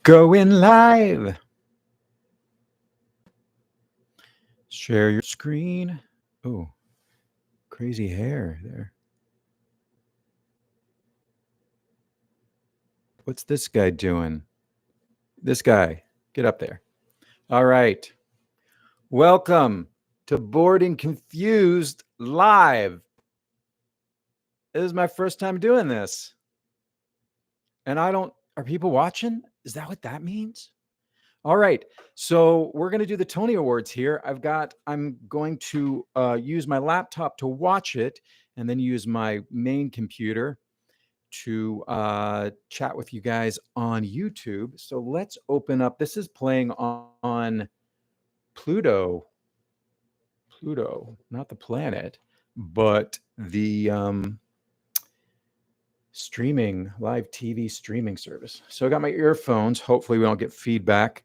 Going live. Share your screen. Oh, crazy hair there. What's this guy doing? This guy, get up there. All right. Welcome to Bored and Confused Live. This is my first time doing this. And are people watching? Is that what that means? All right. So we're going to do the Tony Awards here. I'm going to use my laptop to watch it and then use my main computer to chat with you guys on YouTube. So let's open up. This is playing on Pluto, not the planet, but the streaming, live TV streaming service. So I got my earphones. Hopefully we don't get feedback.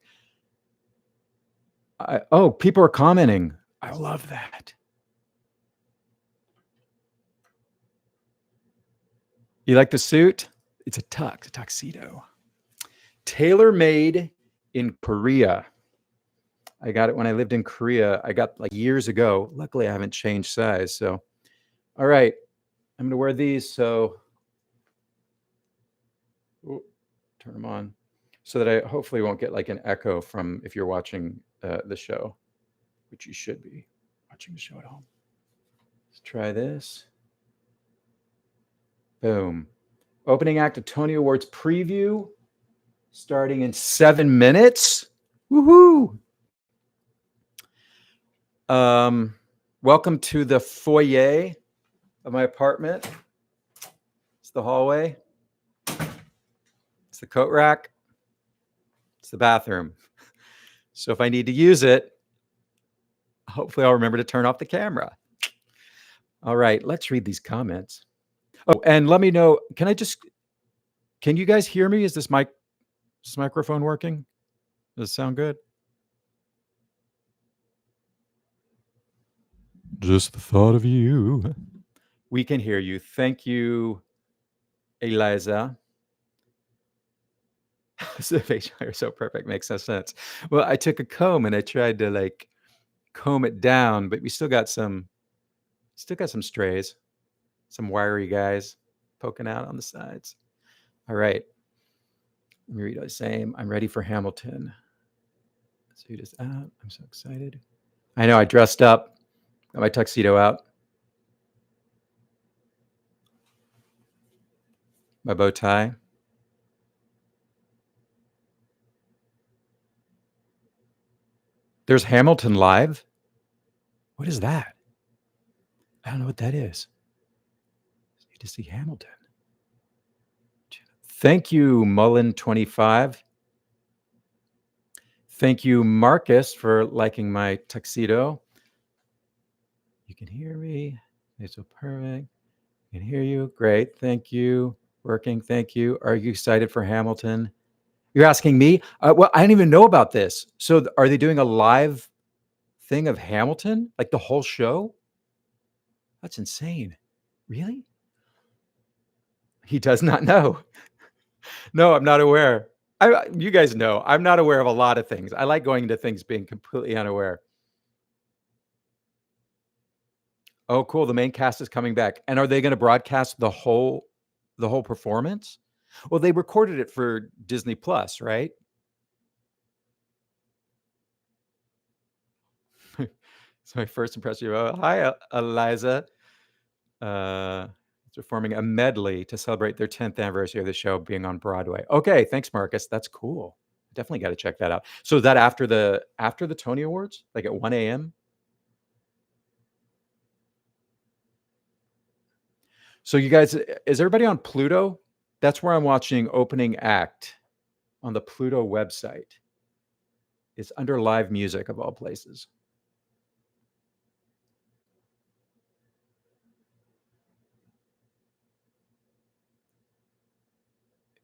People are commenting. I love that. You like the suit? It's a tuxedo. Tailor-made in Korea. I got it when I lived in Korea. I got like years ago. Luckily, I haven't changed size. So, all right. I'm going to wear these. So, turn them on so that I hopefully won't get like an echo from if you're watching the show, which you should be watching the show at home. Let's try this. Boom. Opening act of Tony Awards preview starting in 7 minutes. Woohoo! Welcome to the foyer of my apartment. It's the hallway. It's the coat rack. It's the bathroom. So if I need to use it, hopefully I'll remember to turn off the camera. All right, let's read these comments. Oh, and let me know, can you guys hear me? Is this microphone working? Does it sound good? Just the thought of you. We can hear you. Thank you, Eliza. The facial hair is so perfect. Makes no sense. Well, I took a comb and I tried to like comb it down, but we still got some strays, some wiry guys poking out on the sides. All right. Let me read the same. I'm ready for Hamilton. So you just out. I'm so excited. I know I dressed up. Got my tuxedo out. My bow tie. There's Hamilton live. What is that? I don't know what that is. Need to see Hamilton. Thank you, Mullen25. Thank you, Marcus, for liking my tuxedo. You can hear me. It's so perfect. I can hear you. Great. Thank you. Working. Thank you. Are you excited for Hamilton? You're asking me? Well, I didn't even know about this. So are they doing a live thing of Hamilton? Like the whole show? That's insane. Really? He does not know. No, I'm not aware. You guys know, I'm not aware of a lot of things. I like going into things being completely unaware. Oh, cool. The main cast is coming back. And are they going to broadcast the whole performance? Well, they recorded it for Disney Plus, right? It's my first impression. Hi, Eliza. It's performing a medley to celebrate their 10th anniversary of the show being on Broadway. Okay, thanks, Marcus. That's cool. Definitely got to check that out. So is that after the Tony Awards, like at 1 a.m.? So you guys, is everybody on Pluto? That's where I'm watching opening act on the Pluto website. It's under live music of all places.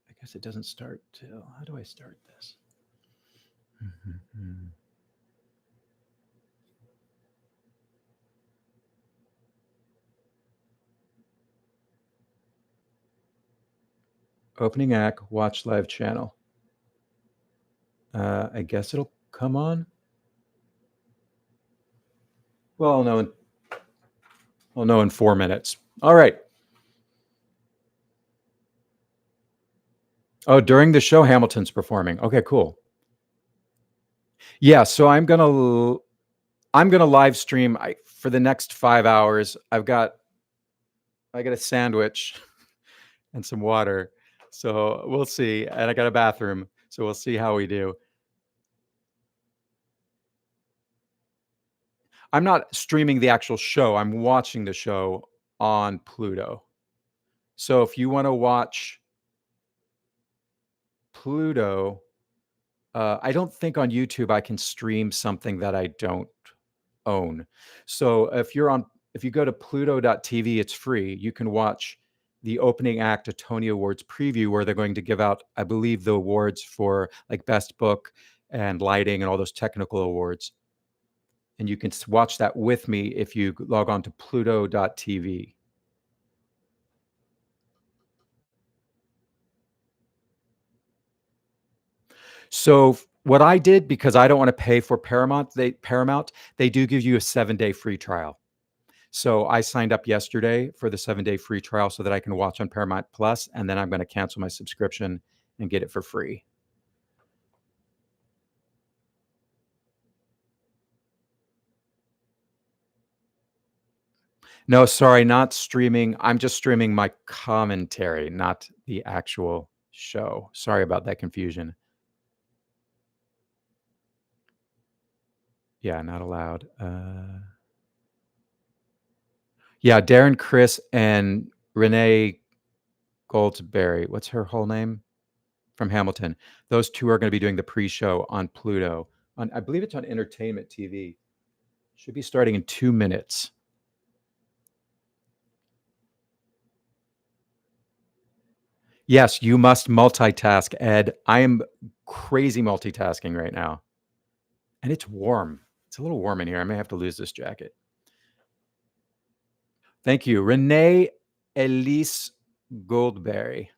I guess it doesn't start till, how do I start this? Opening act, watch live channel. I guess it'll come on. Well, I'll know in 4 minutes. All right. Oh, during the show, Hamilton's performing. Okay, cool. Yeah, so I'm gonna live stream for the next 5 hours. I got a sandwich and some water, so we'll see. And I got a bathroom, so we'll see how we do. I'm not streaming the actual show. I'm watching the show on Pluto. So if you want to watch Pluto, I don't think on YouTube I can stream something that I don't own. So if you go to pluto.tv, it's free. You can watch the opening act of Tony Awards preview where they're going to give out, I believe, the awards for like best book and lighting and all those technical awards. And you can watch that with me if you log on to pluto.tv. So what I did, because I don't want to pay for Paramount, they do give you a 7-day free trial. So I signed up yesterday for the 7-day free trial so that I can watch on Paramount Plus, and then I'm going to cancel my subscription and get it for free. No, sorry, not streaming. I'm just streaming my commentary, not the actual show. Sorry about that confusion. Yeah, not allowed. Yeah, Darren Criss and Renee Goldsberry. What's her whole name? From Hamilton. Those two are going to be doing the pre-show on Pluto. I believe it's on Entertainment TV. Should be starting in 2 minutes. Yes, you must multitask, Ed. I am crazy multitasking right now. And it's warm. It's a little warm in here. I may have to lose this jacket. Thank you. Renee Elise Goldberry.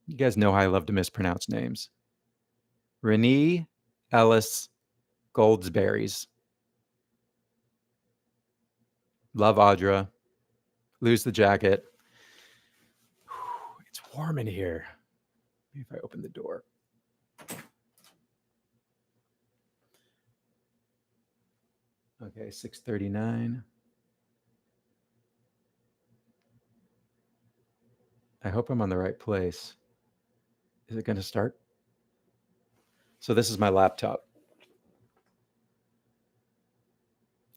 You guys know how I love to mispronounce names. Renee Ellis Goldsberries. Love Audra. Lose the jacket. It's warm in here. Maybe if I open the door. Okay, 6:39. I hope I'm on the right place. Is it going to start? So this is my laptop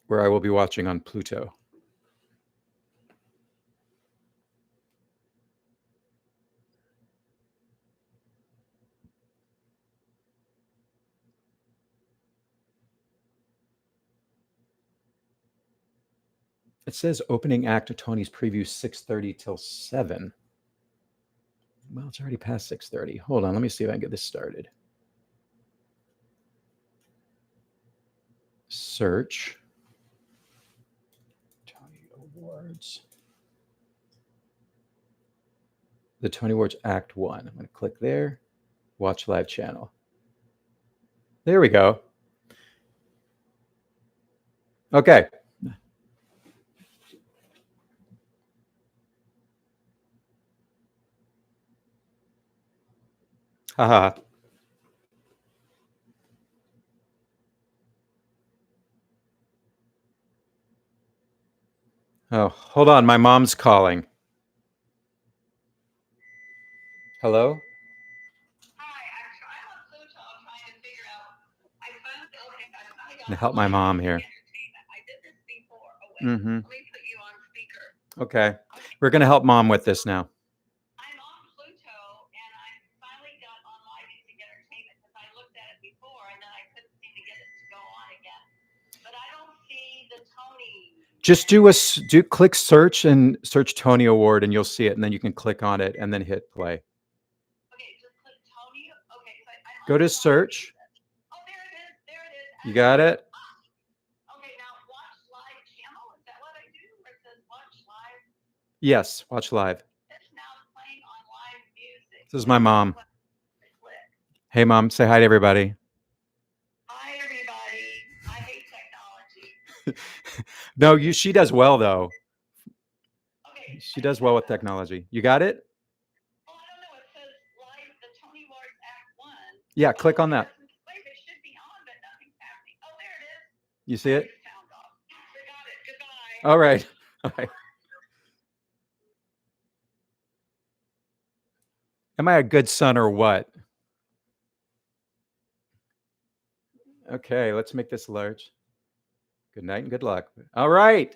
where I will be watching on Pluto. It says opening act of Tony's preview 6:30 till 7. Well, it's already past 6:30. Hold on, let me see if I can get this started. Search Tony Awards. The Tony Awards Act 1. I'm going to click there. Watch live channel. There we go. Okay. Haha. Oh, hold on. My mom's calling. Hello? To help my mom here. Mm-hmm. Okay. We're going to help mom with this now. I'm on Pluto and I finally got on Live Music Entertainment because I looked at it before and then I couldn't seem to get it to go on again. But I don't see the Tony. Just click search and search Tony Award and you'll see it, and then you can click on it and then hit play. Okay, just click Tony. Okay, so go to search. Oh, there it is. There it is. You got it? Okay, now watch live channel. Is that what I do? Where it says watch live? Yes, watch live. It's now playing on Live Music. This is my mom. Hey, Mom, say hi to everybody. Hi, everybody. I hate technology. No, she does well, though. Okay, She I does think well I with will. technology. You got it? Well, I don't know. It says live the Tony Awards Act 1. Yeah, Oh, click on it that. doesn't. Wait, it should be on, but nothing's happening. Oh, there it is. You see it? Sound off. We got it. Goodbye. All right. All right. Am I a good son or what? Okay, let's make this large. Good night and good luck. All right.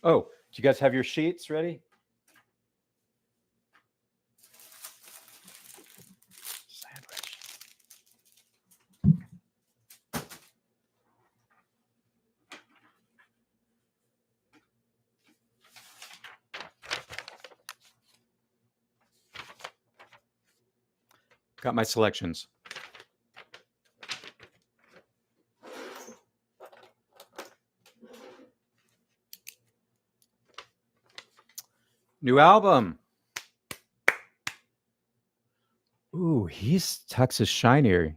Oh, do you guys have your sheets ready? Sandwich. Got my selections. New album. Ooh, he's Texas Shinier.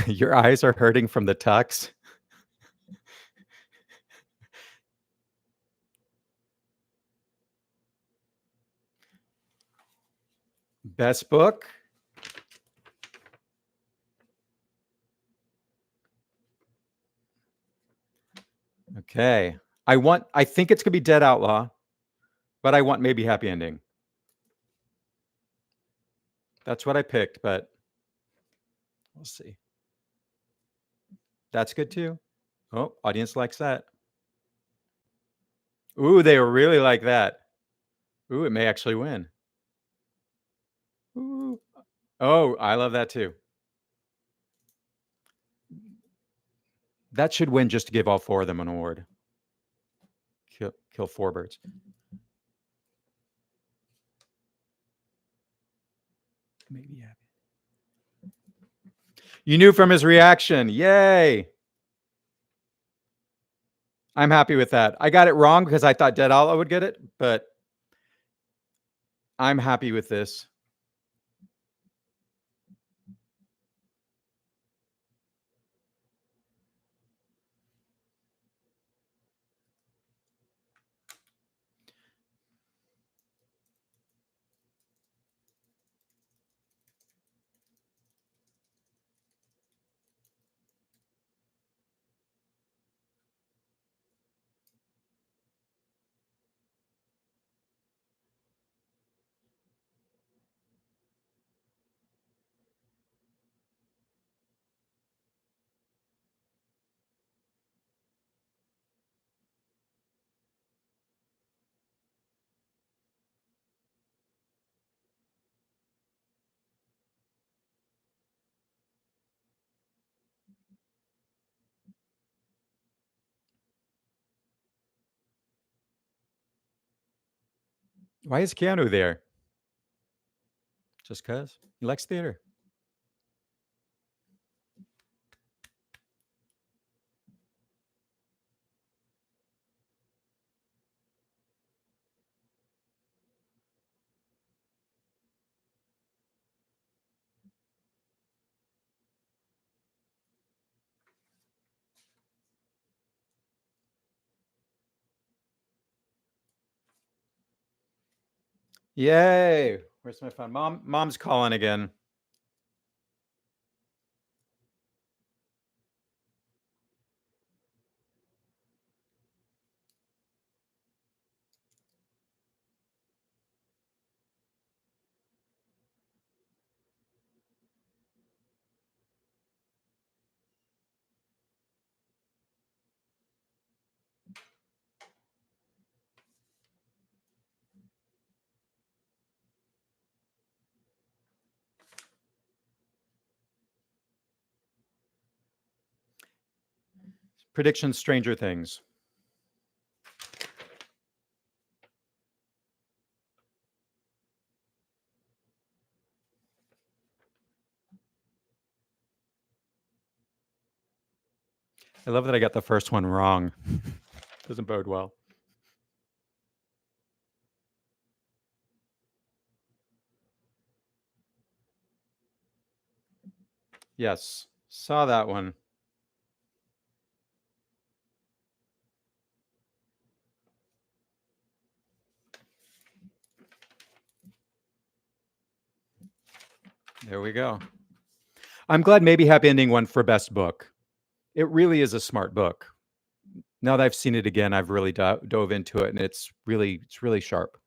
Your eyes are hurting from the tux. Best book. Okay. I think it's gonna be Dead Outlaw, but I want maybe Happy Ending. That's what I picked, but we'll see. That's good too. Oh, audience likes that. Ooh, they really like that. Ooh, it may actually win. Ooh. Oh, I love that too. That should win just to give all four of them an award. Kill four birds. Maybe happy. You knew from his reaction. Yay. I'm happy with that. I got it wrong because I thought Dead Outlaw would get it, but I'm happy with this. Why is Keanu there? Just because he likes theater. Yay. Where's my phone? Mom's calling again. Predictions, Stranger Things. I love that I got the first one wrong. Doesn't bode well. Yes, saw that one. There we go. I'm glad maybe Happy Ending won for best book. It really is a smart book. Now that I've seen it again, I've really dove into it, and it's really sharp.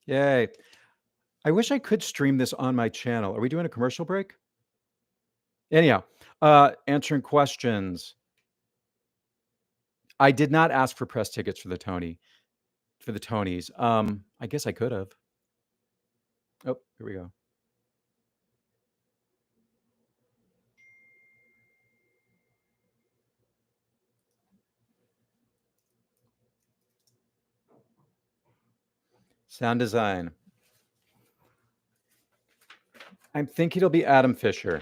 Yay. I wish I could stream this on my channel. Are we doing a commercial break? Anyhow, answering questions. I did not ask for press tickets for the Tonys. I guess I could have. Oh, here we go. Sound design. I'm thinking it'll be Adam Fisher.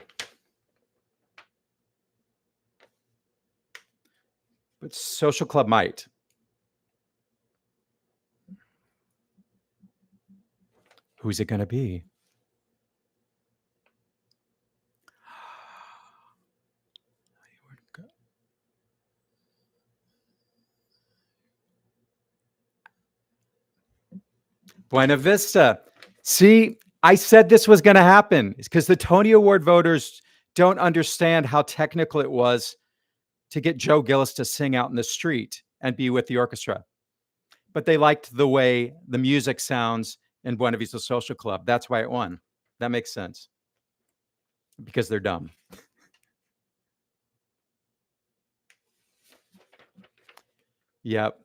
But Social Club might. Who's it going to be? Buena Vista. See, I said this was going to happen. It's because the Tony Award voters don't understand how technical it was to get Joe Gillis to sing out in the street and be with the orchestra. But they liked the way the music sounds in Buena Vista Social Club. That's why it won. That makes sense. Because they're dumb. Yep.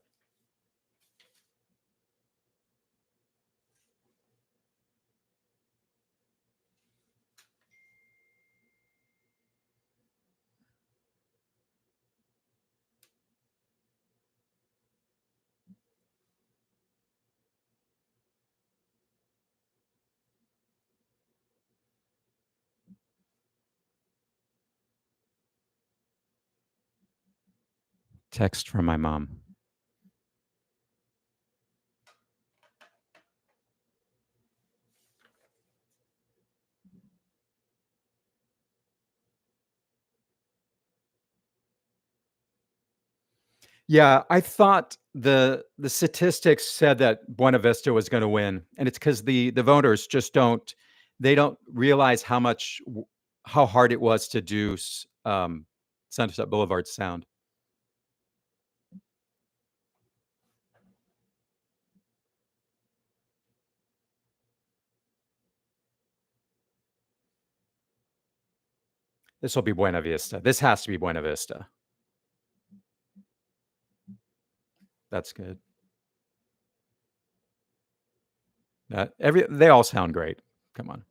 Text from my mom. Yeah, I thought the statistics said that Buena Vista was gonna win, and it's because the voters just don't realize how hard it was to do Sunset Boulevard sound. This will be Buena Vista. This has to be Buena Vista. That's good. They all sound great. Come on.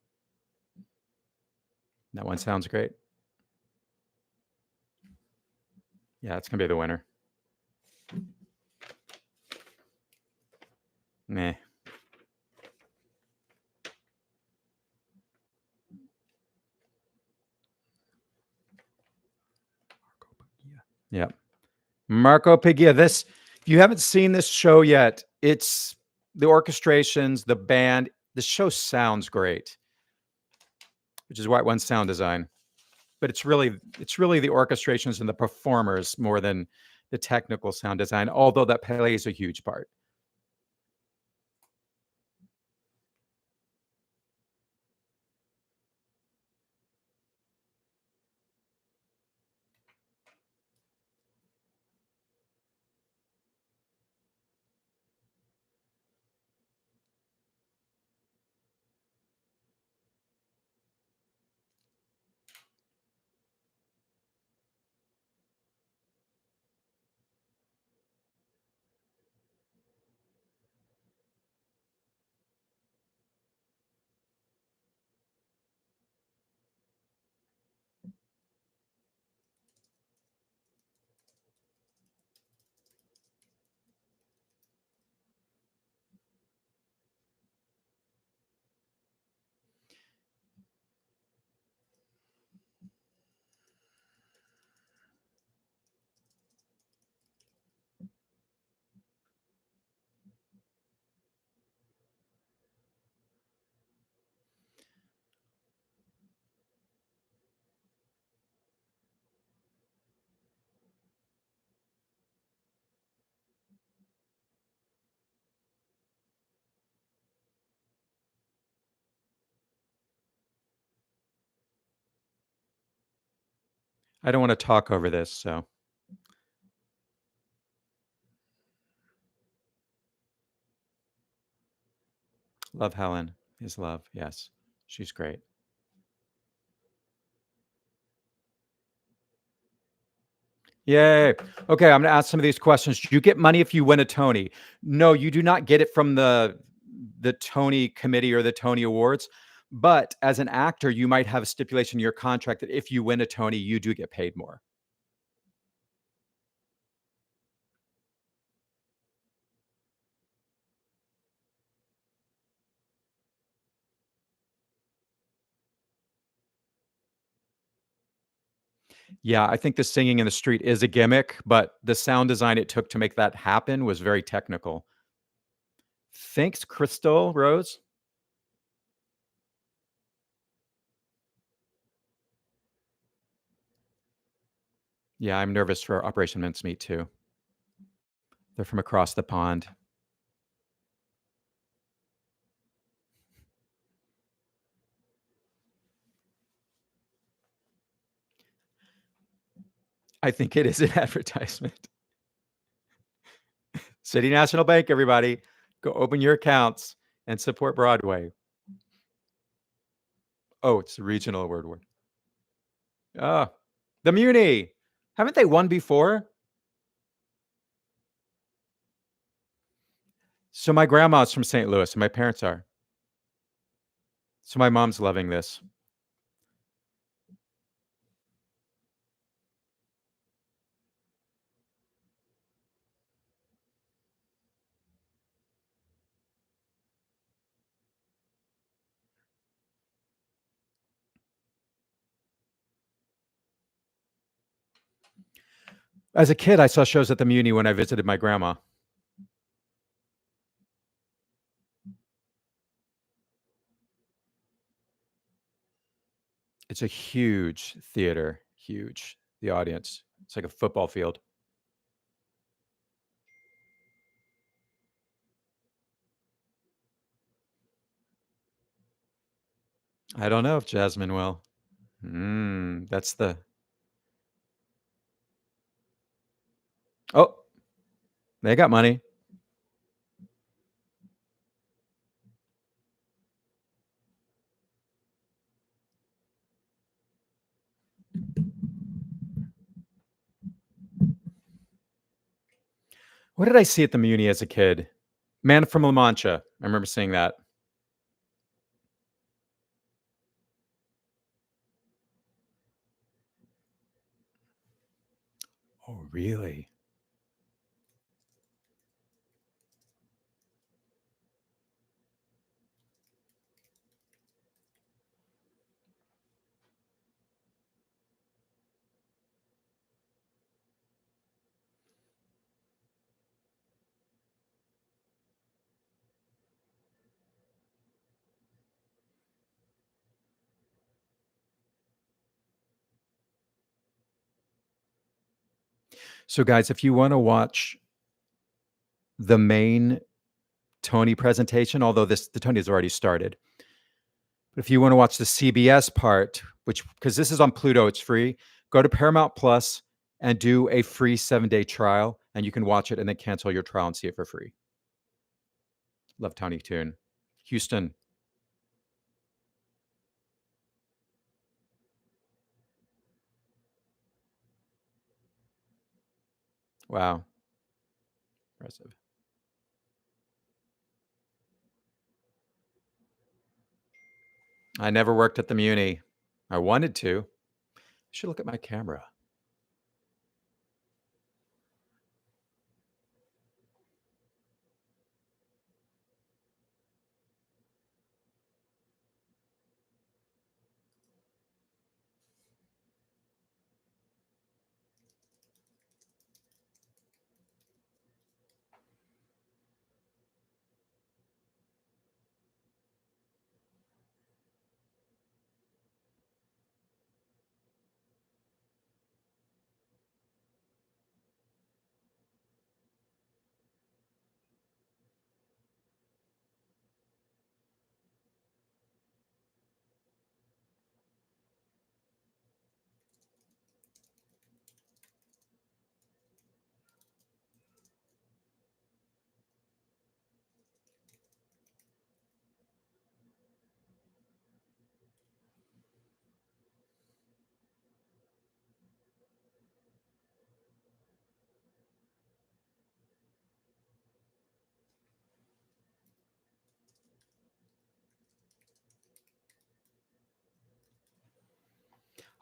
That one sounds great. Yeah, it's gonna be the winner. Meh. Yeah. Marco Piglia. If you haven't seen this show yet, it's the orchestrations, the band. The show sounds great, which is why it won sound design. But it's really the orchestrations and the performers more than the technical sound design, although that plays a huge part. I don't want to talk over this, so love Helen is love. Yes, she's great. Yay. Okay, I'm gonna ask some of these questions. Do you get money if you win a Tony? No, you do not get it from the Tony committee or the Tony Awards. But as an actor, you might have a stipulation in your contract that if you win a Tony, you do get paid more. Yeah, I think the singing in the street is a gimmick, but the sound design it took to make that happen was very technical. Thanks, Crystal Rose. Yeah, I'm nervous for Operation Mincemeat too. They're from across the pond. I think it is an advertisement. City National Bank, everybody. Go open your accounts and support Broadway. Oh, it's a regional award. Oh, the Muni. Haven't they won before? So my grandma's from St. Louis, and my parents are. So my mom's loving this. As a kid, I saw shows at the Muni when I visited my grandma. It's a huge theater, huge. The audience. It's like a football field. I don't know if Jasmine will. That's the. Oh, they got money. What did I see at the Muni as a kid? Man from La Mancha. I remember seeing that. Oh, really? So, guys, if you want to watch the main Tony presentation, although the Tony has already started, but if you want to watch the CBS part, which because this is on Pluto, it's free. Go to Paramount Plus and do a free 7-day trial, and you can watch it and then cancel your trial and see it for free. Love Tony Toon, Houston. Wow, impressive. I never worked at the Muni. I wanted to. I should look at my camera.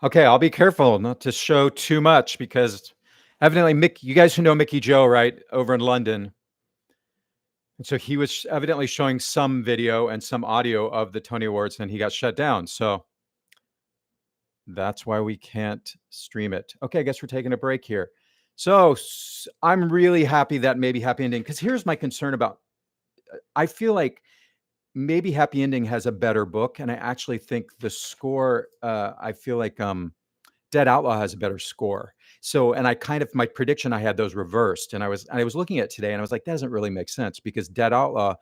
Okay, I'll be careful not to show too much because evidently you guys who know Mickey Joe, right, over in London. And so he was evidently showing some video and some audio of the Tony Awards and he got shut down. So that's why we can't stream it. Okay, I guess we're taking a break here. So I'm really happy that maybe Happy Ending, because here's my concern about, I feel like maybe Happy Ending has a better book. And I actually think the score, I feel like Dead Outlaw has a better score. So, and I kind of, my prediction, I had those reversed, and I was looking at it today, and I was like, that doesn't really make sense because Dead Outlaw,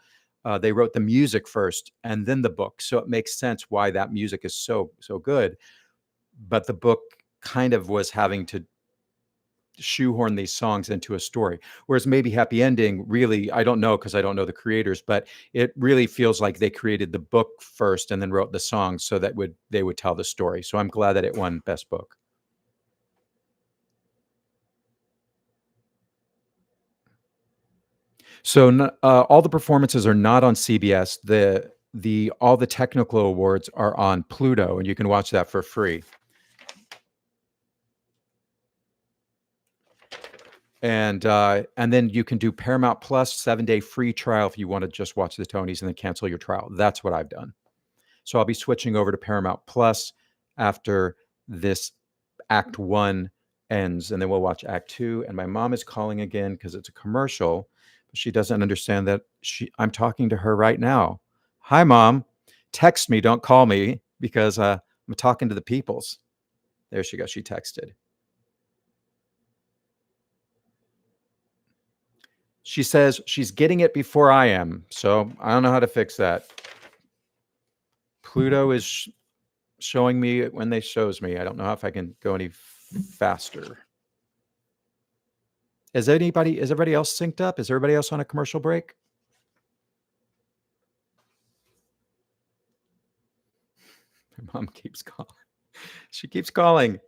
they wrote the music first and then the book, so it makes sense why that music is so good. But the book kind of was having to shoehorn these songs into a story, whereas maybe Happy Ending, really, I don't know because I don't know the creators, but it really feels like they created the book first and then wrote the songs so that they would tell the story. So I'm glad that it won Best Book. So all the performances are not on CBS. All the technical awards are on Pluto, and you can watch that for free. And then you can do Paramount Plus 7-day free trial if you want to just watch the Tonys and then cancel your trial. That's what I've done. So I'll be switching over to Paramount Plus after this Act 1 ends, and then we'll watch Act 2. And my mom is calling again because it's a commercial. But she doesn't understand that I'm talking to her right now. Hi, Mom. Text me, don't call me, because I'm talking to the peoples. There she goes. She texted. She says she's getting it before I am. So I don't know how to fix that. Pluto is showing me when they shows me. I don't know if I can go any faster. Is everybody else synced up? Is everybody else on a commercial break? My mom keeps calling. She keeps calling.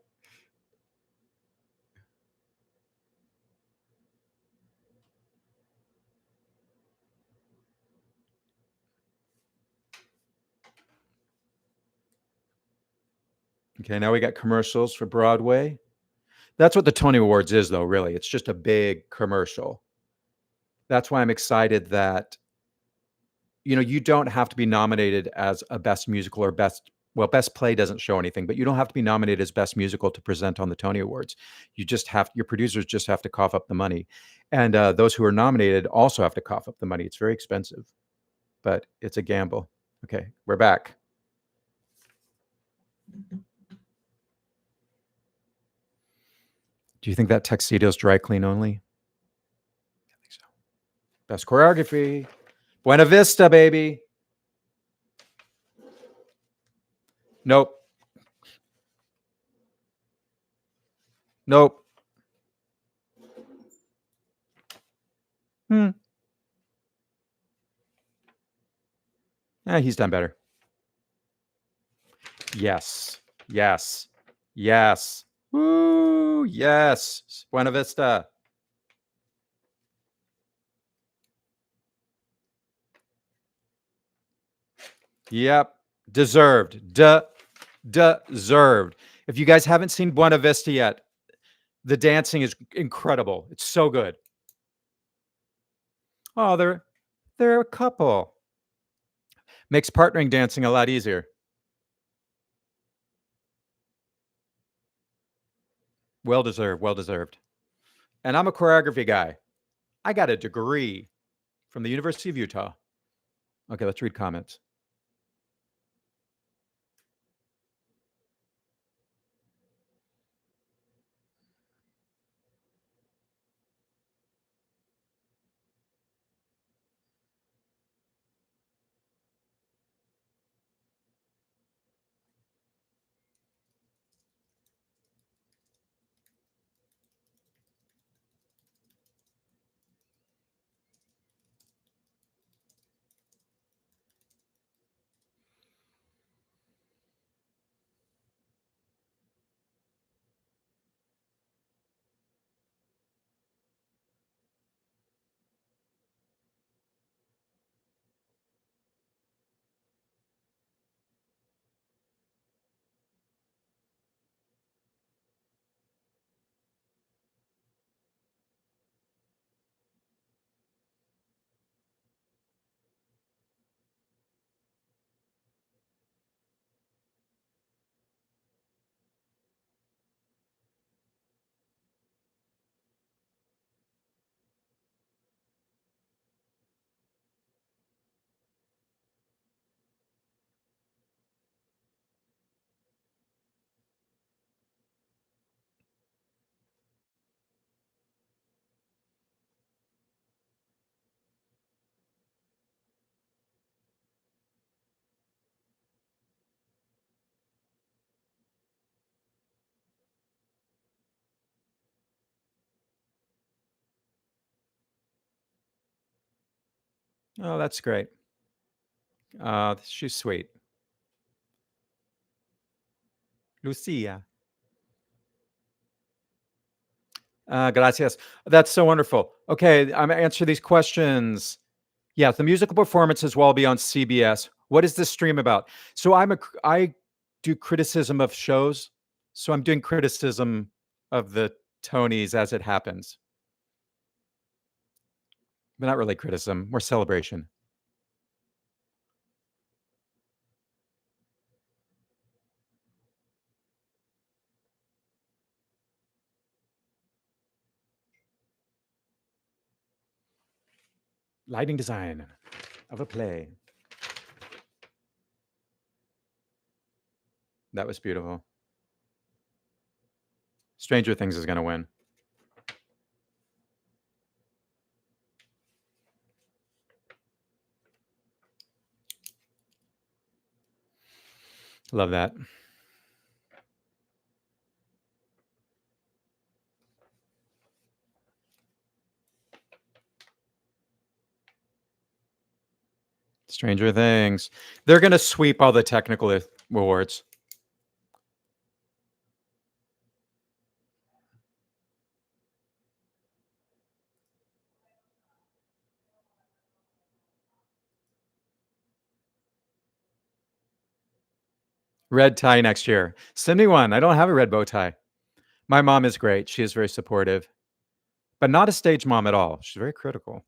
Okay, now we got commercials for Broadway. That's what the Tony Awards is, though, really. It's just a big commercial. That's why I'm excited that, you don't have to be nominated as a best musical or best play doesn't show anything, but you don't have to be nominated as best musical to present on the Tony Awards. Your producers just have to cough up the money. And those who are nominated also have to cough up the money. It's very expensive, but it's a gamble. Okay, we're back. Do you think that tuxedo's dry clean only? I think so. Best choreography. Buena Vista, baby. Nope. Nope. He's done better. Yes. Yes. Yes. Woo. Yes. Buena Vista. Yep. Deserved. Deserved. If you guys haven't seen Buena Vista yet, the dancing is incredible. It's so good. Oh, they're a couple. Makes partnering dancing a lot easier. Well deserved. Well deserved. And I'm a choreography guy. I got a degree from the University of Utah. Okay, let's read comments. Oh, that's great. She's sweet. Lucia. Gracias. That's so wonderful. Okay, I'm gonna answer these questions. Yeah, the musical performances will all be on CBS. What is this stream about? So I do criticism of shows. So I'm doing criticism of the Tonys as it happens. But not really criticism, more celebration. Lighting design of a play. That was beautiful. Stranger Things is going to win. Love that. Stranger Things. They're going to sweep all the technical awards. Red tie next year. Send me one. I don't have a red bow tie. My mom is great. She is very supportive, but not a stage mom at all. She's very critical.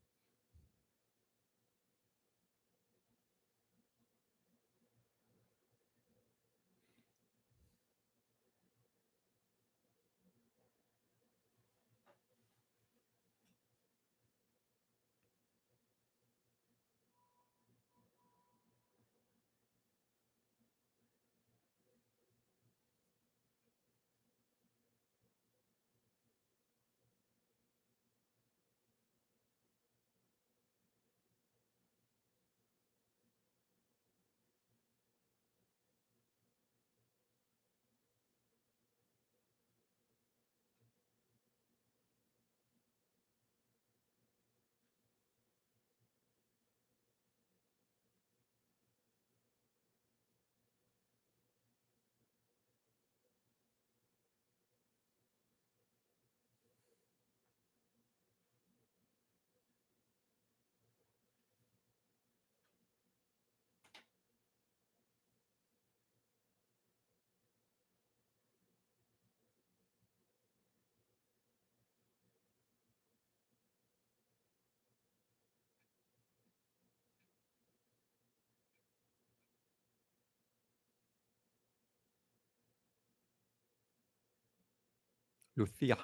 Lucia.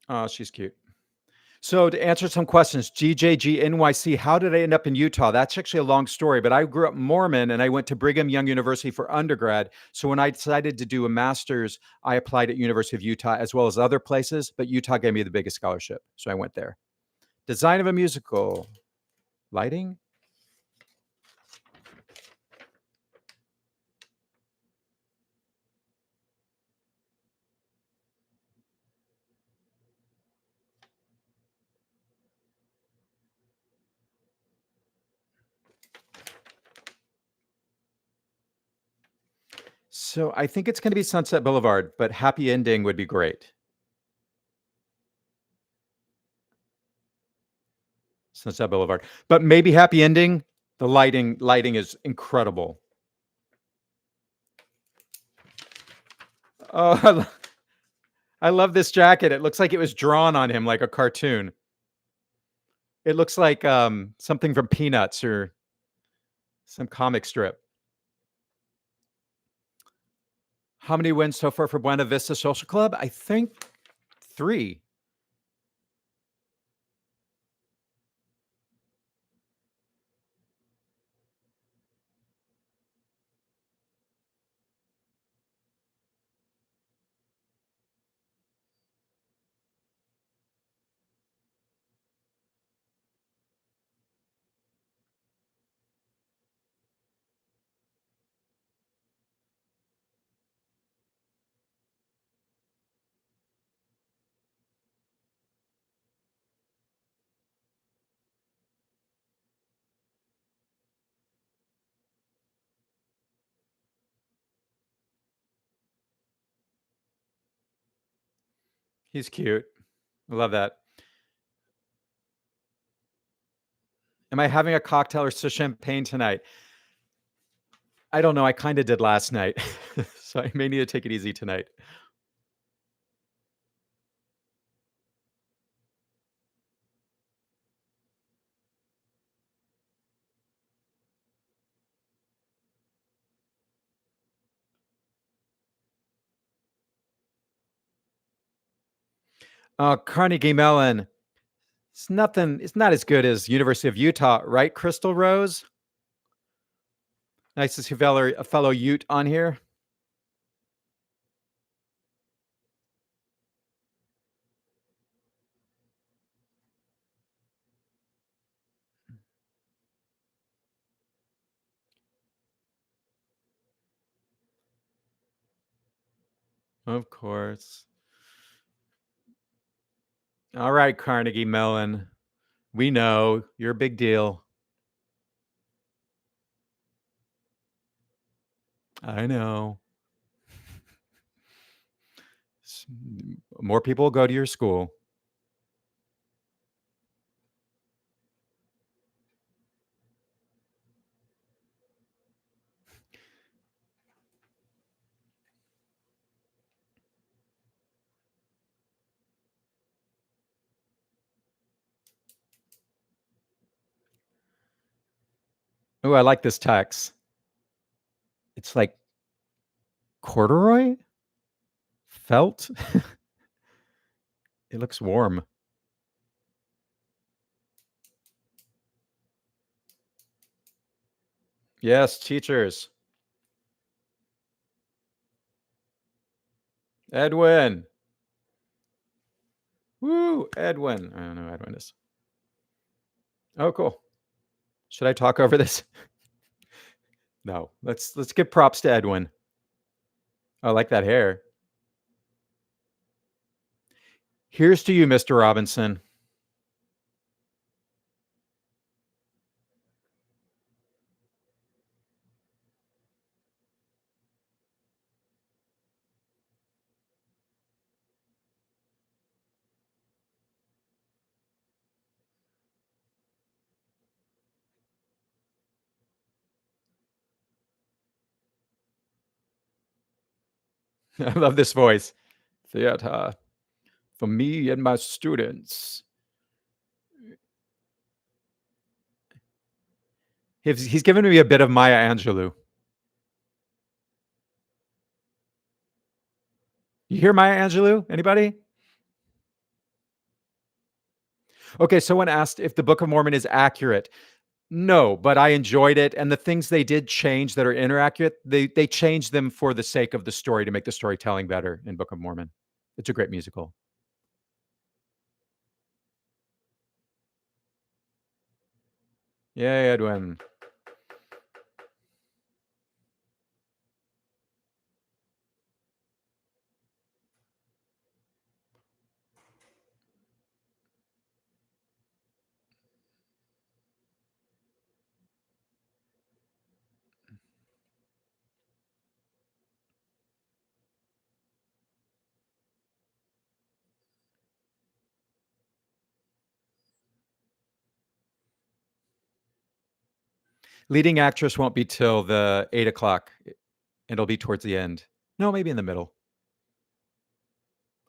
Oh, she's cute. So to answer some questions, GJG NYC, how did I end up in Utah? That's actually a long story, but I grew up Mormon and I went to Brigham Young University for undergrad. So when I decided to do a master's, I applied at University of Utah as well as other places, but Utah gave me the biggest scholarship. So I went there. Design of a musical. Lighting? So I think it's going to be Sunset Boulevard, but happy ending would be great. Sunset Boulevard, but maybe happy ending. The lighting is incredible. Oh, I love this jacket. It looks like it was drawn on him like a cartoon. It looks like something from Peanuts or some comic strip. How many wins so far for Buena Vista Social Club? I think 3. He's cute. I love that. Am I having a cocktail or some champagne tonight? I don't know. I kind of did last night, so I may need to take it easy tonight. Carnegie Mellon. It's nothing. It's not as good as University of Utah, right? Crystal Rose. Nice to see a fellow Ute on here. Of course. All right, Carnegie Mellon. We know you're a big deal. I know. More people will go to your school. Oh, I like this text. It's like corduroy? Felt? It looks warm. Yes, teachers. Edwin. Woo, Edwin. I don't know who Edwin is. Oh, cool. Should I talk over this? No. Let's give props to Edwin. I like that hair. Here's to you, Mr. Robinson. I love this voice. Theater for me and my students. He's given me a bit of Maya Angelou. You hear Maya Angelou? Anybody? Okay, someone asked if the Book of Mormon is accurate. No, but I enjoyed it, and the things they did change that are inaccurate, they changed them for the sake of the story to make the storytelling better in Book of Mormon. It's a great musical. Yay, Edwin. Leading actress won't be till the 8 o'clock. It'll be towards the end. No, maybe in the middle.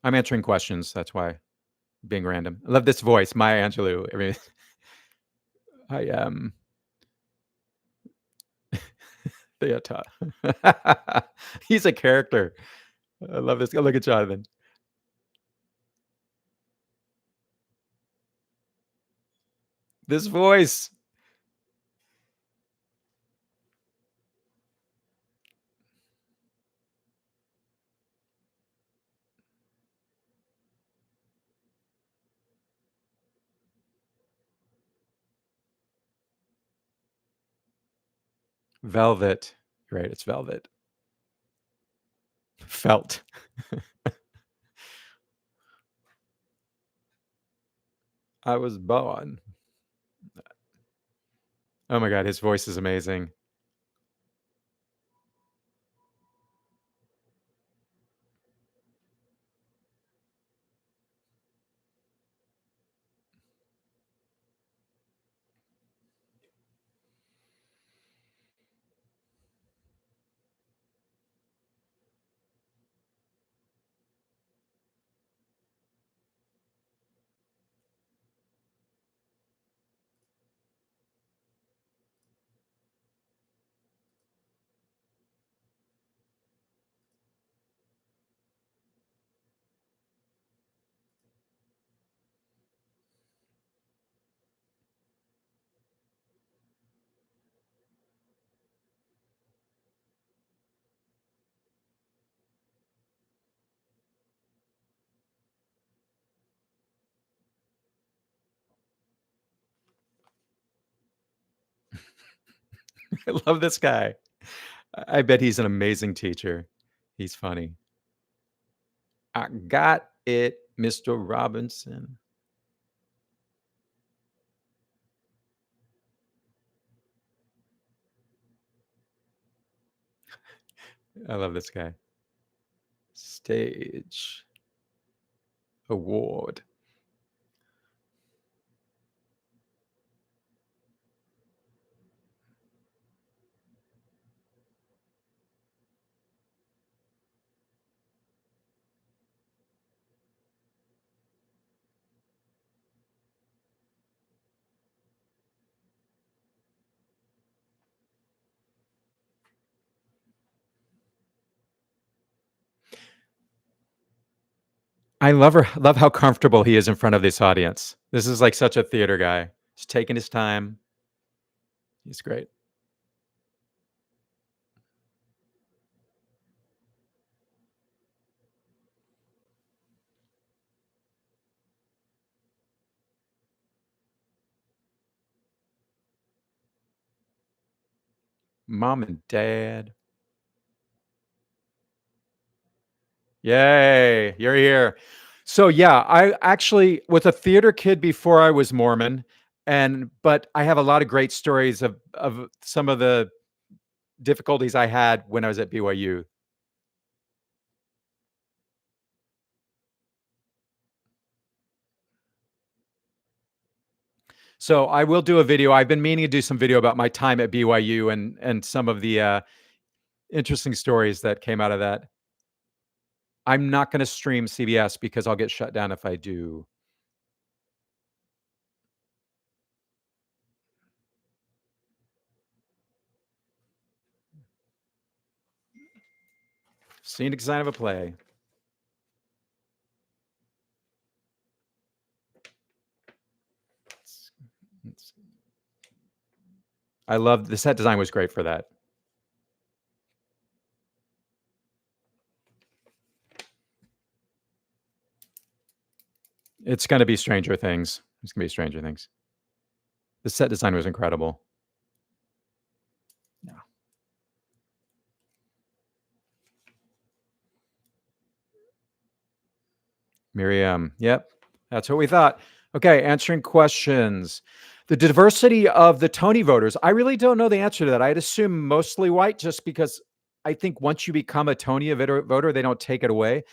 I'm answering questions. That's why being random. I love this voice, Maya Angelou. I mean, I am theater. He's a character. I love this. Look at Jonathan. This voice. Velvet. Right, it's velvet. Felt. I was born. Oh my god, his voice is amazing. I love this guy. I bet he's an amazing teacher. He's funny. I got it, Mr. Robinson. I love this guy. Stage award. I love how comfortable he is in front of this audience. This is like such a theater guy. He's taking his time. He's great. Mom and dad. Yay, you're here. So yeah, I actually was a theater kid before I was Mormon, but I have a lot of great stories of some of the difficulties I had when I was at BYU. So I will do a video. I've been meaning to do some video about my time at BYU and some of the interesting stories that came out of that. I'm not going to stream CBS because I'll get shut down if I do. Scenic design of a play. I love the set design was great for that. It's going to be Stranger Things. It's going to be Stranger Things. The set design was incredible. Yeah. Miriam. Yep. That's what we thought. Okay, answering questions. The diversity of the Tony voters. I really don't know the answer to that. I'd assume mostly white just because I think once you become a Tony voter, they don't take it away.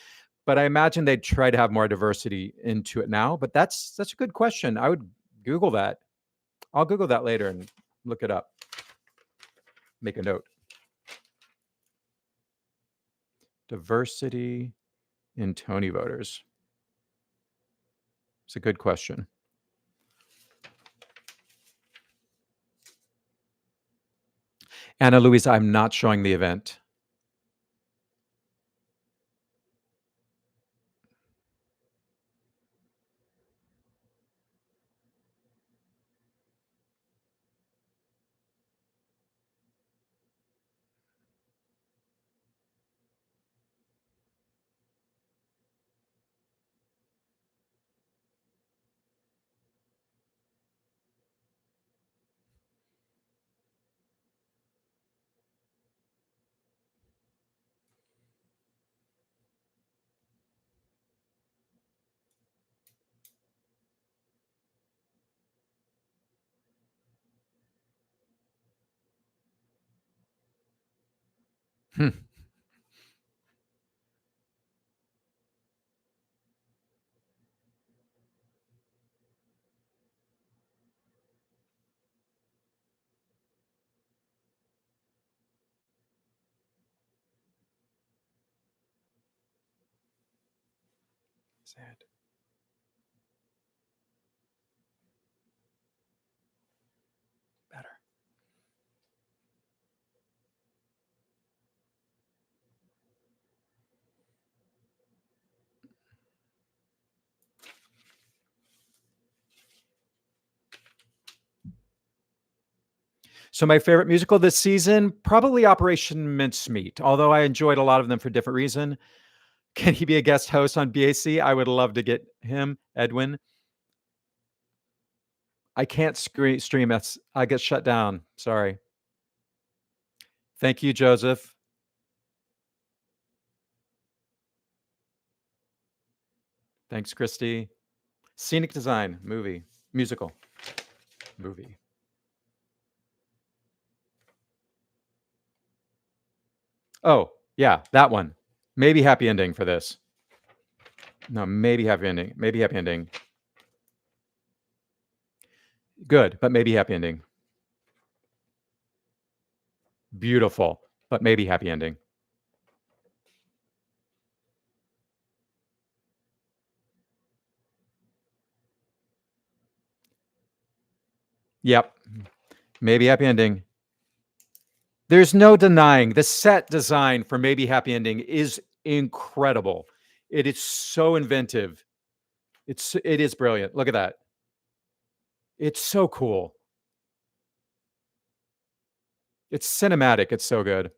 But I imagine they'd try to have more diversity into it now. But that's a good question. I would Google that. I'll Google that later and look it up. Make a note. Diversity in Tony voters. It's a good question. Anna Louise, I'm not showing the event. Hmm. Sad. Better. So my favorite musical this season, probably Operation Mincemeat, although I enjoyed a lot of them for different reason. Can he be a guest host on BAC? I would love to get him, Edwin. I can't stream. I get shut down. Sorry. Thank you, Joseph. Thanks, Christy. Scenic design, musical, movie. Oh, yeah, that one. Maybe happy ending for this. No, maybe happy ending. Maybe happy ending. Good, but maybe happy ending. Beautiful, but maybe happy ending. Yep, maybe happy ending. There's no denying the set design for maybe happy ending is incredible. It is so inventive. It is brilliant. Look at that. It's so cool. It's cinematic. It's so good.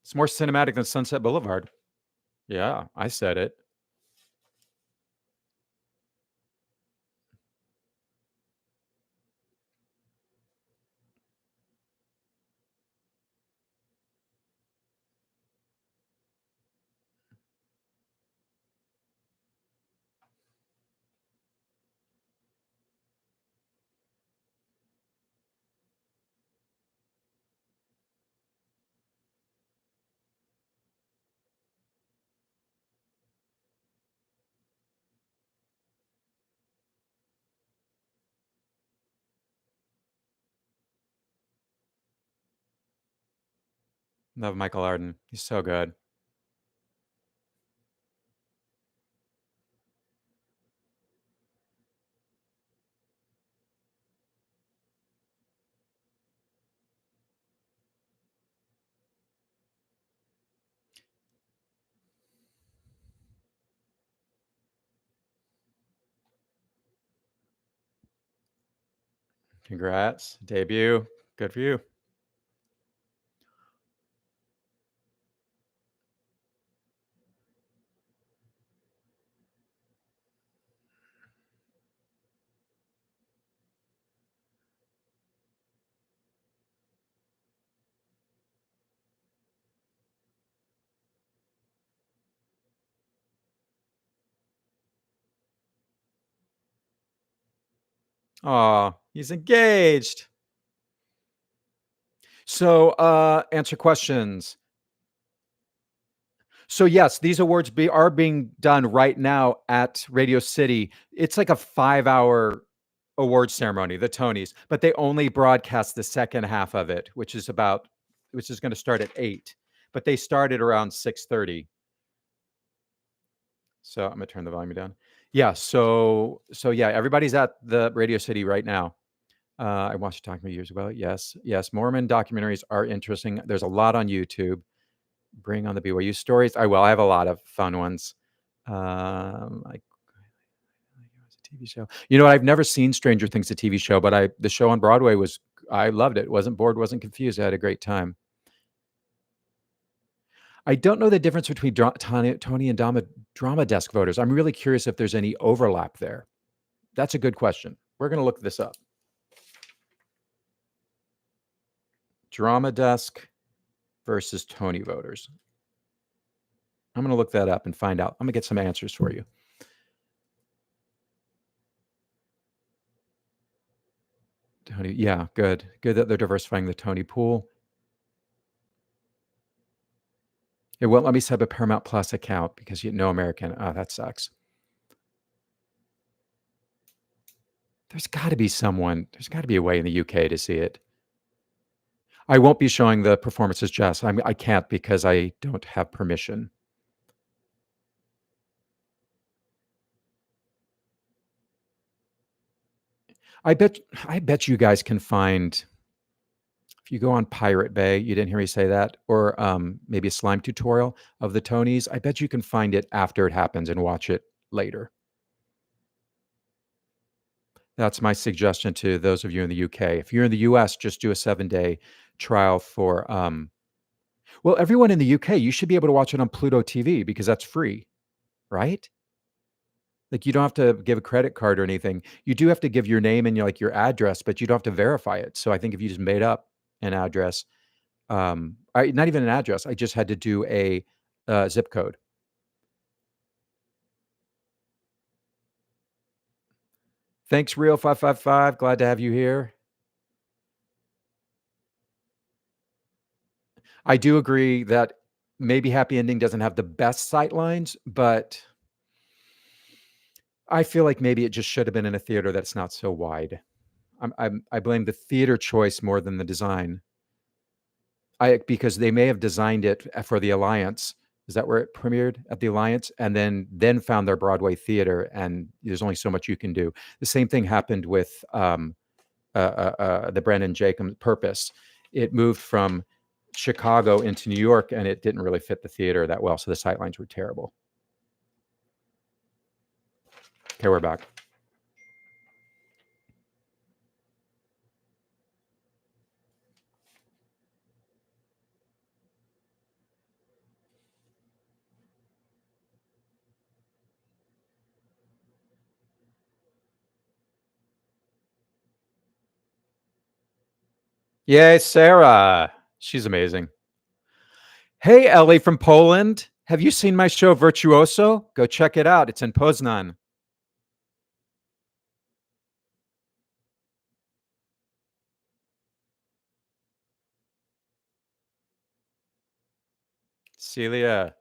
It's more cinematic than Sunset Boulevard. Yeah, I said it. Love Michael Arden. He's so good. Congrats. Debut. Good for you. Oh, he's engaged. So, answer questions. So yes, these awards are being done right now at Radio City. It's like a 5-hour award ceremony, the Tonys, but they only broadcast the second half of it, which is going to start at 8, but they started around 6:30. So I'm gonna turn the volume down. Yeah. So yeah, everybody's at the Radio City right now. I watched a documentary years ago. Yes, yes. Mormon documentaries are interesting. There's a lot on YouTube. Bring on the BYU stories. I have a lot of fun ones. Like it's a TV show. You know, I've never seen Stranger Things, the TV show, but the show on Broadway was I loved it. Wasn't bored, wasn't confused. I had a great time. I don't know the difference between Tony and drama desk voters. I'm really curious if there's any overlap there. That's a good question. We're going to look this up. Drama desk versus Tony voters. I'm going to look that up and find out. I'm going to get some answers for you. Tony, yeah, good. Good that they're diversifying the Tony pool. It won't let me set up a Paramount Plus account because you know American. Oh, that sucks. There's got to be there's got to be a way in the UK to see it. I won't be showing the performances, Jess. I can't because I don't have permission. I bet you guys can find if you go on Pirate Bay, you didn't hear me say that, or maybe a slime tutorial of the Tonys. I bet you can find it after it happens and watch it later. That's my suggestion to those of you in the UK. If you're in the US, just do a 7-day trial for well, everyone in the UK, you should be able to watch it on Pluto TV because that's free, right? Like you don't have to give a credit card or anything. You do have to give your name and your address, but you don't have to verify it. So I think if you just made up an address, not even an address, I just had to do a zip code. Thanks, Real 555. Glad to have you here. I do agree that maybe Happy Ending doesn't have the best sight lines, but I feel like maybe it just should have been in a theater that's not so wide. I blame the theater choice more than the design. Because they may have designed it for the Alliance. Is that where it premiered, at the Alliance? And then found their Broadway theater, and there's only so much you can do. The same thing happened with the Brandon Jacobs Purpose. It moved from Chicago into New York, and it didn't really fit the theater that well, so the sightlines were terrible. Okay, we're back. Yay, Sarah. She's amazing. Hey, Ellie from Poland. Have you seen my show Virtuoso? Go check it out. It's in Poznan. Celia.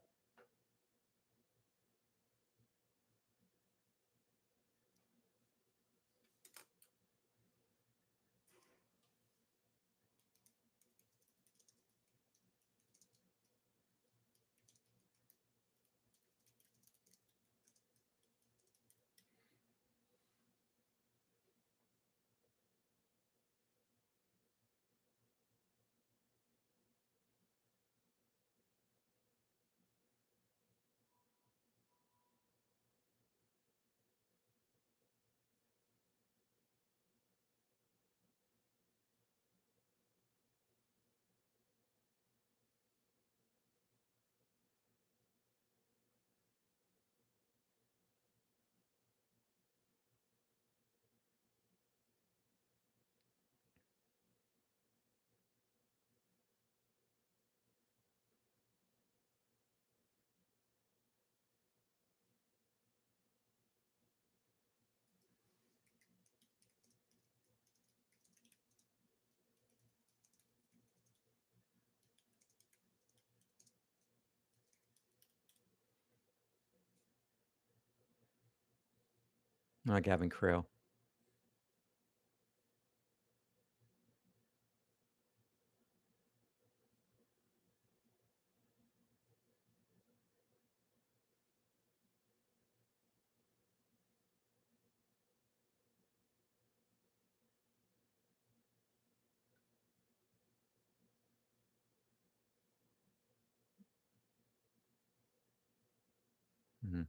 Gavin Creel. Mhm.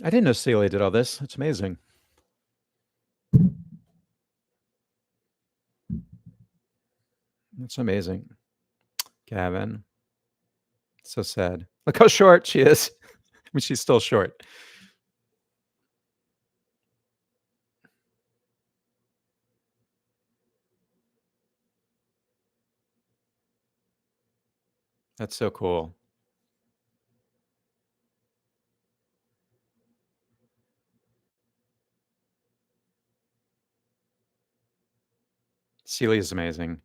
I didn't know Celia did all this. It's amazing. It's amazing. Gavin. So sad. Look how short she is. I mean, she's still short. That's so cool. Celia's amazing.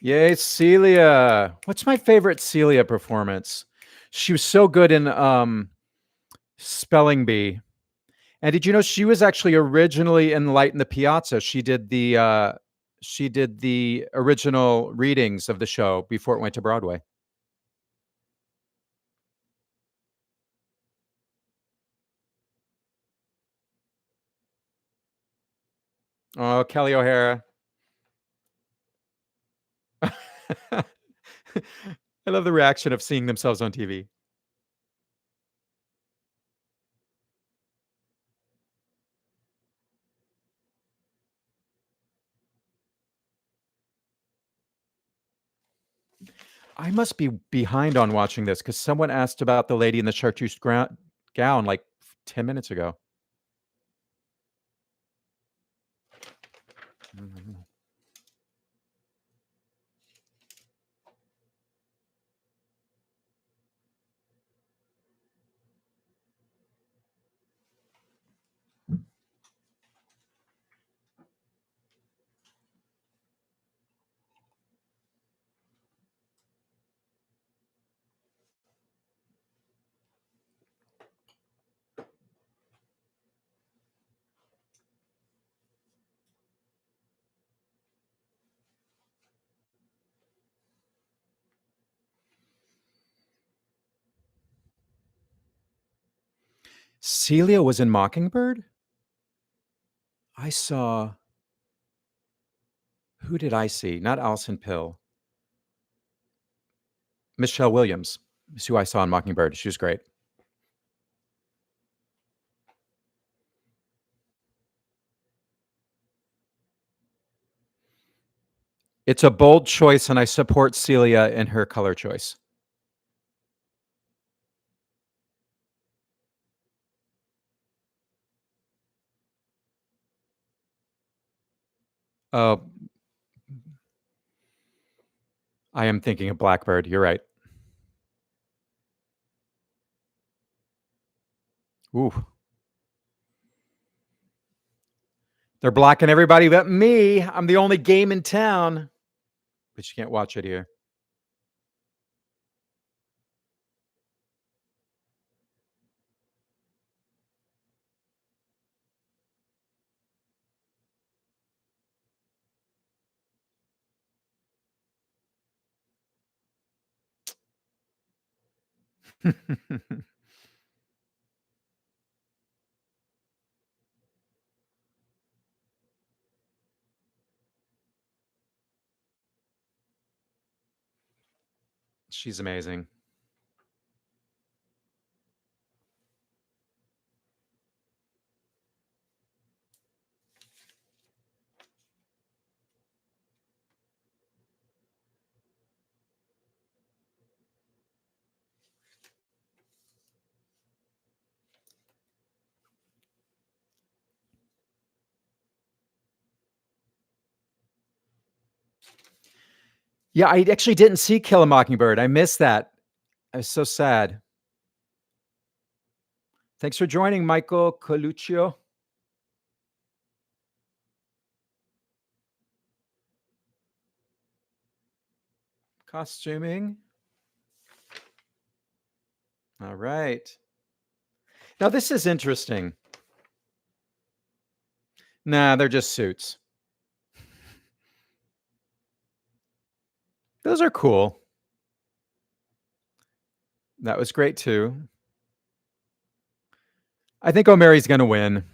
Yay, Celia. What's my favorite Celia performance? She was so good in Spelling Bee. And did you know she was actually originally in Light in the Piazza? She did the original readings of the show before it went to Broadway. Oh, Kelly O'Hara. I love the reaction of seeing themselves on TV. I must be behind on watching this because someone asked about the lady in the chartreuse gown like 10 minutes ago. Mhm. Celia was in Mockingbird? I saw. Who did I see? Not Alison Pill. Michelle Williams is who I saw in Mockingbird. She was great. It's a bold choice, and I support Celia in her color choice. Oh, I am thinking of Blackbird. You're right. Ooh. They're blocking everybody but me. I'm the only game in town. But you can't watch it here. She's amazing. Yeah, I actually didn't see Kill a Mockingbird. I missed that. I was so sad. Thanks for joining, Michael Coluccio. Costuming. All right. Now, this is interesting. Nah, they're just suits. Those are cool. That was great too. I think O'Mary's going to win,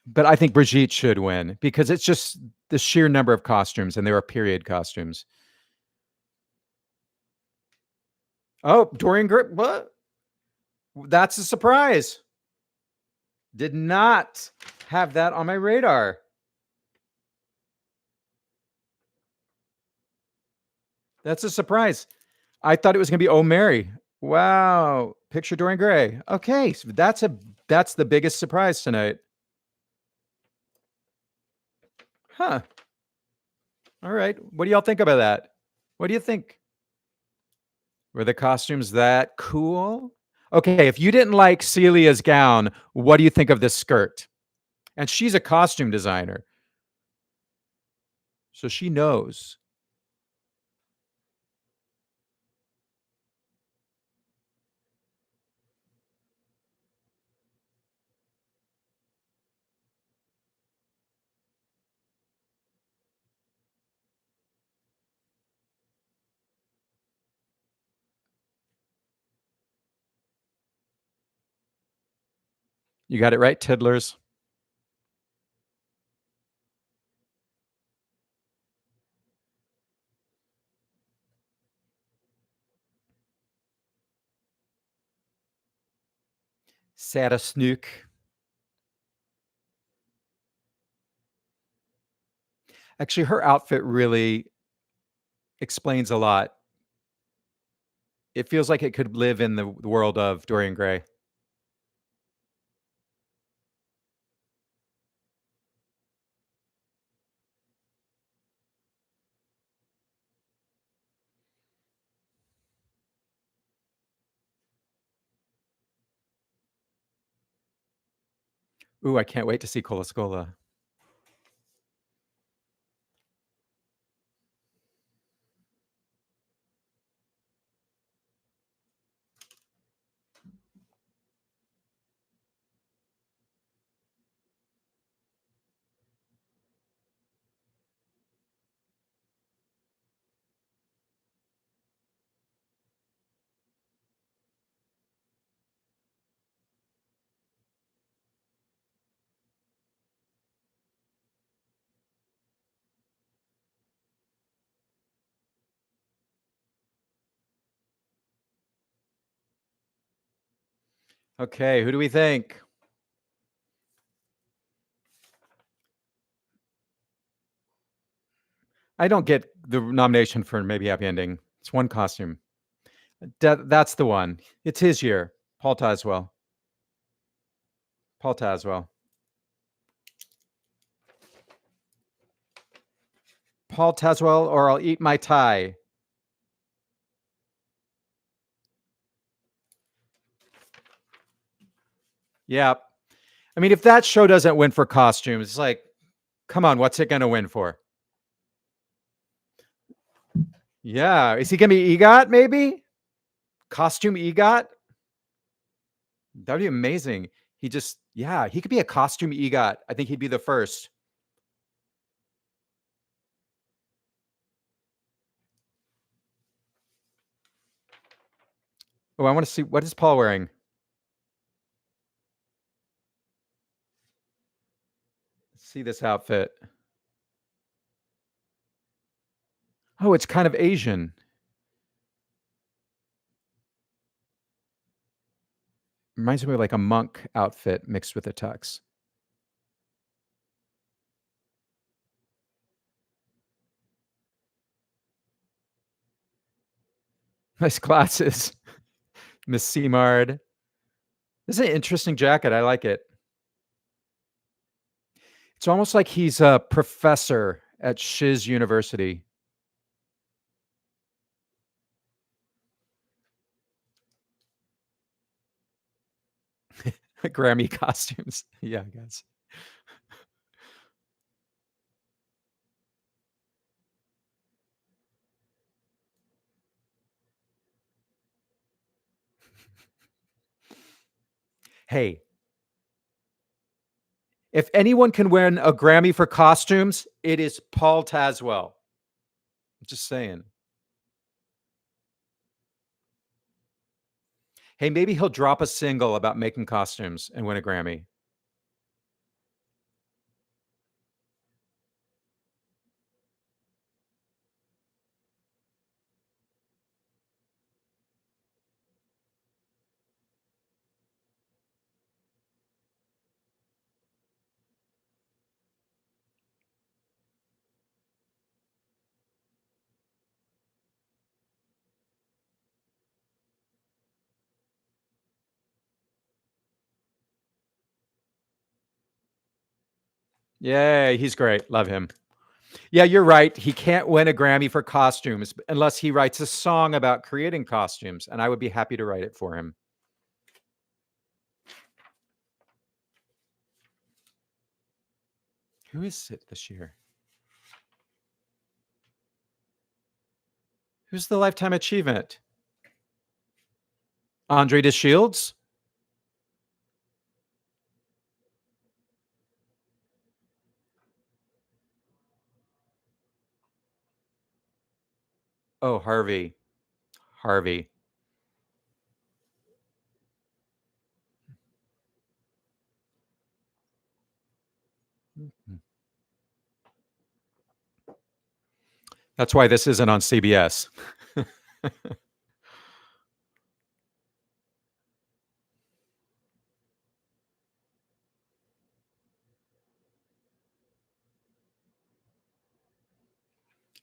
but I think Brigitte should win because it's just the sheer number of costumes, and they were period costumes. Oh, Dorian Gray. What? That's a surprise. Did not have that on my radar. That's a surprise. I thought it was going to be O'Mary. Wow. Picture Dorian Gray. Okay. So that's the biggest surprise tonight. Huh. All right. What do y'all think about that? What do you think? Were the costumes that cool? Okay, if you didn't like Celia's gown, what do you think of this skirt? And she's a costume designer, so she knows. You got it right, Tiddlers. Sarah Snook. Actually, her outfit really explains a lot. It feels like it could live in the world of Dorian Gray. Ooh, I can't wait to see Cola Scola. Okay, who do we think? I don't get the nomination for Maybe Happy Ending. It's one costume. That's the one. It's his year. Paul Tazwell. Paul Tazwell. Paul Tazwell, or I'll eat my tie. Yeah. I mean, if that show doesn't win for costumes, it's like, come on, what's it going to win for? Yeah. Is he going to be EGOT, maybe? Costume EGOT? That would be amazing. He could be a costume EGOT. I think he'd be the first. Oh, I want to see, what is Paul wearing? Let's see this outfit. Oh, it's kind of Asian. Reminds me of like a monk outfit mixed with a tux. Nice glasses. Miss Seamard. This is an interesting jacket. I like it. It's almost like he's a professor at Shiz University. Grammy costumes. Yeah, I guess. Hey, if anyone can win a Grammy for costumes, it is Paul Tazwell. Just saying. Hey, maybe he'll drop a single about making costumes and win a Grammy. Yay, he's great. Love him. Yeah, you're right. He can't win a Grammy for costumes unless he writes a song about creating costumes, and I would be happy to write it for him. Who is it this year? Who's the Lifetime Achievement? Andre de Shields? Oh, Harvey. Harvey. That's why this isn't on CBS.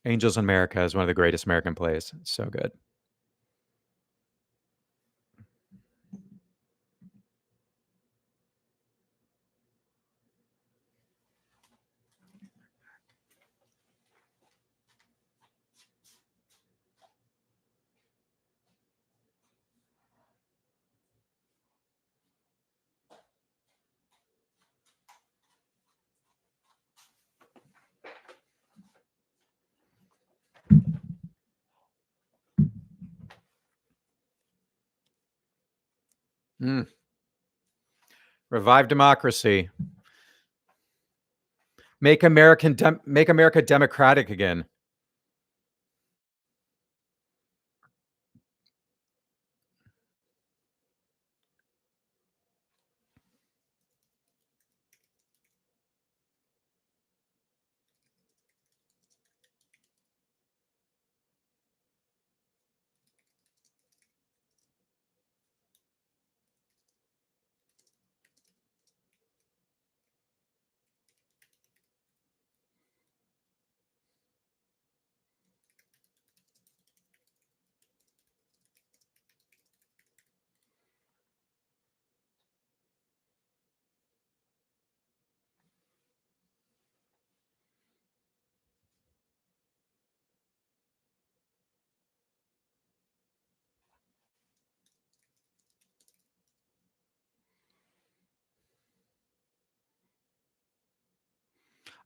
Angels in America is one of the greatest American plays. It's so good. Mm. Revive democracy. Make America democratic again.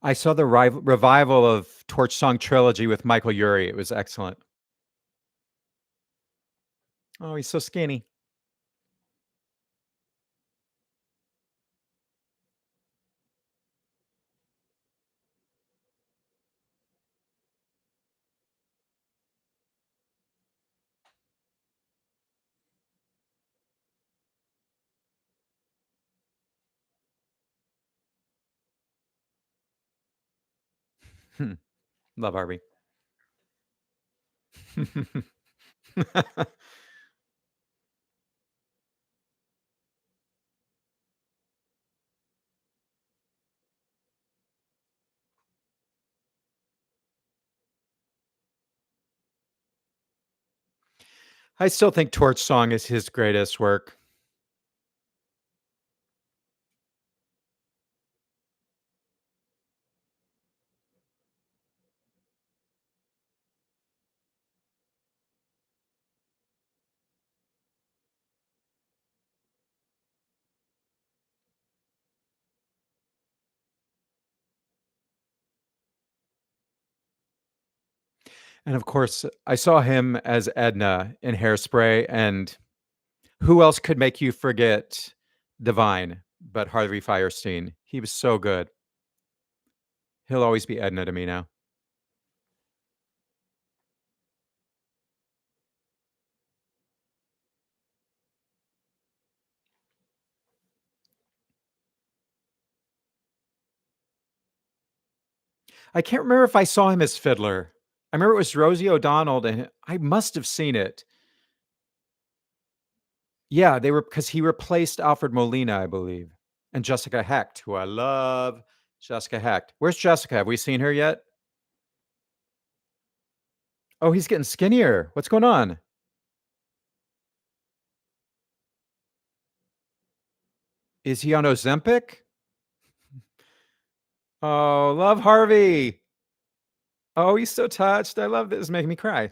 I saw the revival of Torch Song Trilogy with Michael Urie. It was excellent. Oh, he's so skinny. Love Harvey. I still think Torch Song is his greatest work. And of course, I saw him as Edna in Hairspray, and who else could make you forget Divine but Harvey Fierstein? He was so good. He'll always be Edna to me now. I can't remember if I saw him as Fiddler. I remember it was Rosie O'Donnell, and I must have seen it. Yeah, they were because he replaced Alfred Molina, I believe, and Jessica Hecht, who I love. Jessica Hecht. Where's Jessica? Have we seen her yet? Oh, he's getting skinnier. What's going on? Is he on Ozempic? Oh, love Harvey. Oh, he's so touched. I love this. It's making me cry.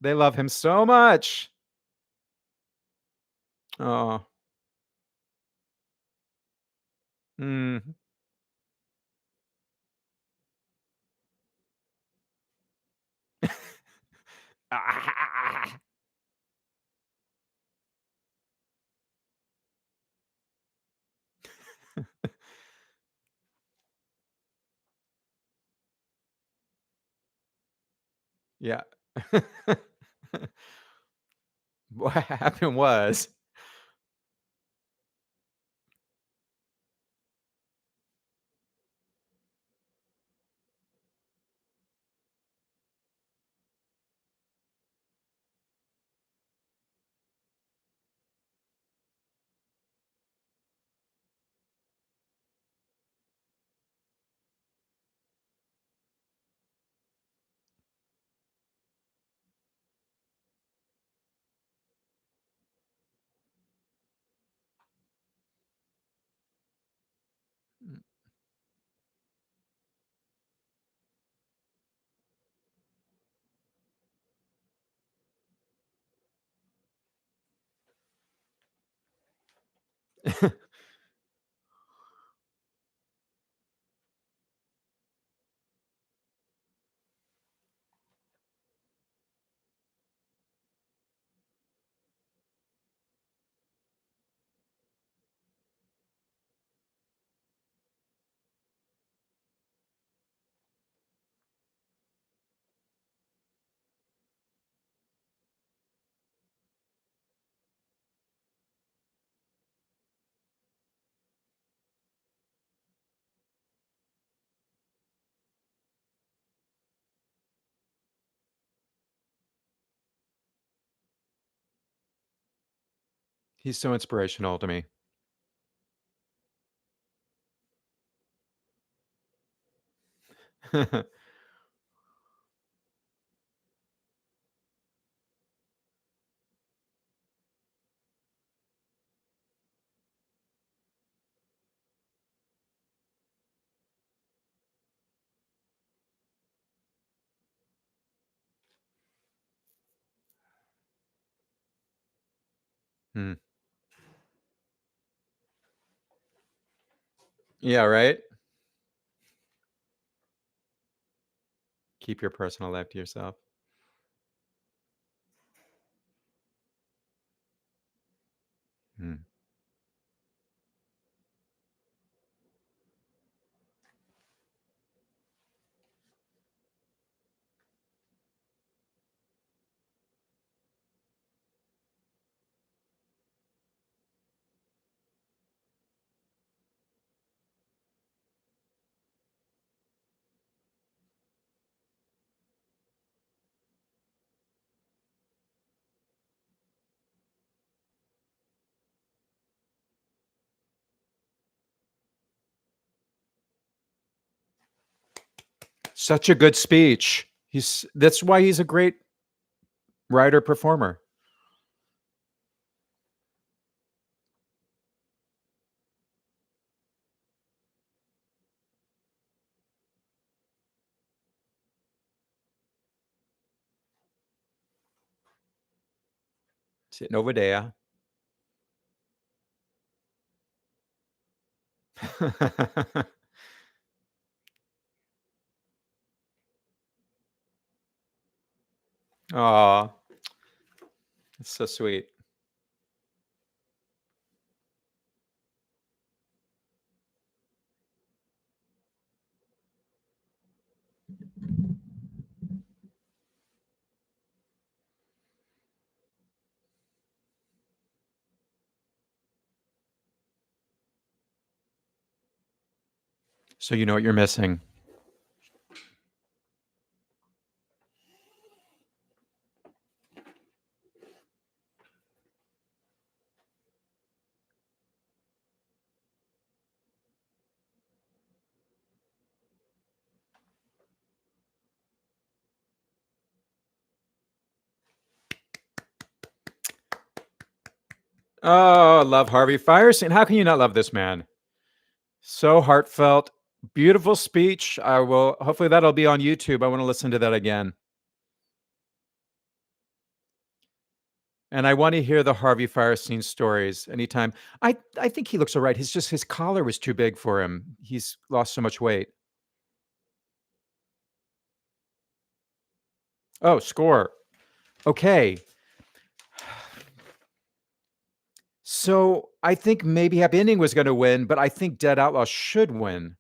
They love him so much. Oh. Mm. Yeah. What happened was, He's so inspirational to me. Hmm. Yeah, right? Keep your personal life to yourself. Hmm. Such a good speech. That's why he's a great writer performer. Sitting over there. Aw, that's so sweet. So you know what you're missing. Oh, I love Harvey Firestein. How can you not love this man? So heartfelt, beautiful speech. I will hopefully that'll be on YouTube. I want to listen to that again. And I want to hear the Harvey Firestein stories anytime. I think he looks all right. His collar was too big for him. He's lost so much weight. Oh, score. Okay. So I think maybe Happy Ending was going to win, but I think Dead Outlaw should win.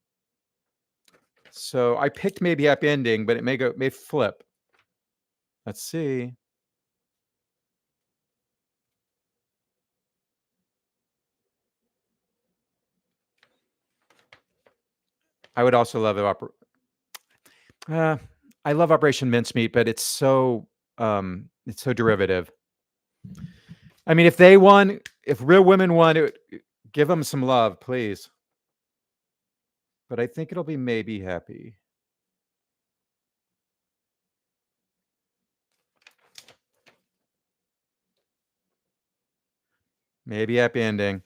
So I picked maybe Happy Ending, but it may flip. Let's see. I would also love uh, I love Operation Mincemeat, but it's so derivative. I mean, if they won, if Real Women won, give them some love, please. But I think it'll be maybe Happy. Maybe Happy Ending.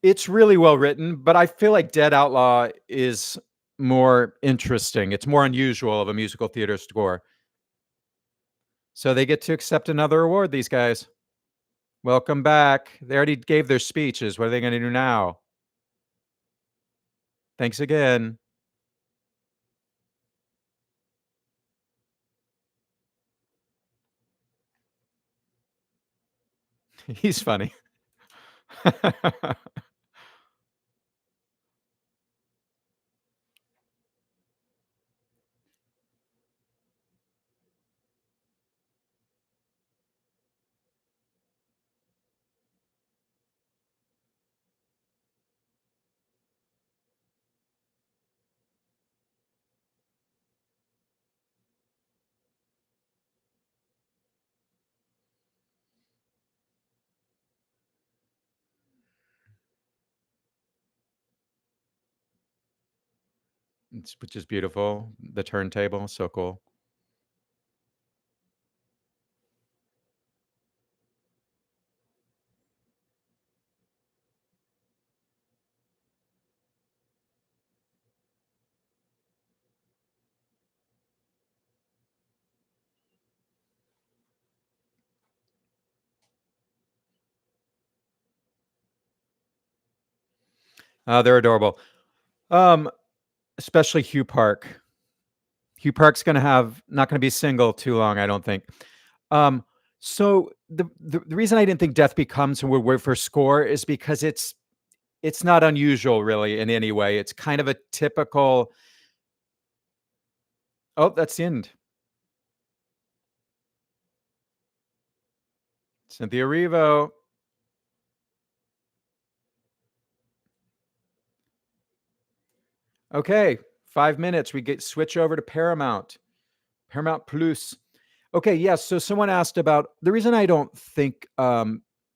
It's really well written, but I feel like Dead Outlaw is more interesting. It's more unusual of a musical theater score. So they get to accept another award, these guys. Welcome back. They already gave their speeches. What are they going to do now? Thanks again. He's funny. Which is beautiful. The turntable, so cool. They're adorable. Especially Hugh Park. Hugh Park's gonna have not gonna be single too long, I don't think. Um, so the reason I didn't think Death Becomes would work for score is because it's not unusual really in any way. It's kind of a typical. Oh, that's the end. Cynthia Erivo. Okay, 5 minutes. We get switch over to Paramount. Paramount Plus. Okay, yes. So someone asked about the reason I don't think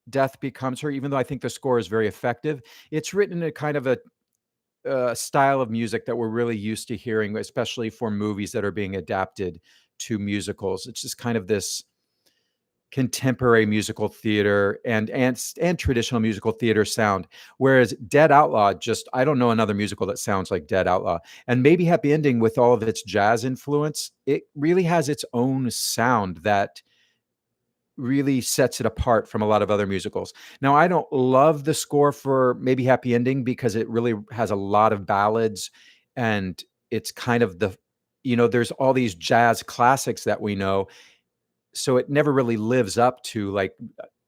Death Becomes Her, even though I think the score is very effective. It's written in a kind of a style of music that we're really used to hearing, especially for movies that are being adapted to musicals. It's just kind of this contemporary musical theater and traditional musical theater sound. Whereas Dead Outlaw, just I don't know another musical that sounds like Dead Outlaw. And maybe Happy Ending, with all of its jazz influence, it really has its own sound that really sets it apart from a lot of other musicals. Now, I don't love the score for Maybe Happy Ending because it really has a lot of ballads, and it's kind of there's all these jazz classics that we know, so it never really lives up to like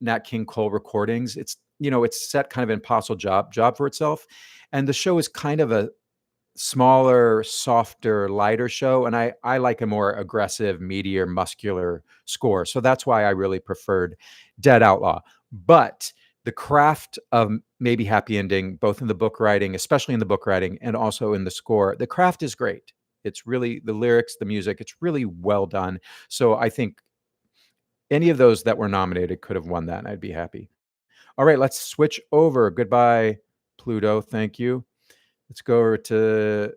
Nat King Cole recordings. It's set kind of an impossible job for itself, and the show is kind of a smaller, softer, lighter show, and I like a more aggressive, meatier, muscular score. So that's why I really preferred Dead Outlaw. But the craft of Maybe Happy Ending, both in the book writing, especially in the book writing, and also in the score, the craft is great. It's really the lyrics, the music, it's really well done. So I think any of those that were nominated could have won that, and I'd be happy. All right, let's switch over. Goodbye, Pluto. Thank you. Let's go over to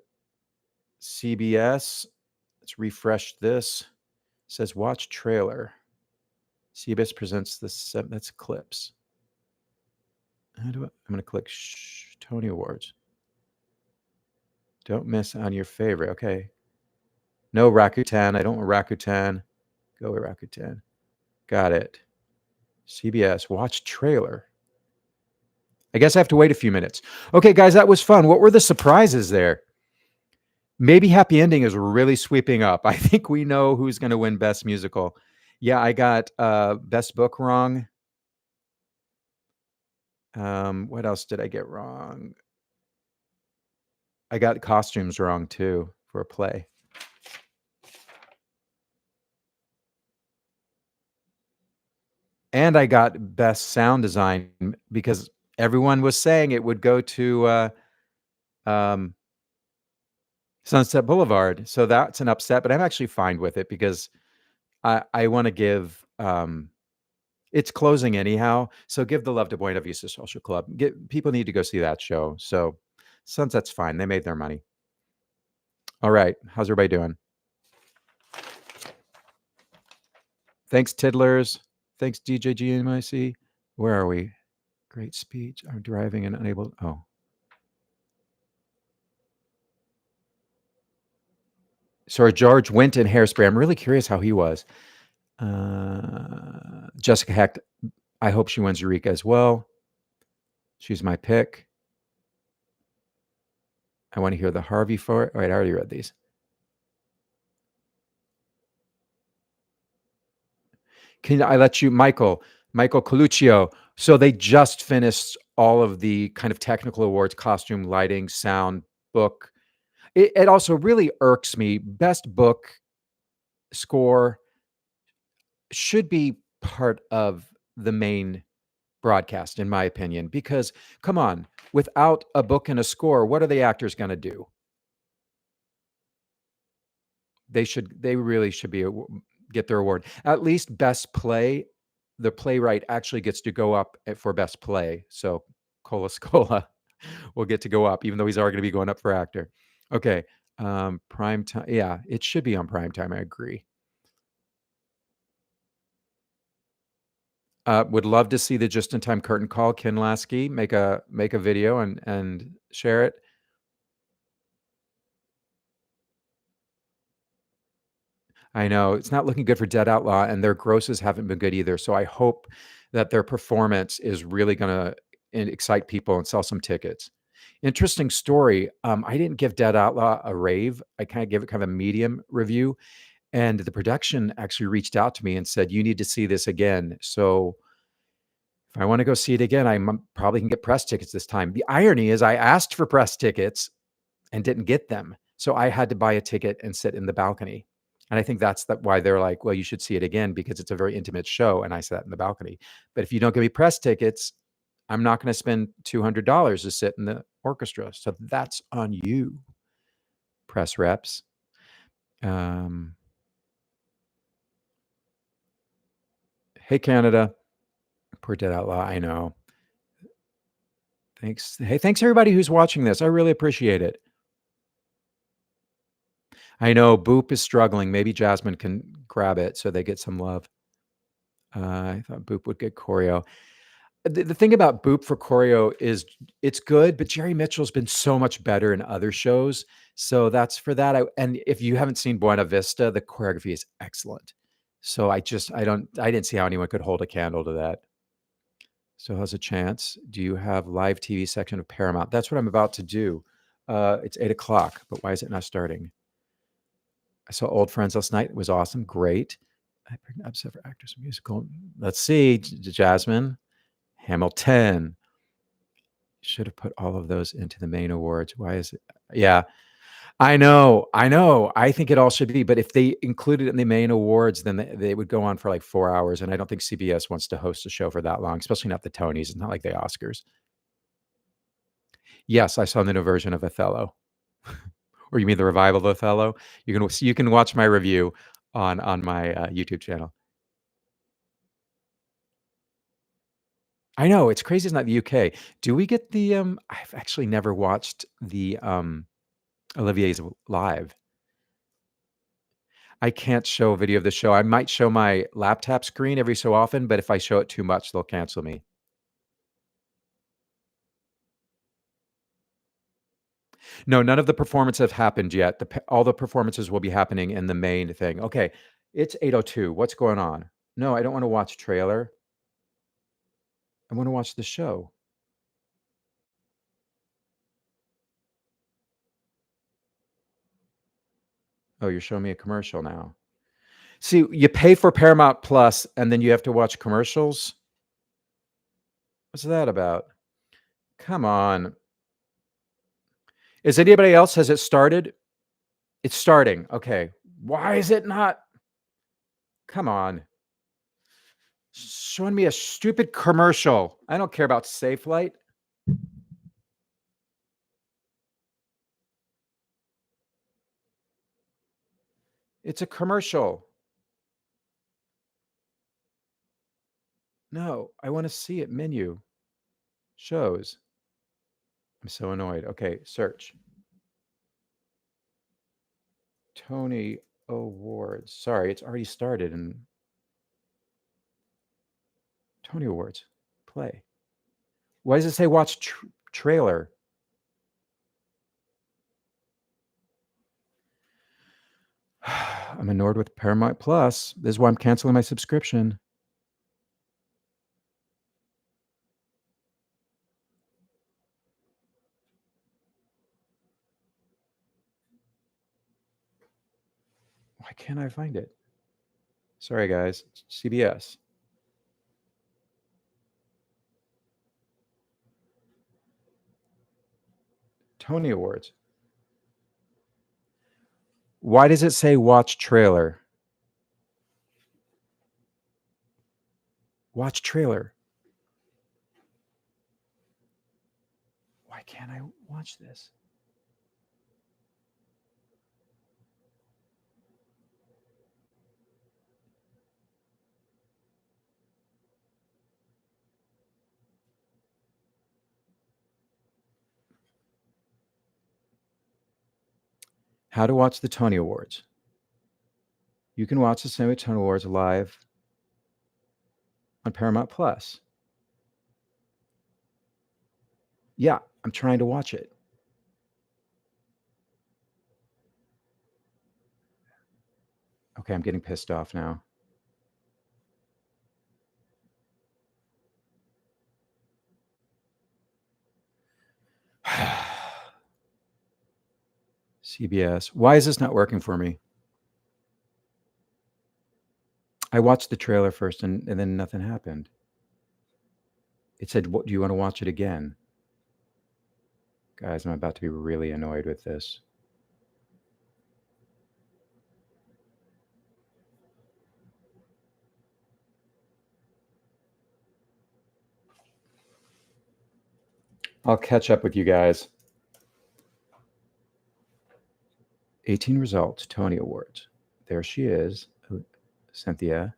CBS. Let's refresh this. It says watch trailer. CBS presents this. That's clips. I'm going to click Tony Awards. Don't miss on your favorite. Okay. No Rakuten. I don't want Rakuten. Go with Rakuten. Got it. CBS. Watch trailer. I guess I have to wait a few minutes. Okay, guys, that was fun. What were the surprises there? Maybe Happy Ending is really sweeping up. I think we know who's going to win Best Musical. Yeah, I got Best Book wrong. What else did I get wrong? I got costumes wrong too for a play. And I got Best Sound Design because everyone was saying it would go to um, Sunset Boulevard. So that's an upset, but I'm actually fine with it because I want to give it's closing anyhow. So give the love to Buena Vista Social Club. People need to go see that show. So Sunset's fine. They made their money. All right. How's everybody doing? Thanks, Tiddlers. Thanks, DJGMIC. Where are we? Great speech. I'm driving and unable. Oh. Sorry, George went in Hairspray. I'm really curious how he was. Jessica Hecht. I hope she wins Eureka as well. She's my pick. I want to hear the Harvey for it. All right, I already read these. Can I let you, Michael Coluccio? So they just finished all of the kind of technical awards: costume, lighting, sound, book. It also really irks me. Best book score should be part of the main broadcast, in my opinion, because come on, without a book and a score, what are the actors going to do? They really should be get their award. At least best play, the playwright actually gets to go up for best play. So Cola Scola will get to go up, even though he's already going to be going up for actor. Okay, prime time. Yeah, it should be on prime time. I agree. Would love to see the just in time curtain call. Ken Lasky make a video and share it. I know it's not looking good for Dead Outlaw, and their grosses haven't been good either. So I hope that their performance is really going to excite people and sell some tickets. Interesting story. I didn't give Dead Outlaw a rave. I kind of gave it kind of a medium review, and the production actually reached out to me and said, "You need to see this again." So if I want to go see it again, probably can get press tickets this time. The irony is, I asked for press tickets and didn't get them, so I had to buy a ticket and sit in the balcony. And I think that's why they're like, "Well, you should see it again because it's a very intimate show." And I sat in the balcony. But if you don't give me press tickets, I'm not going to spend $200 to sit in the orchestra. So that's on you, press reps. Hey, Canada. Poor Dead Outlaw. I know. Thanks. Hey, thanks everybody who's watching this. I really appreciate it. I know Boop is struggling. Maybe Jasmine can grab it so they get some love. I thought Boop would get choreo. The thing about Boop for choreo is it's good, but Jerry Mitchell's been so much better in other shows. So that's for that. And if you haven't seen Buena Vista, the choreography is excellent. So I didn't see how anyone could hold a candle to that. So how's a chance? Do you have live TV section of Paramount? That's what I'm about to do. It's 8:00, but why is it not starting? I saw Old Friends last night. It was awesome. Great. I upset for actors musical. Let's see, Jasmine. Hamilton. Should have put all of those into the main awards. Why is it? Yeah, I know. I think it all should be, but if they included it in the main awards, then they would go on for like 4 hours. And I don't think CBS wants to host a show for that long, especially not the Tonys. It's not like the Oscars. Yes, I saw the new version of Othello. Or you mean the revival of Othello? You can watch my review on my YouTube channel. I know it's crazy. It's not the UK. Do we get the? I've actually never watched the Olivier's live. I can't show a video of the show. I might show my laptop screen every so often, but if I show it too much, they'll cancel me. No, none of the performances have happened yet. All the performances will be happening in the main thing. Okay, it's 8:02. What's going on? No, I don't want to watch trailer. I want to watch the show. Oh, you're showing me a commercial now. See, you pay for Paramount Plus, and then you have to watch commercials. What's that about? Come on. Is anybody else? Has it started? It's starting. Okay. Why is it not? Come on. Showing me a stupid commercial. I don't care about Safe Light. It's a commercial. No, I want to see it. Menu. Shows. I'm so annoyed. Okay, search. Tony Awards. Sorry, it's already started. And Tony Awards. Play. Why does it say watch trailer? I'm annoyed with Paramount Plus. This is why I'm canceling my subscription. Why can't I find it? Sorry, guys. CBS. Tony Awards. Why does it say watch trailer? Watch trailer. Why can't I watch this? How to watch the Tony Awards. You can watch the Semi Tony Awards live on Paramount Plus. Yeah, I'm trying to watch it. Okay, I'm getting pissed off now. CBS. Why is this not working for me? I watched the trailer first and then nothing happened. It said, "What do you want to watch it again?" Guys, I'm about to be really annoyed with this. I'll catch up with you guys. 18 results, Tony Awards. There she is, Cynthia.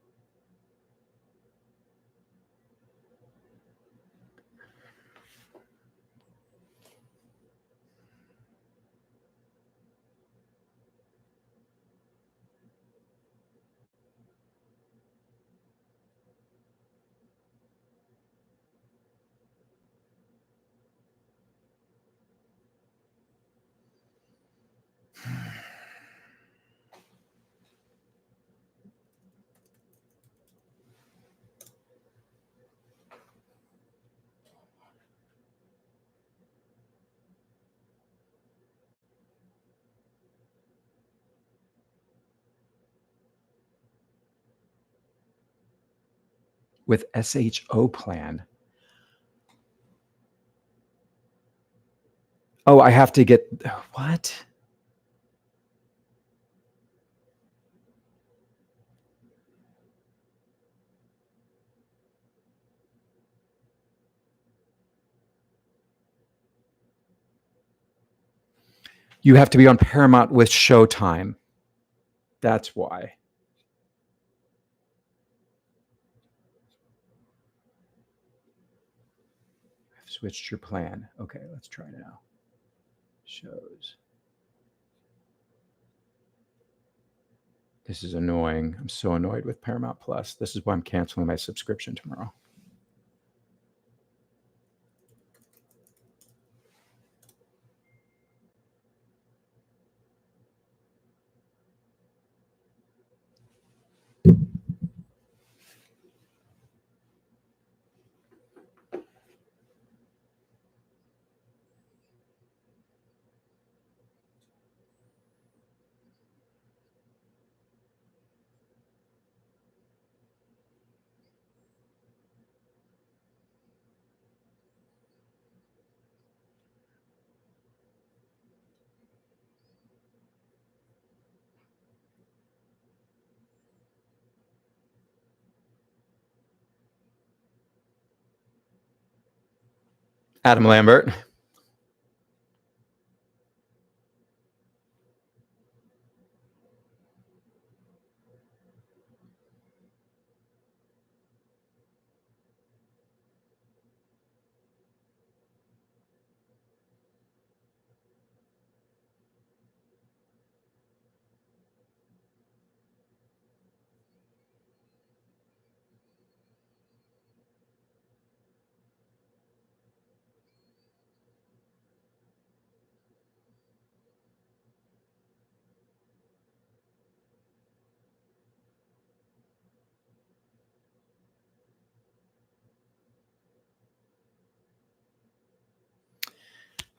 With SHO plan. Oh, I have to get what? You have to be on Paramount with Showtime. That's why. I've switched your plan. Okay, let's try now. Shows. This is annoying. I'm so annoyed with Paramount Plus. This is why I'm canceling my subscription tomorrow. Adam Lambert.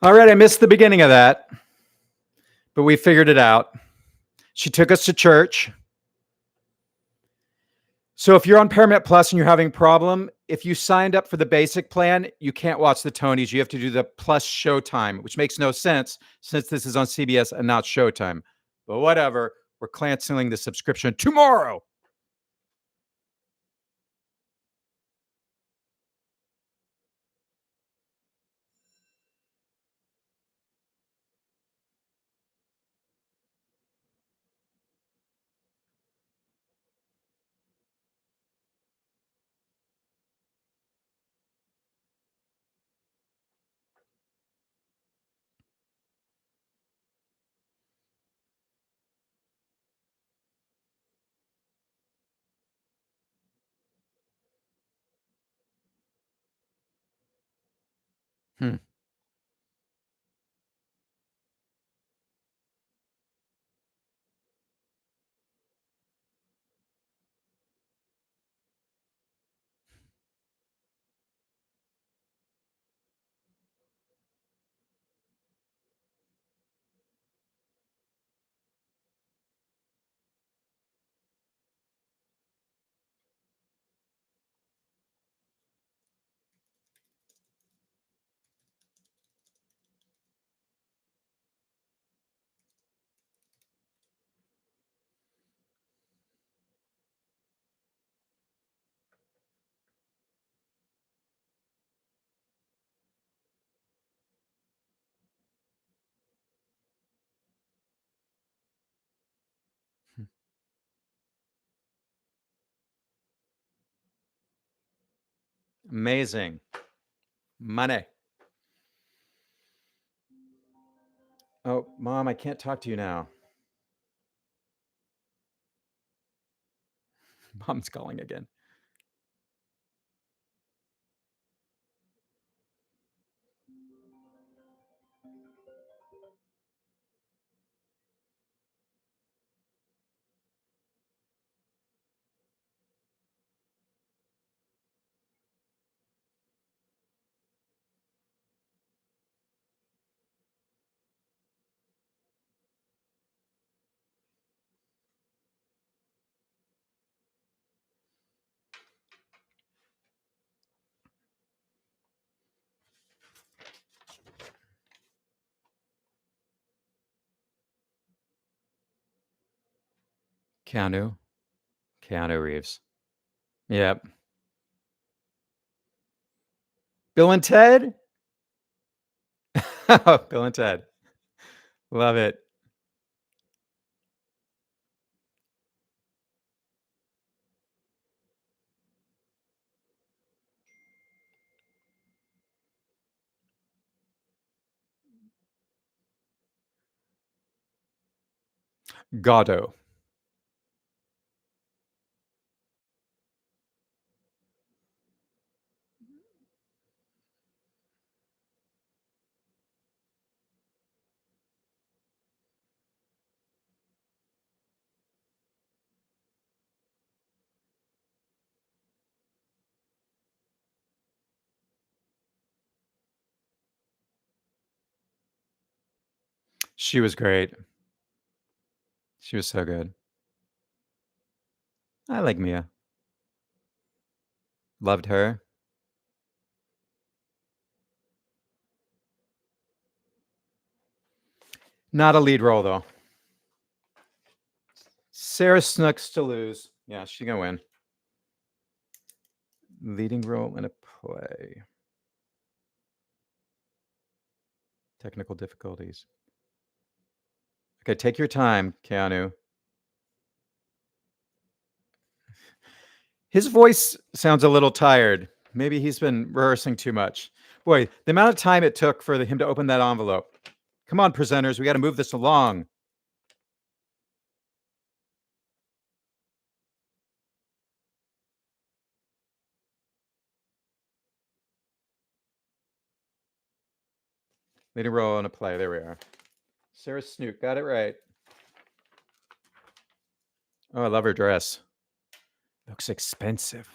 All right, I missed the beginning of that, but we figured it out. She took us to church. So if you're on Paramount Plus and you're having a problem, if you signed up for the basic plan, you can't watch the Tonys. You have to do the Plus Showtime, which makes no sense since this is on CBS and not Showtime. But whatever, we're canceling the subscription tomorrow. Hmm. Amazing. Money. Oh, Mom, I can't talk to you now. Mom's calling again. Keanu. Keanu Reeves. Yep. Bill and Ted? Bill and Ted. Love it. Godot. She was great. She was so good. I like Mia. Loved her. Not a lead role though. Sarah Snook's to lose. Yeah, she gonna win. Leading role in a play. Technical difficulties. Okay, take your time, Keanu. His voice sounds a little tired. Maybe he's been rehearsing too much. Boy, the amount of time it took for him to open that envelope. Come on, presenters, we got to move this along. Leading role in a play. There we are. Sarah Snook, got it right. Oh, I love her dress. Looks expensive.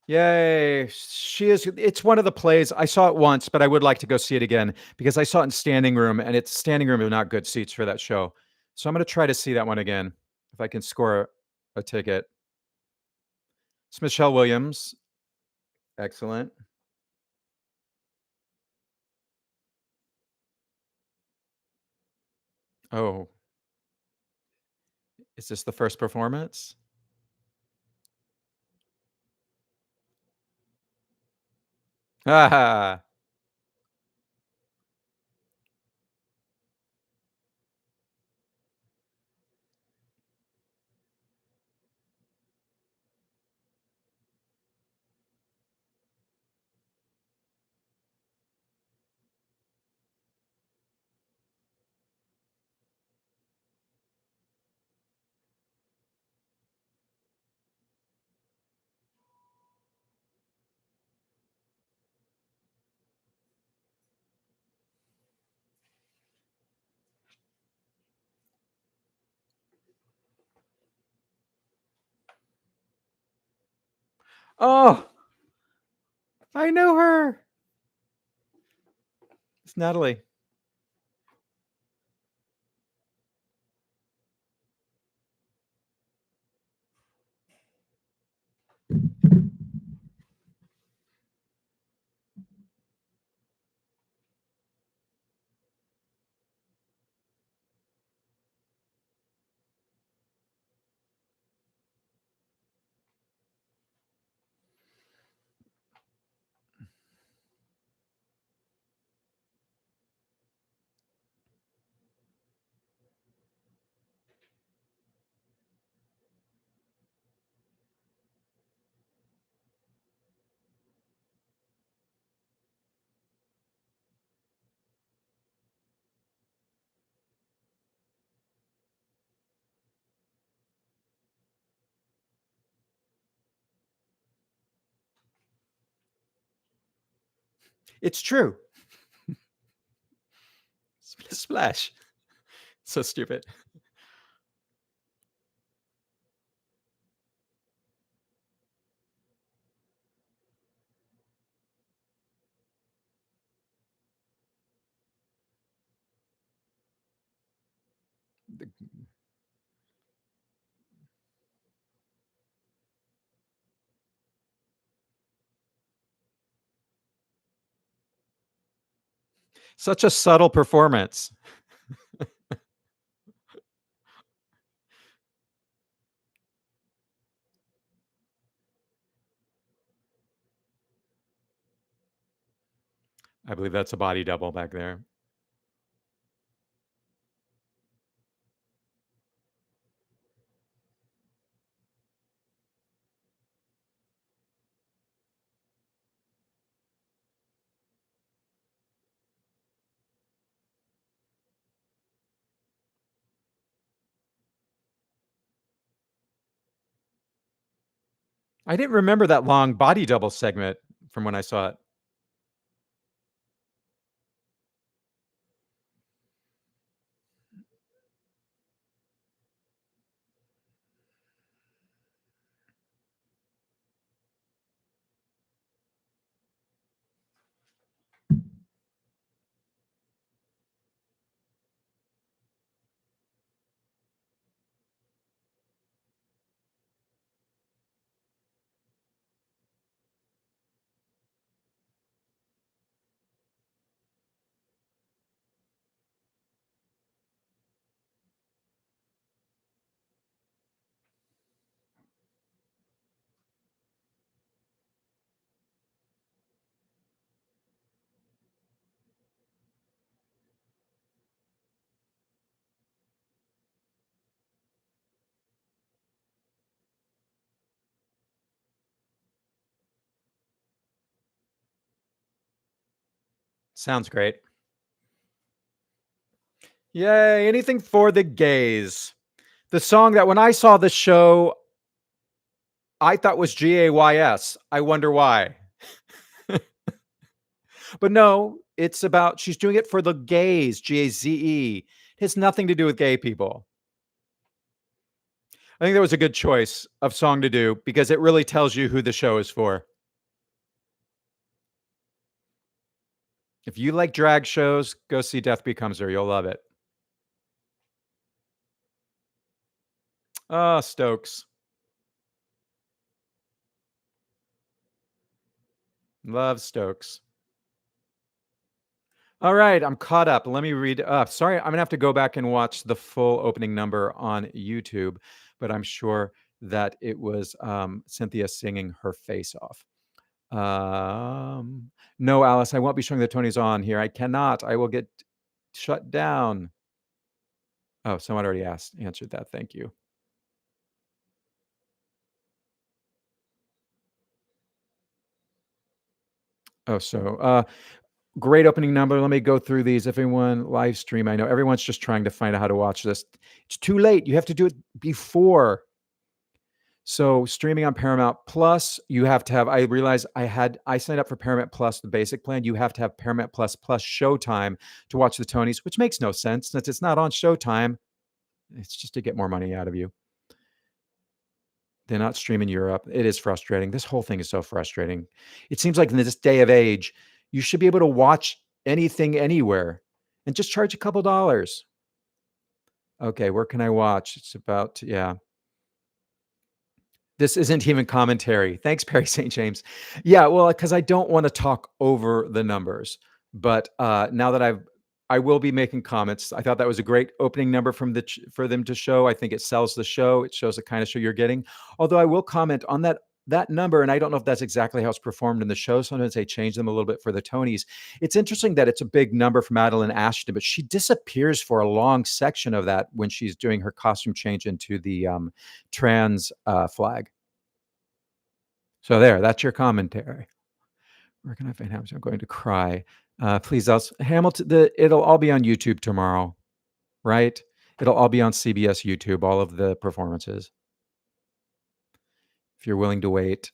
Yay. She is. It's one of the plays. I saw it once, but I would like to go see it again because I saw it in standing room, and it's standing room are not good seats for that show. So I'm going to try to see that one again if I can score a ticket. It's Michelle Williams. Excellent. Oh, is this the first performance? Ah, oh, I know her. It's Natalie. It's true. Splash. So stupid. Such a subtle performance. I believe that's a body double back there. I didn't remember that long body double segment from when I saw it. Sounds great. Yay, anything for the gays. The song that when I saw the show, I thought was GAYS. I wonder why. But no, it's about she's doing it for the gays, GAZE. It has nothing to do with gay people. I think that was a good choice of song to do because it really tells you who the show is for. If you like drag shows, go see Death Becomes Her. You'll love it. Oh, Stokes. Love Stokes. All right, I'm caught up. Let me read up. Sorry, I'm gonna have to go back and watch the full opening number on YouTube, but I'm sure that it was Cynthia singing her face off. No, Alice, I won't be showing the Tonys on here. I cannot. I will get shut down. Oh, someone already answered that. Thank you. Oh, so great opening number. Let me go through these. If anyone live stream, I know everyone's just trying to find out how to watch this. It's too late. You have to do it before. So streaming on Paramount Plus, you have to have. I realized I signed up for Paramount Plus, the basic plan. You have to have Paramount Plus plus Showtime to watch the Tonys, which makes no sense since it's not on Showtime. It's just to get more money out of you. They're not streaming Europe. It is frustrating. This whole thing is so frustrating. It seems like in this day of age, you should be able to watch anything anywhere and just charge a couple dollars. Okay, where can I watch? It's about, yeah. This isn't even commentary. Thanks, Perry St. James. Yeah, well, because I don't want to talk over the numbers. But now that I will be making comments. I thought that was a great opening number for them to show. I think it sells the show. It shows the kind of show you're getting. Although I will comment on that number, and I don't know if that's exactly how it's performed in the show. Sometimes they change them a little bit for the Tonys. It's interesting that it's a big number for Madeline Ashton, but she disappears for a long section of that when she's doing her costume change into the trans flag. So there, that's your commentary. Where can I find Hamilton? I'm going to cry. Please, Hamilton. It'll all be on YouTube tomorrow, right? It'll all be on CBS YouTube. All of the performances. If you're willing to wait.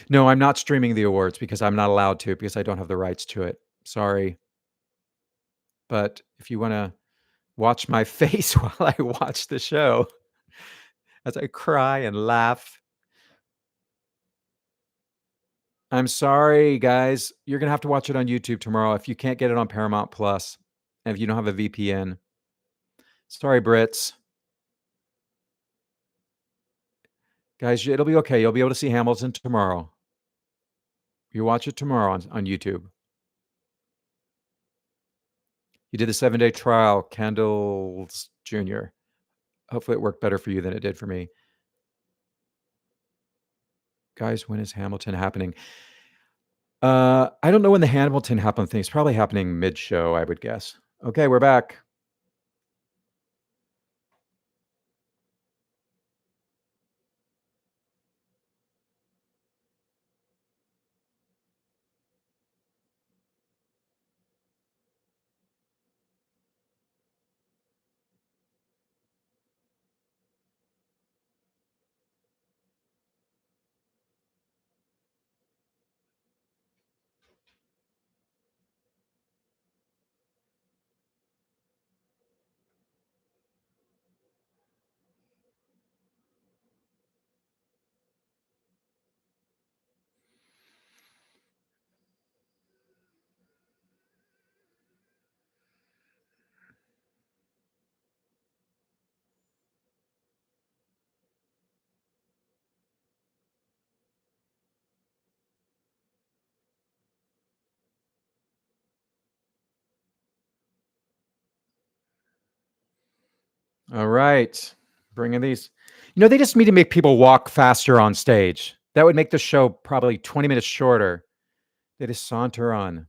No, I'm not streaming the awards because I'm not allowed to because I don't have the rights to it. Sorry. But if you want to watch my face while I watch the show as I cry and laugh. I'm sorry, guys. You're going to have to watch it on YouTube tomorrow if you can't get it on Paramount Plus and if you don't have a VPN. Sorry, Brits. Guys, it'll be okay. You'll be able to see Hamilton tomorrow. You watch it tomorrow on YouTube. You did the 7-day trial, Kendall's Jr. Hopefully it worked better for you than it did for me. Guys, when is Hamilton happening? I don't know when the Hamilton Happen thing is. Probably happening mid-show, I would guess. Okay, we're back. All right. Bringing these. They just need to make people walk faster on stage. That would make the show probably 20 minutes shorter. They just saunter on.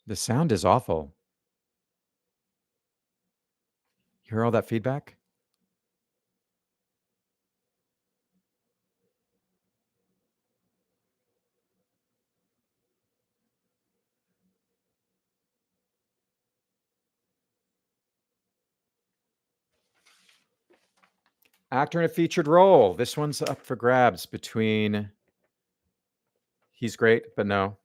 The sound is awful. You hear all that feedback? Actor in a featured role. This one's up for grabs between He's great, but no.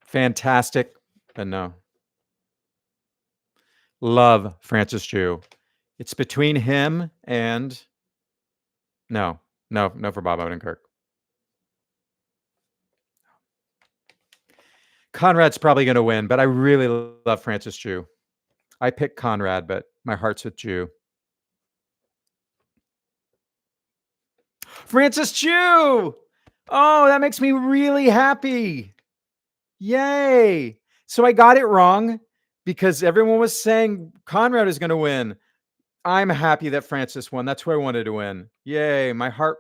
Fantastic, but no. Love Francis Jew. It's between him and no, no for Bob Odenkirk. Conrad's probably going to win, but I really love Francis Jew. I picked Conrad, but my heart's with Jew. Francis Jew! Oh, that makes me really happy. Yay. So I got it wrong because everyone was saying Conrad is going to win. I'm happy that Francis won. That's who I wanted to win. Yay. My heart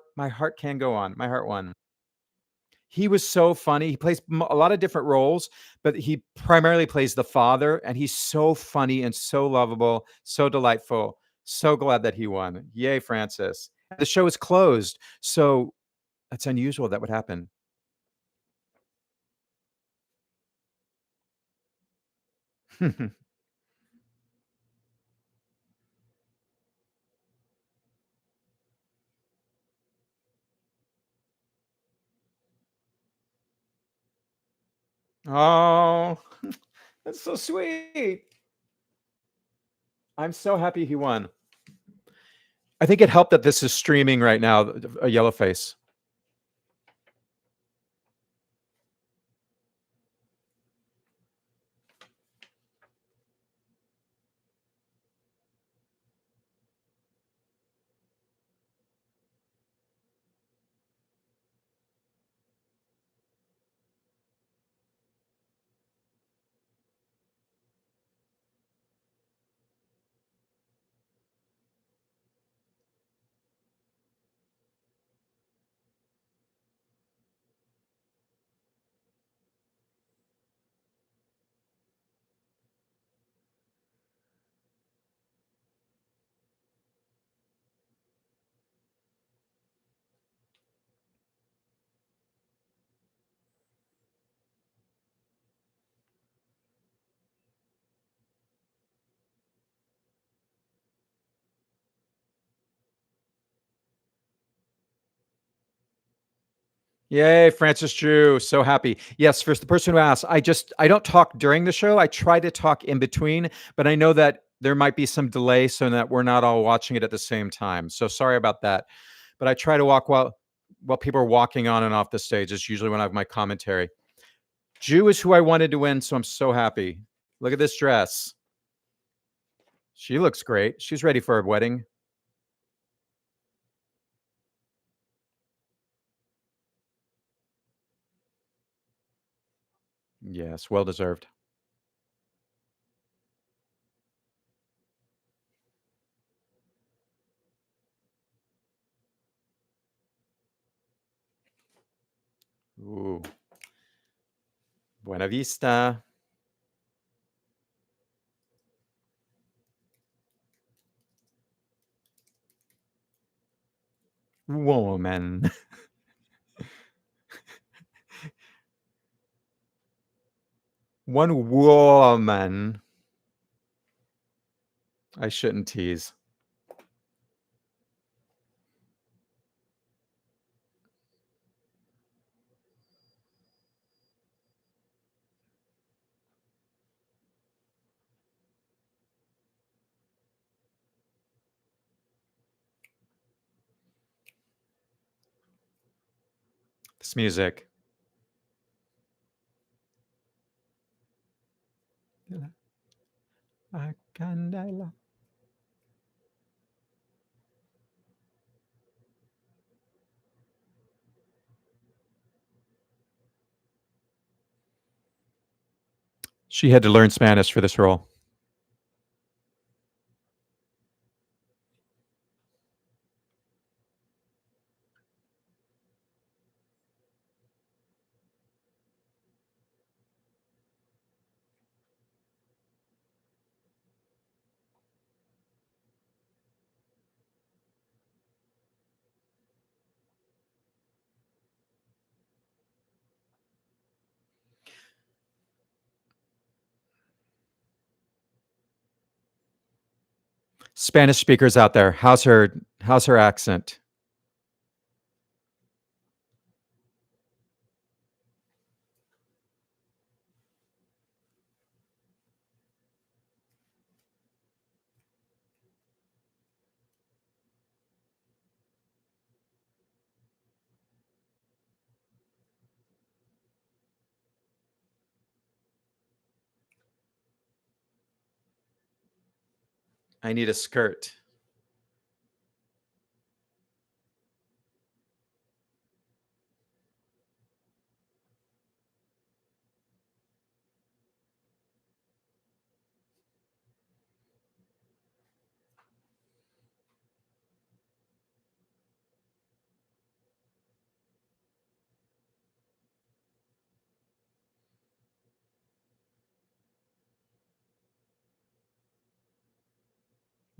can go on. My heart won. He was so funny. He plays a lot of different roles, but he primarily plays the father, and he's so funny and so lovable, so delightful. So glad that he won. Yay, Francis. The show is closed, so that's unusual that would happen. Oh, that's so sweet. I'm so happy he won. I think it helped that this is streaming right now, a yellow face. Yay, Francis Drew. So happy. Yes, for the person who asked, I don't talk during the show. I try to talk in between, but I know that there might be some delay so that we're not all watching it at the same time. So sorry about that. But I try to walk while people are walking on and off the stage. It's usually when I have my commentary. Jew is who I wanted to win, so I'm so happy. Look at this dress. She looks great. She's ready for a wedding. Yes, well deserved. Ooh. Buena vista. Woman. One woman. I shouldn't tease. This music. She had to learn Spanish for this role. Spanish speakers out there, how's her accent? I need a skirt.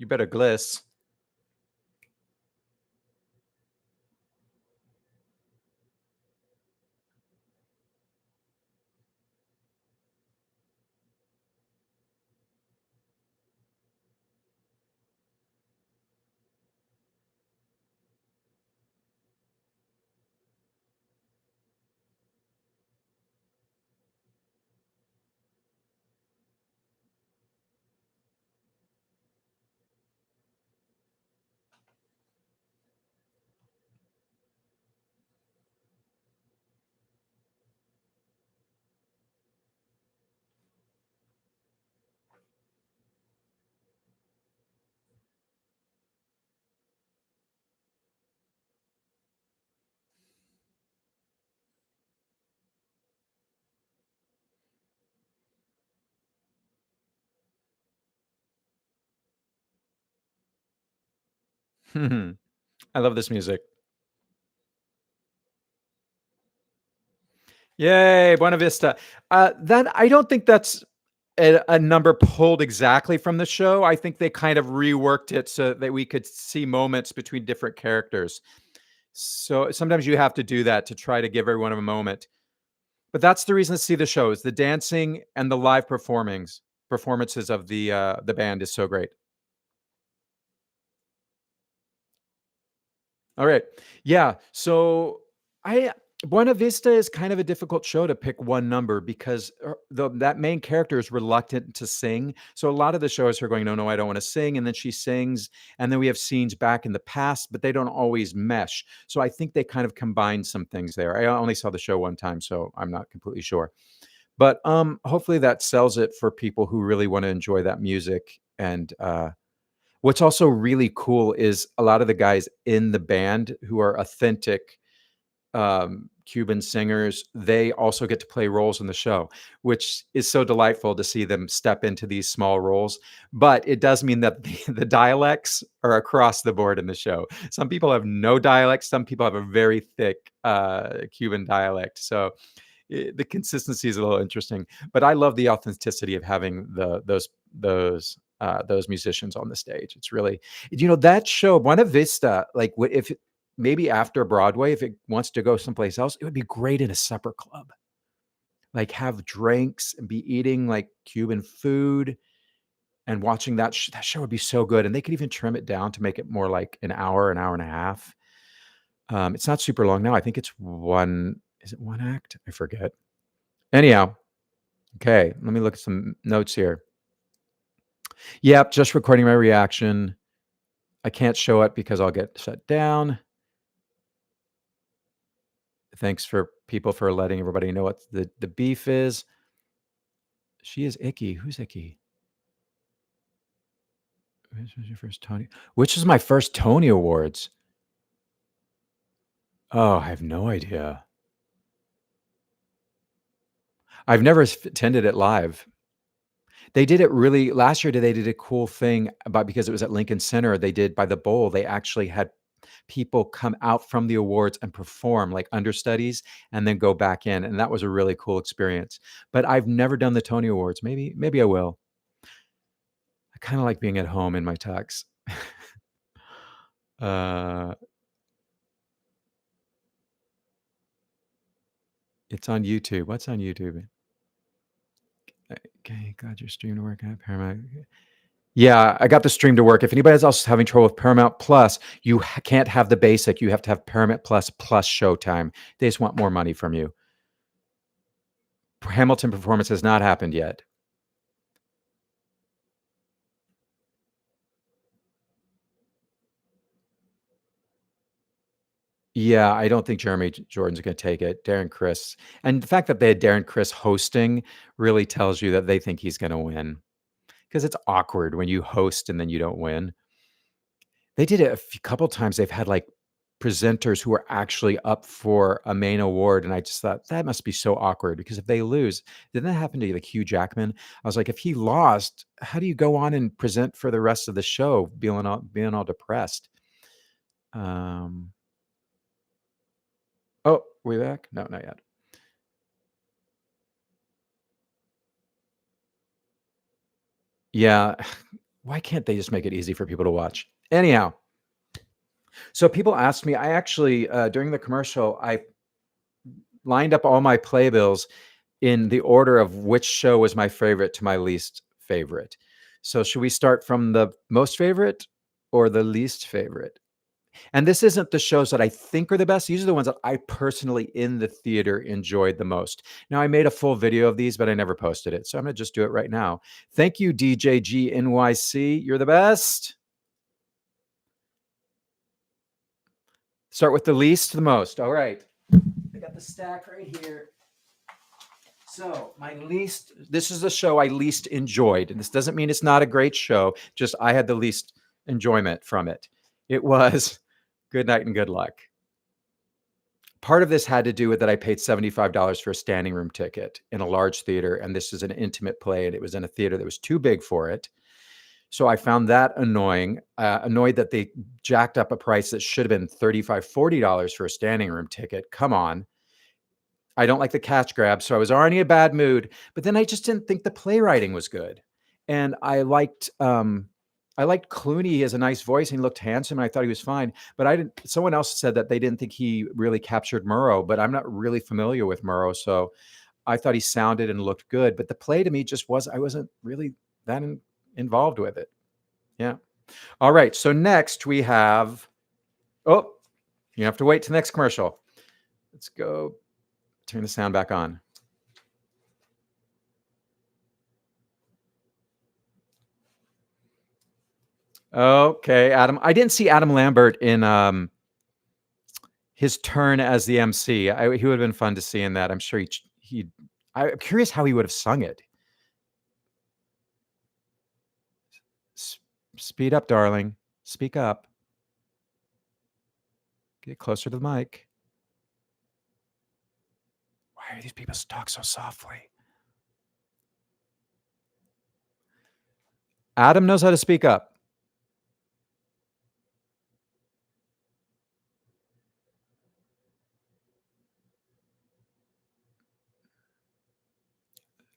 You better gliss. I love this music. Yay, Buena Vista. That I don't think that's a number pulled exactly from the show. I think they kind of reworked it so that we could see moments between different characters. So sometimes you have to do that to try to give everyone a moment. But that's the reason to see the show is the dancing and the live performances of the band is so great. All right. Yeah. So I Buena Vista is kind of a difficult show to pick one number because that main character is reluctant to sing. So a lot of the shows are going, no, no, I don't want to sing. And then she sings. And then we have scenes back in the past, but they don't always mesh. So I think they kind of combine some things there. I only saw the show one time, so I'm not completely sure. But hopefully that sells it for people who really want to enjoy that music. And what's also really cool is a lot of the guys in the band who are authentic Cuban singers, they also get to play roles in the show, which is so delightful to see them step into these small roles. But it does mean that the dialects are across the board in the show. Some people have no dialect, some people have a very thick Cuban dialect. So the consistency is a little interesting, but I love the authenticity of having those musicians on the stage. It's really, that show Buena Vista. Like, if maybe after Broadway, if it wants to go someplace else, it would be great in a supper club. Like, have drinks and be eating like Cuban food and watching that show would be so good. And they could even trim it down to make it more like an hour and a half. It's not super long now. I think it's one. Is it one act? I forget. Anyhow, okay, let me look at some notes here. Yep, just recording my reaction. I can't show it because I'll get shut down. Thanks for people for letting everybody know what the beef is. She is Icky. Who's Icky? Which was your first Tony? Which is my first Tony Awards? Oh, I have no idea. I've never attended it live. They did it really last year. They did a cool thing about because it was at Lincoln Center. They did by the bowl. They actually had people come out from the awards and perform like understudies and then go back in, and that was a really cool experience. But I've never done the Tony Awards. Maybe I will. I kind of like being at home in my tux. uh, it's on YouTube. What's on YouTube? Okay, got your stream to work at Paramount. Yeah, I got the stream to work. If anybody else is having trouble with Paramount Plus, you can't have the basic. You have to have Paramount Plus plus Showtime. They just want more money from you. Hamilton performance has not happened yet. Yeah, I don't think Jeremy Jordan's going to take it. Darren Criss, and the fact that they had Darren Criss hosting really tells you that they think he's going to win. because it's awkward when you host and then you don't win. They did it couple times. They've had like presenters who are actually up for a main award, and I just thought that must be so awkward because if they lose, didn't that happen to like Hugh Jackman? I was like, if he lost, how do you go on and present for the rest of the show, being all depressed? Um, oh, we back? No, not yet. Yeah, why can't they just make it easy for people to watch? Anyhow, so people asked me. I actually during the commercial, I lined up all my playbills in the order of which show was my favorite to my least favorite. So should we start from the most favorite or the least favorite? And this isn't the shows that I think are the best. These are the ones that I personally in the theater enjoyed the most. Now, I made a full video of these, but I never posted it. So I'm going to just do it right now. Thank you, DJGNYC. You're the best. Start with the least to the most. All right. I got the stack right here. So this is the show I least enjoyed. And this doesn't mean it's not a great show, just I had the least enjoyment from it. It was Good Night and Good Luck. Part of this had to do with that I paid $75 for a standing room ticket in a large theater, and this is an intimate play, and it was in a theater that was too big for it. So I found that annoying, annoyed that they jacked up a price that should have been $35, $40 for a standing room ticket. Come on. I don't like the catch grab, so I was already in a bad mood. But then I just didn't think the playwriting was good, and I liked Clooney. He has a nice voice, and he looked handsome, and I thought he was fine. But I didn't. Someone else said that they didn't think he really captured Murrow, but I'm not really familiar with Murrow, so I thought he sounded and looked good. But the play to me just was I wasn't really that involved with it. Yeah. All right. So next we have. Oh, you have to wait to the next commercial. Let's go. Turn the sound back on. Okay, Adam. I didn't see Adam Lambert in his turn as the MC. He would have been fun to see in that. I'm sure he. I'm curious how he would have sung it. Speed up, darling. Speak up. Get closer to the mic. Why are these people talk so softly? Adam knows how to speak up.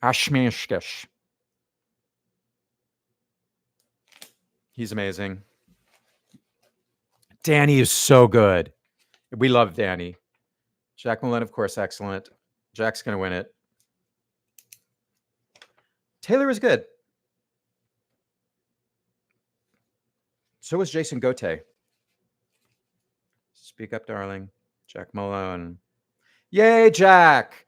Ashmishkish. He's amazing. Danny is so good. We love Danny. Jack Malone, of course, excellent. Jack's going to win it. Taylor is good. So was Jason Gote. Speak up, darling. Jack Malone. Yay, Jack.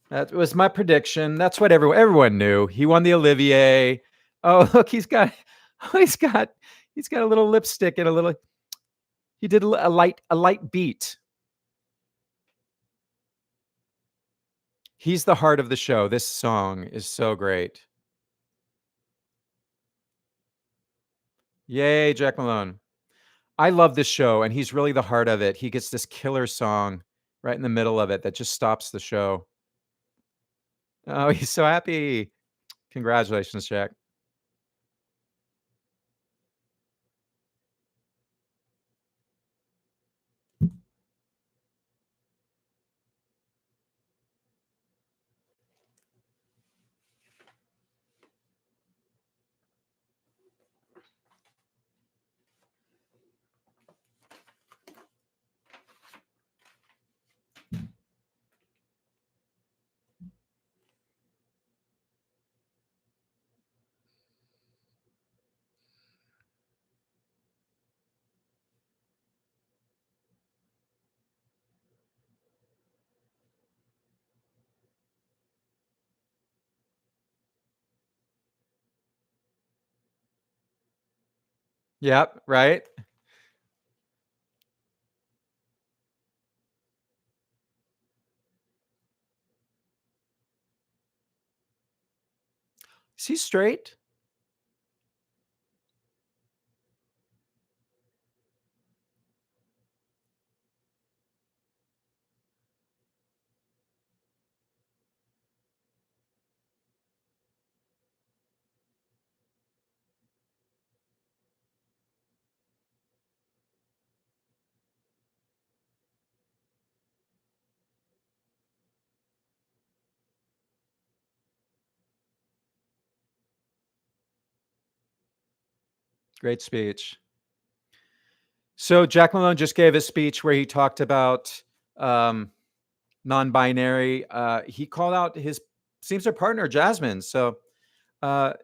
That was my prediction. That's what everyone knew. He won the Olivier. Oh, look, he's got a little lipstick and a little. He did a light beat. He's the heart of the show. This song is so great. Yay, Jack Malone. I love this show, and he's really the heart of it. He gets this killer song right in the middle of it that just stops the show. Oh, he's so happy. Congratulations, Jack. Yep, right? Is he straight? Great speech. So Jack Malone just gave a speech where he talked about non-binary. He called out his seems their partner Jasmine. So, but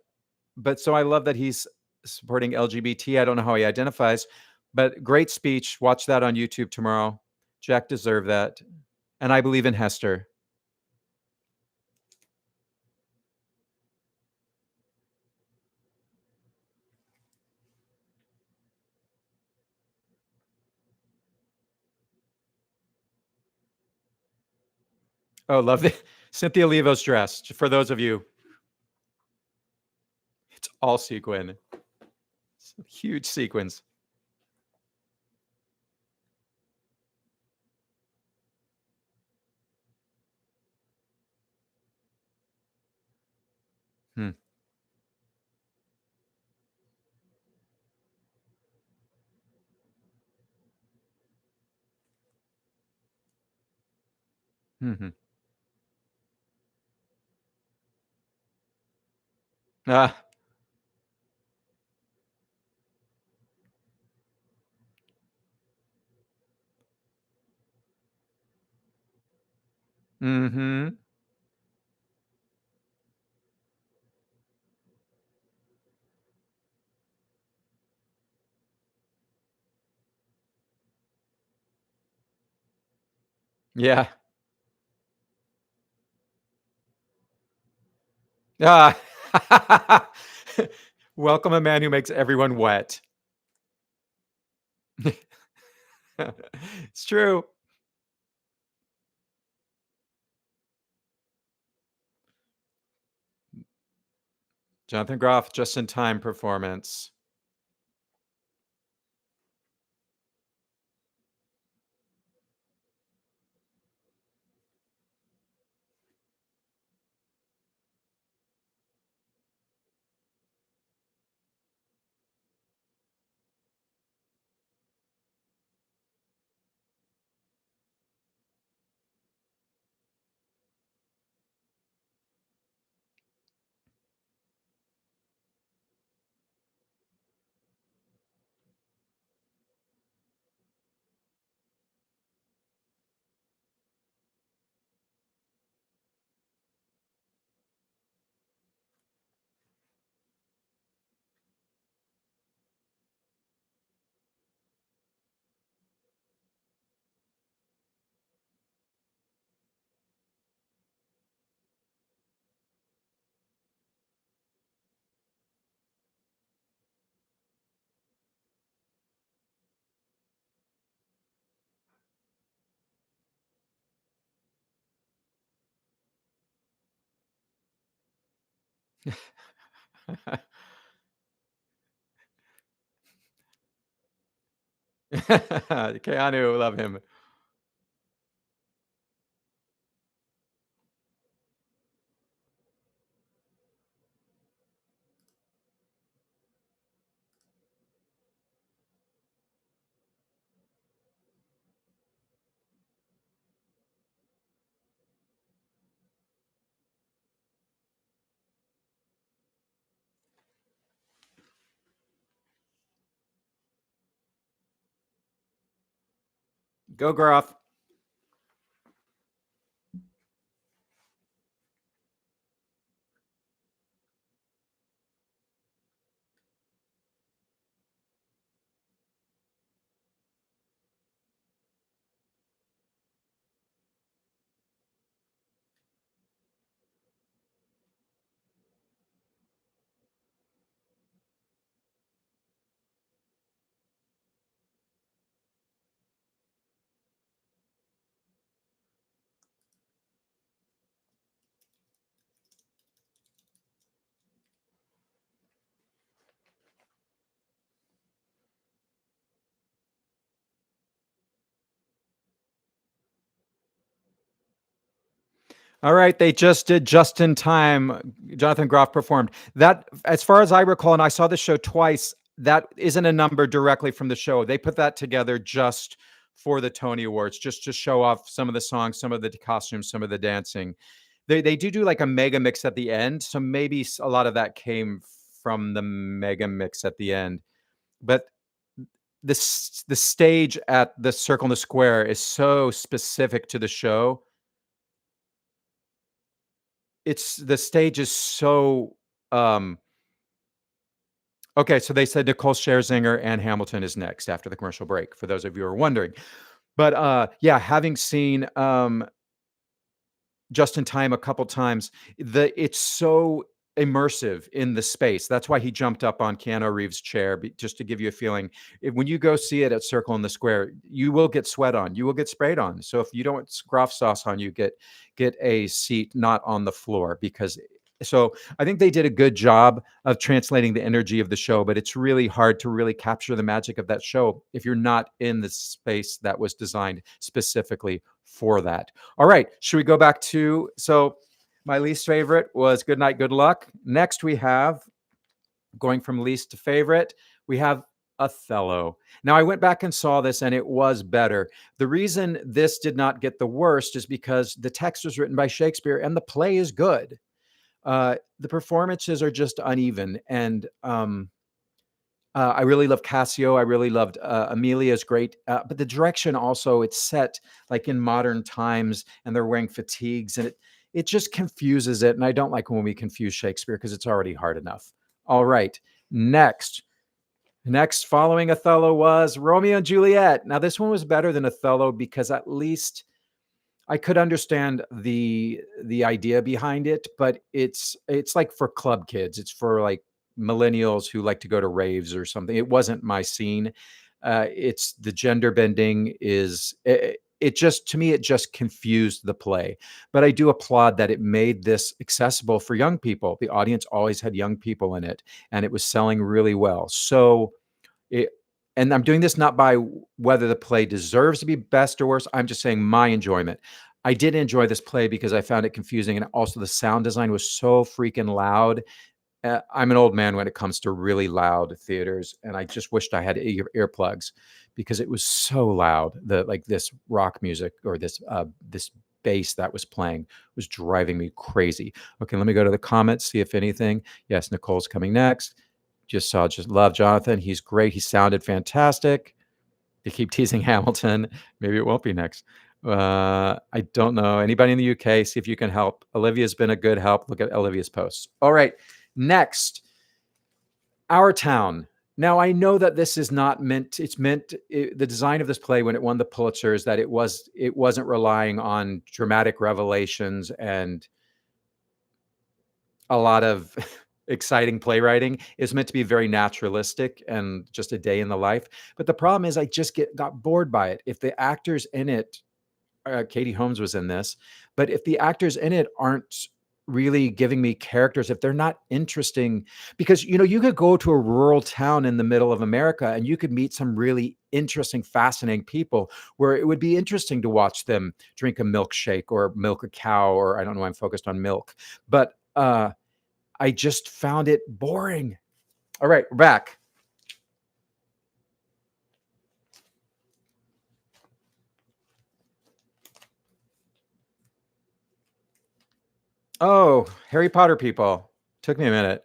so I love that he's supporting LGBT. I don't know how he identifies, but great speech. Watch that on YouTube tomorrow. Jack deserved that, and I believe in Hester. Oh, love it. Cynthia Levo's dress. For those of you, it's all sequin. It's huge sequins. Hmm. Mm-hmm. Ah. Mm-hmm. Yeah. Ah. Welcome a man who makes everyone wet. It's true. Jonathan Groff, just in time performance. Keanu, love him. Go Groff. All right, they just did just in time. Jonathan Groff performed that, as far as I recall, and I saw the show twice. That isn't a number directly from the show. They put that together just for the Tony Awards, just to show off some of the songs, some of the costumes, some of the dancing. They do like a mega mix at the end, so maybe a lot of that came from the mega mix at the end. but the stage at the Circle in the Square is so specific to the show. The stage is so okay. So they said Nicole Scherzinger and Hamilton is next after the commercial break, for those of you who are wondering. But yeah, having seen Just in Time a couple times, it's so immersive in the space. That's why he jumped up on Keanu Reeves' chair, just to give you a feeling. When you go see it at Circle in the Square, you will get sweat on, you will get sprayed on. So if you don't want scruff sauce on you, get a seat not on the floor, because so I think they did a good job of translating the energy of the show, but it's really hard to really capture the magic of that show if you're not in the space that was designed specifically for that. All right, should we go back to, so my least favorite was Good Night, Good Luck. Next we have, going from least to favorite, we have Othello. Now I went back and saw this and it was better. The reason this did not get the worst is because the text was written by Shakespeare and the play is good. The performances are just uneven, and I really love Cassio. I really loved Amelia's great, but the direction also, it's set like in modern times, and they're wearing fatigues, and it just confuses it. And I don't like when we confuse Shakespeare because it's already hard enough. All right, next following Othello was Romeo and Juliet. Now this one was better than Othello because at least I could understand the idea behind it, but it's like for club kids. It's for like millennials who like to go to raves or something. It wasn't my scene. It's the gender bending is it just, to me, it just confused the play. But I do applaud that it made this accessible for young people. The audience always had young people in it, and it was selling really well. So it, and I'm doing this not by whether the play deserves to be best or worst. I'm just saying my enjoyment. I did enjoy this play because I found it confusing, and also the sound design was so freaking loud. I'm an old man when it comes to really loud theaters, and I just wished I had earplugs because it was so loud. Like this rock music, or this bass that was playing, was driving me crazy. Okay, let me go to the comments, see if anything. Yes, Nicole's coming next. Just love Jonathan. He's great. He sounded fantastic. They keep teasing Hamilton. Maybe it won't be next. I don't know. Anybody in the UK, see if you can help. Olivia's been a good help. Look at Olivia's posts. All right. Next, Our Town. Now, I know that this is not meant, the design of this play when it won the Pulitzer is that it wasn't relying on dramatic revelations and a lot of exciting playwriting. Is meant to be very naturalistic and just a day in the life. But the problem is I just got bored by it. If the actors in it, Katie Holmes was in this, but if the actors in it aren't really giving me characters, if they're not interesting, because you could go to a rural town in the middle of America and you could meet some really interesting, fascinating people where it would be interesting to watch them drink a milkshake or milk a cow, or I don't know why I'm focused on milk, but I just found it boring. All right, we're back. Oh, Harry Potter people. Took me a minute.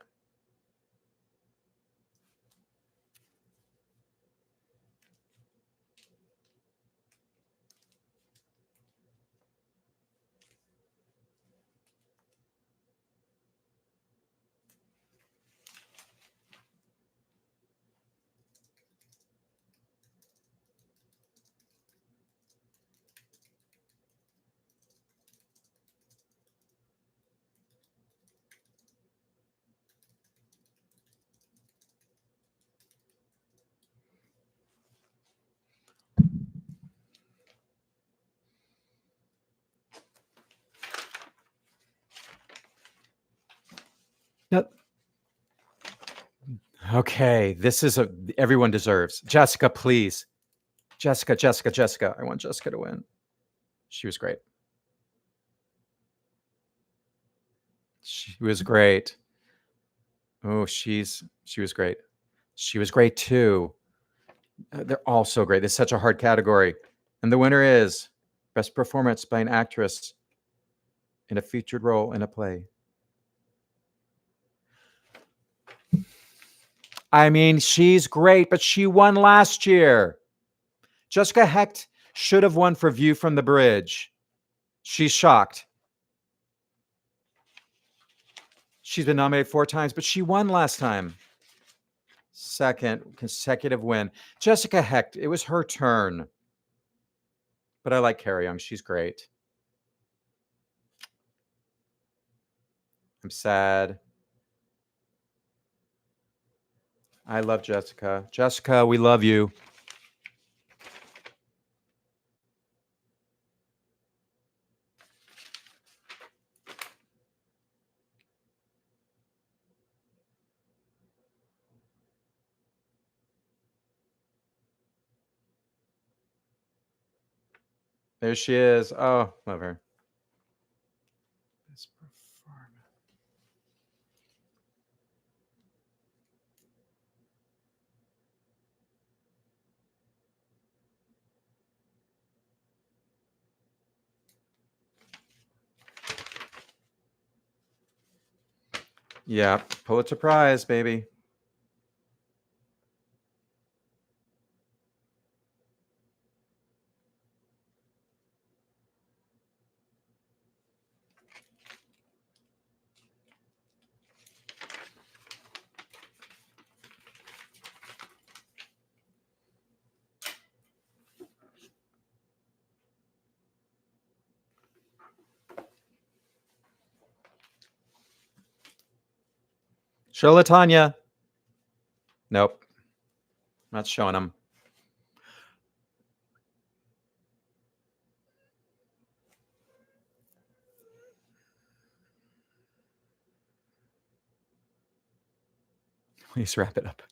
No. Okay, this is everyone deserves. Jessica, please. Jessica. I want Jessica to win. She was great. She was great. Oh, she was great. She was great too. They're all so great. This is such a hard category. And the winner is Best Performance by an Actress in a Featured Role in a Play. I mean, she's great, but she won last year. Jessica Hecht should have won for View from the Bridge. She's shocked. She's been nominated 4 times, but she won last time. Second consecutive win. Jessica Hecht, it was her turn. But I like Carrie Young. She's great. I'm sad. I love Jessica. Jessica, we love you. There she is. Oh, love her. Best performance. Yeah, Pulitzer Prize, baby. Show LaTanya. Nope. Not showing them. Please wrap it up.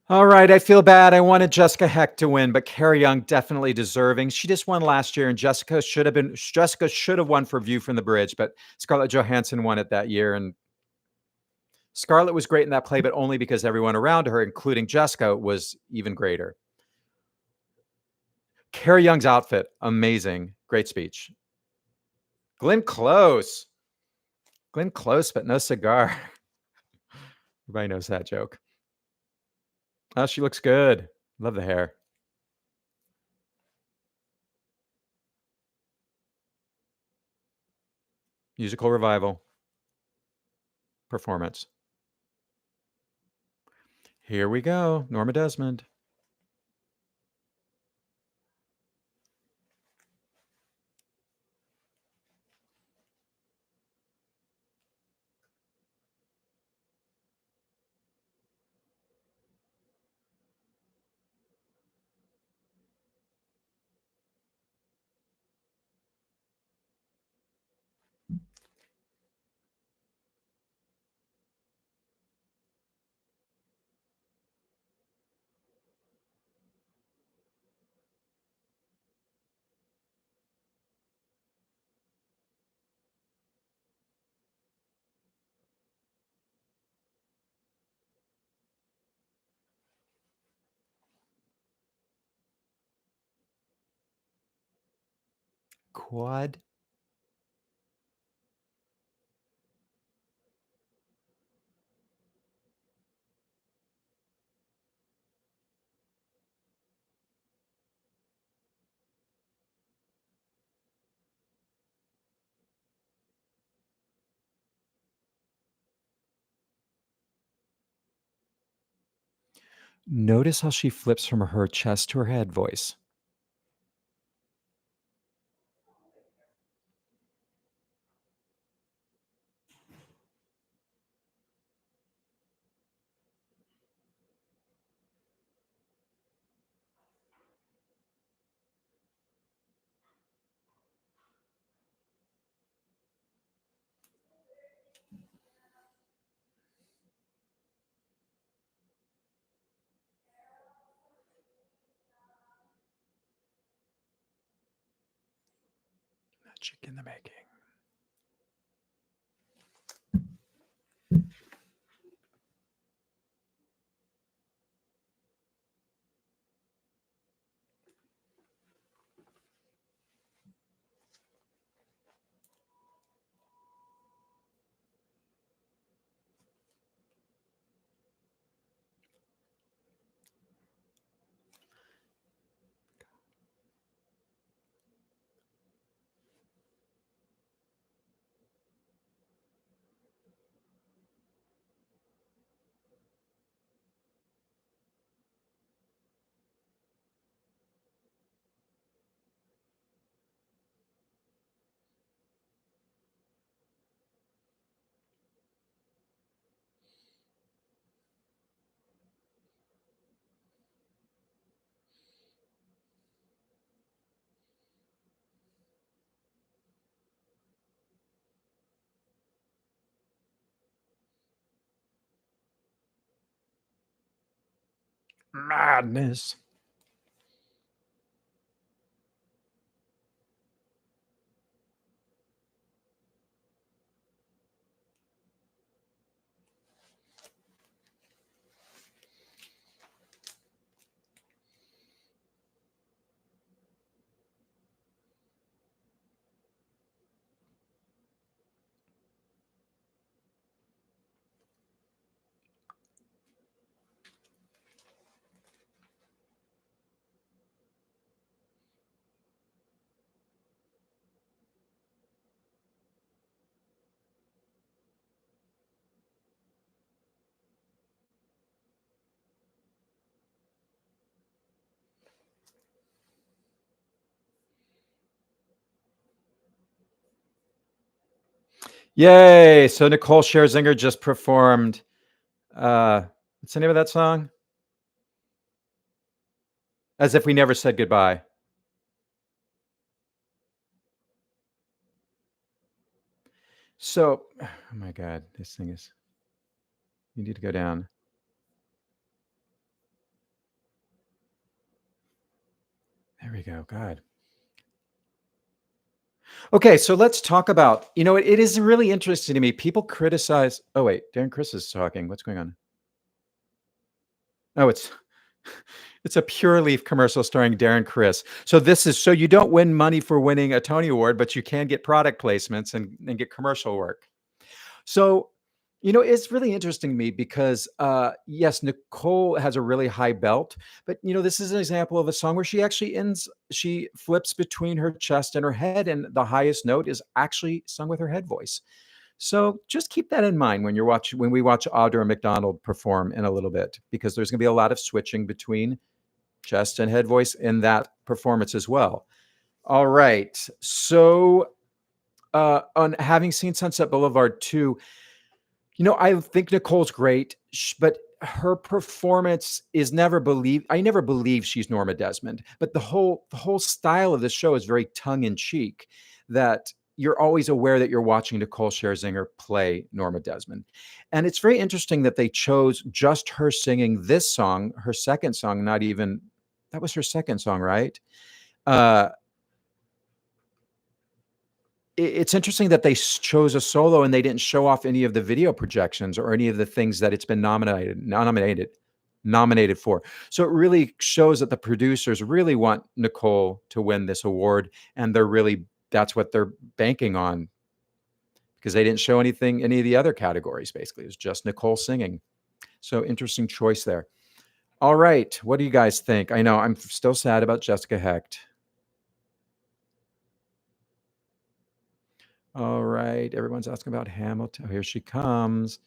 All right, I feel bad. I wanted Jessica Hecht to win, but Carrie Young definitely deserving. She just won last year, and Jessica should have won for View from the Bridge, but Scarlett Johansson won it that year. And Scarlett was great in that play, but only because everyone around her, including Jessica, was even greater. Carrie Young's outfit, amazing. Great speech. Glenn Close. Glenn Close, but no cigar. Everybody knows that joke. Oh, she looks good. Love the hair. Musical revival. Performance. Here we go. Norma Desmond. Quad. Notice how she flips from her chest to her head voice. Magic in the making. Madness. Yay. So Nicole Scherzinger just performed, what's the name of that song? As If We Never Said Goodbye. So, oh my God, this thing is, you need to go down. There we go. God. Okay, so let's talk about, it is really interesting to me. People criticize, oh wait, Darren Chris is talking. What's going on? Oh, it's a Pure Leaf commercial starring Darren Chris. So so you don't win money for winning a Tony Award, but you can get product placements and get commercial work. So, it's really interesting to me because, yes, Nicole has a really high belt, but this is an example of a song where she flips between her chest and her head, and the highest note is actually sung with her head voice. So just keep that in mind when we watch Audra McDonald perform in a little bit, because there's going to be a lot of switching between chest and head voice in that performance as well. All right. So, on having seen Sunset Boulevard 2, I think Nicole's great, but her performance is never believed. I never believe she's Norma Desmond, but the whole style of the show is very tongue in cheek, that you're always aware that you're watching Nicole Scherzinger play Norma Desmond. And it's very interesting that they chose just her singing this song, her second song, that was her second song, right? Uh, it's interesting that they chose a solo and they didn't show off any of the video projections or any of the things that it's been nominated for. So it really shows that the producers really want Nicole to win this award, and that's what they're banking on, because they didn't show any of the other categories. Basically, it was just Nicole singing. So interesting choice there. All right, what do you guys think? I know I'm still sad about Jessica Hecht. All right, everyone's asking about Hamilton. Oh, here she comes.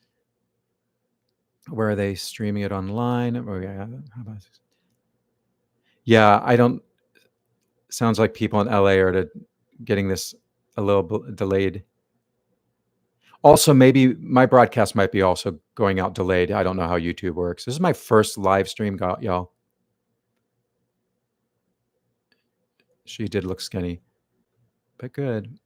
Where are they streaming it online? Oh, yeah. How about this? Yeah, I don't. Sounds like people in LA are getting this a little delayed. Also, maybe my broadcast might be also going out delayed. I don't know how YouTube works. This is my first live stream, y'all. She did look skinny, but good.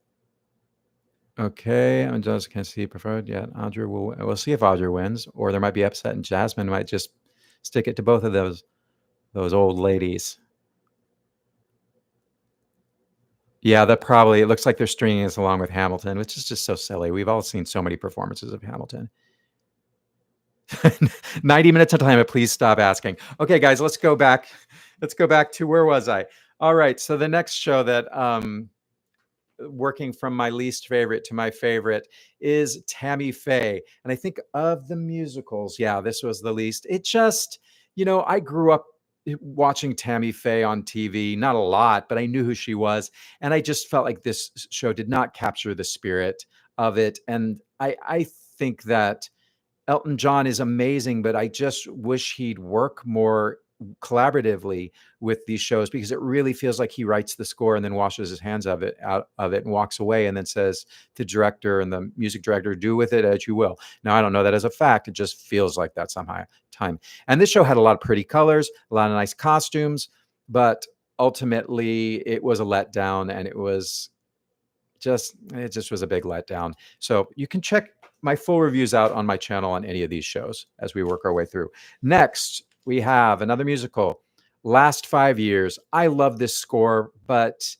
Okay, I just can't see preferred yet. Audra we'll see if Audra wins, or there might be upset, and Jasmine might just stick it to both of those old ladies. Yeah, it looks like they're stringing us along with Hamilton, which is just so silly. We've all seen so many performances of Hamilton. 90 minutes of time, but please stop asking. Okay, guys, let's go back. Let's go back to, where was I? All right, so the next show that working from my least favorite to my favorite is Tammy Faye. And I think of the musicals, yeah, this was the least. It just, I grew up watching Tammy Faye on TV, not a lot, but I knew who she was. And I just felt like this show did not capture the spirit of it. And I think that Elton John is amazing, but I just wish he'd work more collaboratively with these shows, because it really feels like he writes the score and then washes his hands out of it and walks away, and then says to director and the music director, do with it as you will. Now, I don't know that as a fact. It just feels like that somehow time. And this show had a lot of pretty colors, a lot of nice costumes, but ultimately it was a letdown, and it just was a big letdown. So you can check my full reviews out on my channel on any of these shows as we work our way through. Next, we have another musical, Last 5 Years. I love this score, but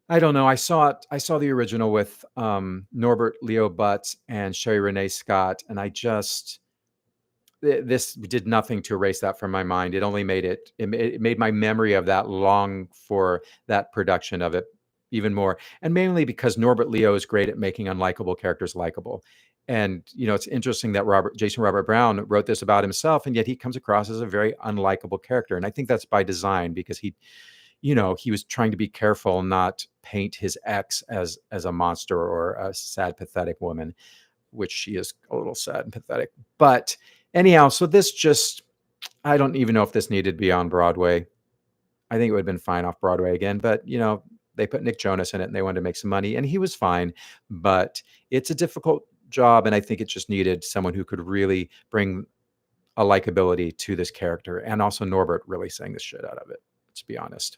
I don't know. I saw it. I saw the original with Norbert Leo Butz and Sherry Renee Scott, and this did nothing to erase that from my mind. It only made it made my memory of that long for that production of it even more. And mainly because Norbert Leo is great at making unlikable characters likable. And it's interesting that Jason Robert Brown wrote this about himself, and yet he comes across as a very unlikable character. And I think that's by design because he was trying to be careful not paint his ex as a monster or a sad, pathetic woman, which she is a little sad and pathetic. But anyhow, so I don't even know if this needed to be on Broadway. I think it would have been fine off Broadway again, but they put Nick Jonas in it and they wanted to make some money and he was fine, but it's a difficult job. And I think it just needed someone who could really bring a likability to this character. And also Norbert really sang the shit out of it, let's be honest.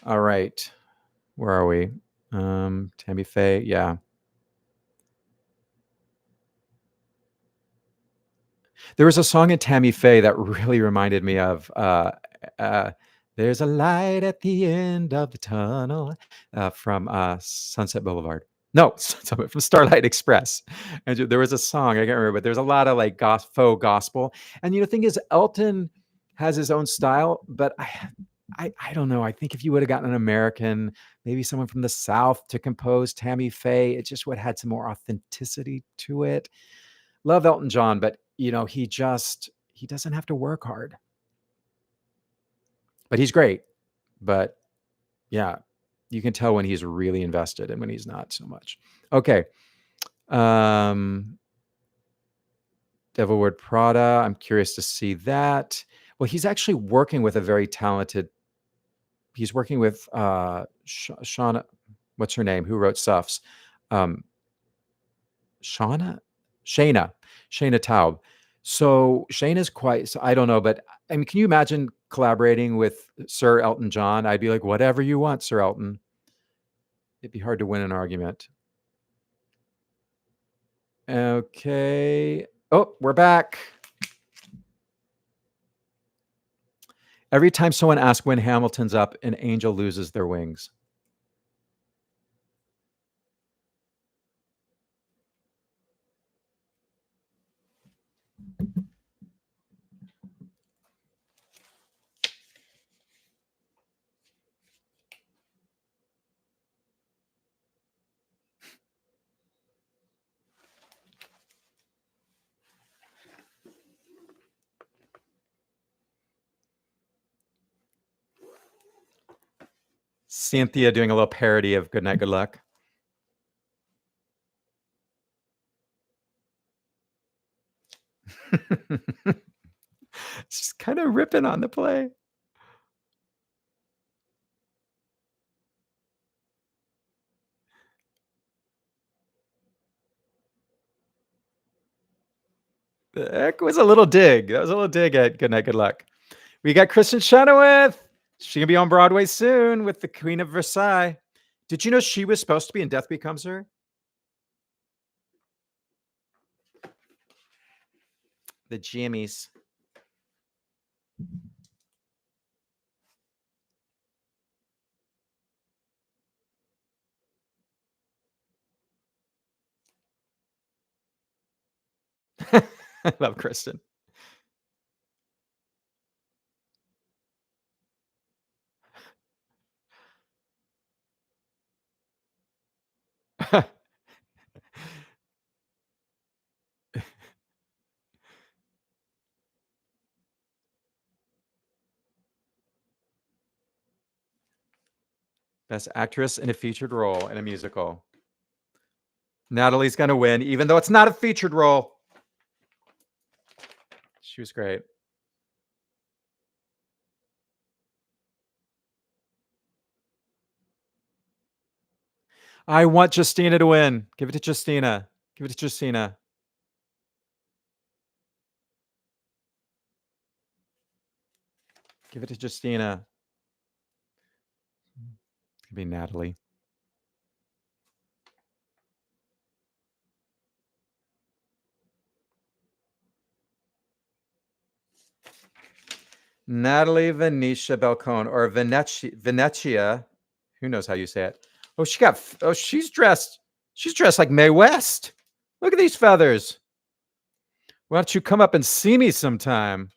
All right. Where are we? Tammy Faye. Yeah. There was a song in Tammy Faye that really reminded me of There's a Light at the End of the Tunnel from Sunset Boulevard. No, from Starlight Express. And there was a song, I can't remember, but there's a lot of like faux gospel. And the thing is, Elton has his own style, but I don't know. I think if you would have gotten an American, maybe someone from the South to compose Tammy Faye, it just would have had some more authenticity to it. Love Elton John, but he doesn't have to work hard. But he's great. But yeah, you can tell when he's really invested and when he's not so much. Okay. Devil Wears Prada. I'm curious to see that. Well, he's actually working with a very talented. He's working with Shauna. What's her name? Who wrote Suffs? Shayna Taub. So Shayna's quite. So I don't know, but I mean, can you imagine collaborating with Sir Elton John? I'd be like, whatever you want, Sir Elton. It'd be hard to win an argument. Okay. Oh, we're back. Every time someone asks when Hamilton's up, an angel loses their wings. Cynthia doing a little parody of Good Night, Good Luck. Just kind of ripping on the play. That was a little dig. That was a little dig at Good Night, Good Luck. We got Kristen Chenoweth. She gonna be on Broadway soon with the Queen of Versailles. Did you know she was supposed to be in Death Becomes Her? The Jimmies. I love Kristen. Best actress in a featured role in a musical. Natalie's gonna win, even though it's not a featured role. She was great. I want Justina to win. Give it to Justina. Give it to Justina. Give it to Justina. It could be Natalie. Natalie Venetia Balcone or Venetia. Who knows how you say it? Oh, she's dressed like Mae West. Look at these feathers. Why don't you come up and see me sometime?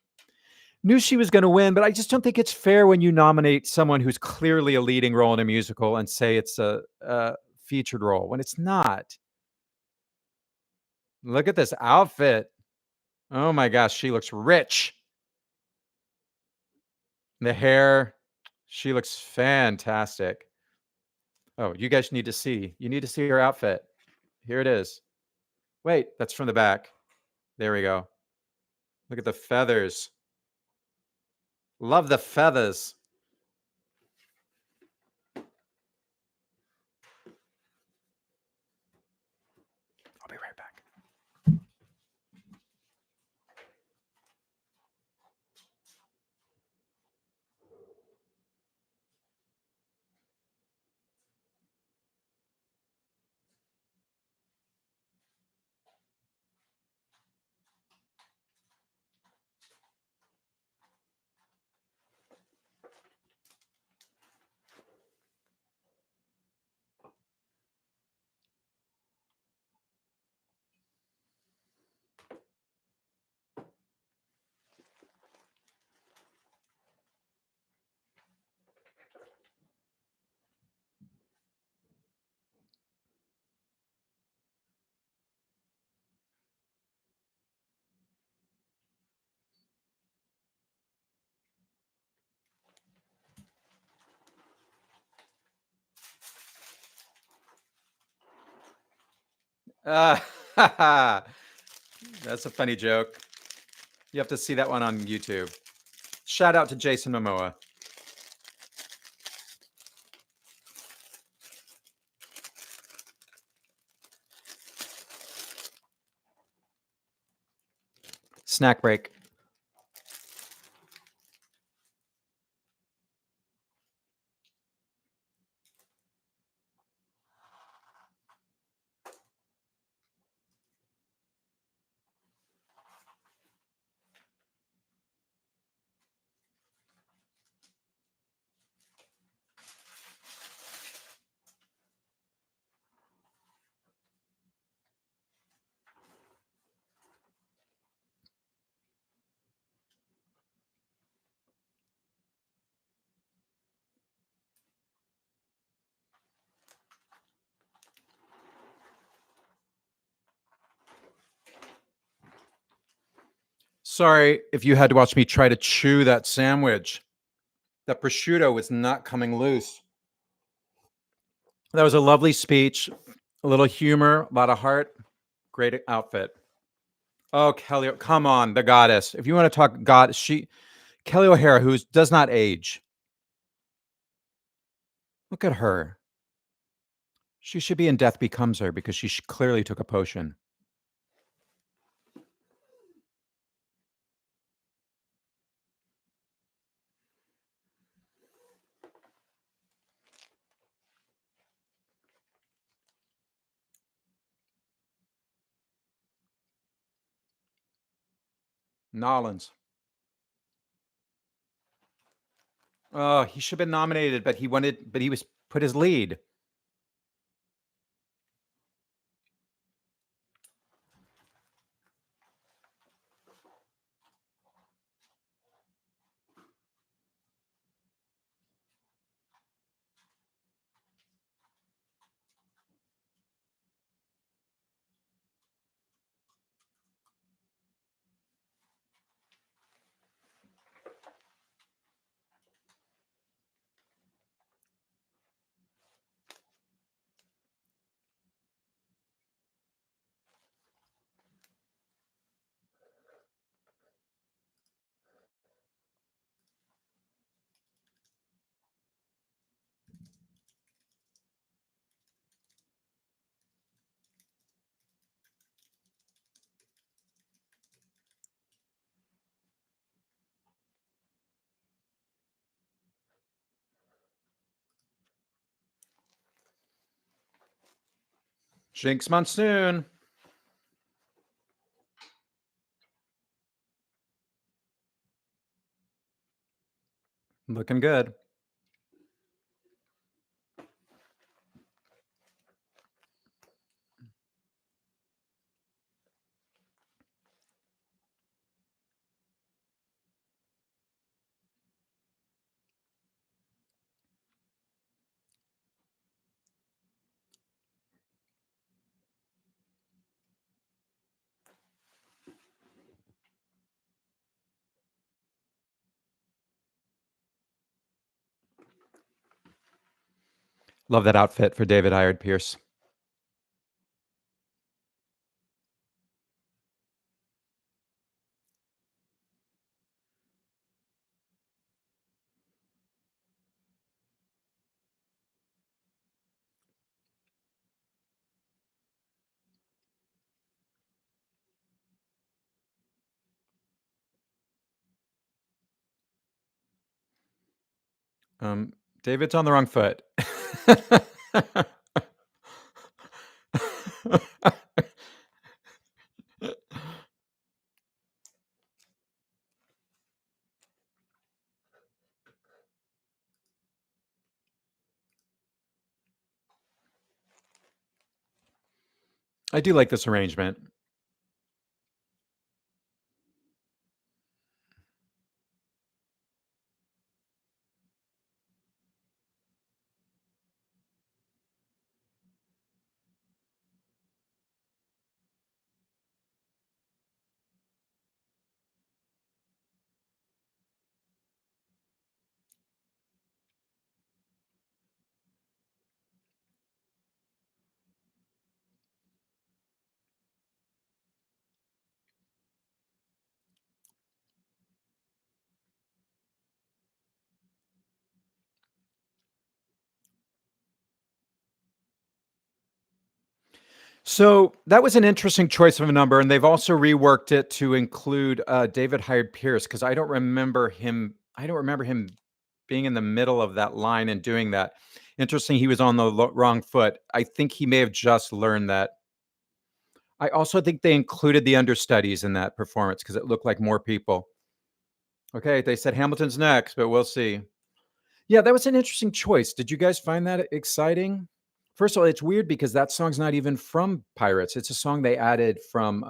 Knew she was going to win, but I just don't think it's fair when you nominate someone who's clearly a leading role in a musical and say it's a featured role when it's not. Look at this outfit. Oh my gosh, she looks rich. The hair, she looks fantastic. Oh, you guys need to see. You need to see her outfit. Here it is. Wait, that's from the back. There we go. Look at the feathers. Love the feathers. I'll be right back. That's a funny joke. You have to see that one on YouTube. Shout out to Jason Momoa. Snack break. Sorry if you had to watch me try to chew that sandwich. That prosciutto was not coming loose. That was a lovely speech, a little humor, a lot of heart. Great outfit. Oh, Kelly, come on, the goddess. If you want to talk God, Kelly O'Hara, who does not age. Look at her. She should be in Death Becomes Her because she clearly took a potion. Nollins. Oh, he should have been nominated, but he was put his lead. Jinx Monsoon. Looking good. Love that outfit for David Hired Pierce. David's on the wrong foot. I do like this arrangement. So that was an interesting choice of a number, and they've also reworked it to include David Hired Pierce because I don't remember him. I don't remember him being in the middle of that line and doing that. Interesting, he was on the wrong foot. I think he may have just learned that. I also think they included the understudies in that performance because it looked like more people. Okay, they said Hamilton's next, but we'll see. Yeah, that was an interesting choice. Did you guys find that exciting? First of all, it's weird because that song's not even from Pirates. It's a song they added from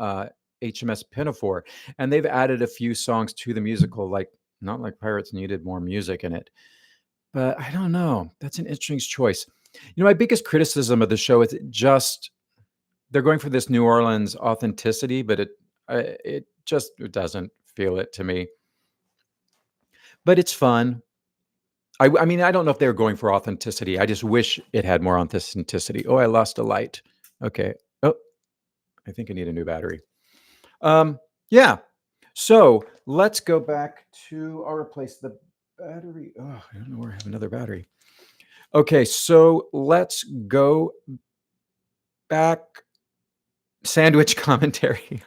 HMS Pinafore, and they've added a few songs to the musical. Like, not like Pirates needed more music in it, but I don't know. That's an interesting choice. My biggest criticism of the show is just they're going for this New Orleans authenticity, but it just it doesn't feel it to me. But it's fun. I mean, I don't know if they were going for authenticity. I just wish it had more authenticity. Oh, I lost a light. Okay. Oh, I think I need a new battery. Yeah. So let's go back to. I'll replace the battery. Oh, I don't know where I have another battery. Okay, so let's go back. Sandwich commentary.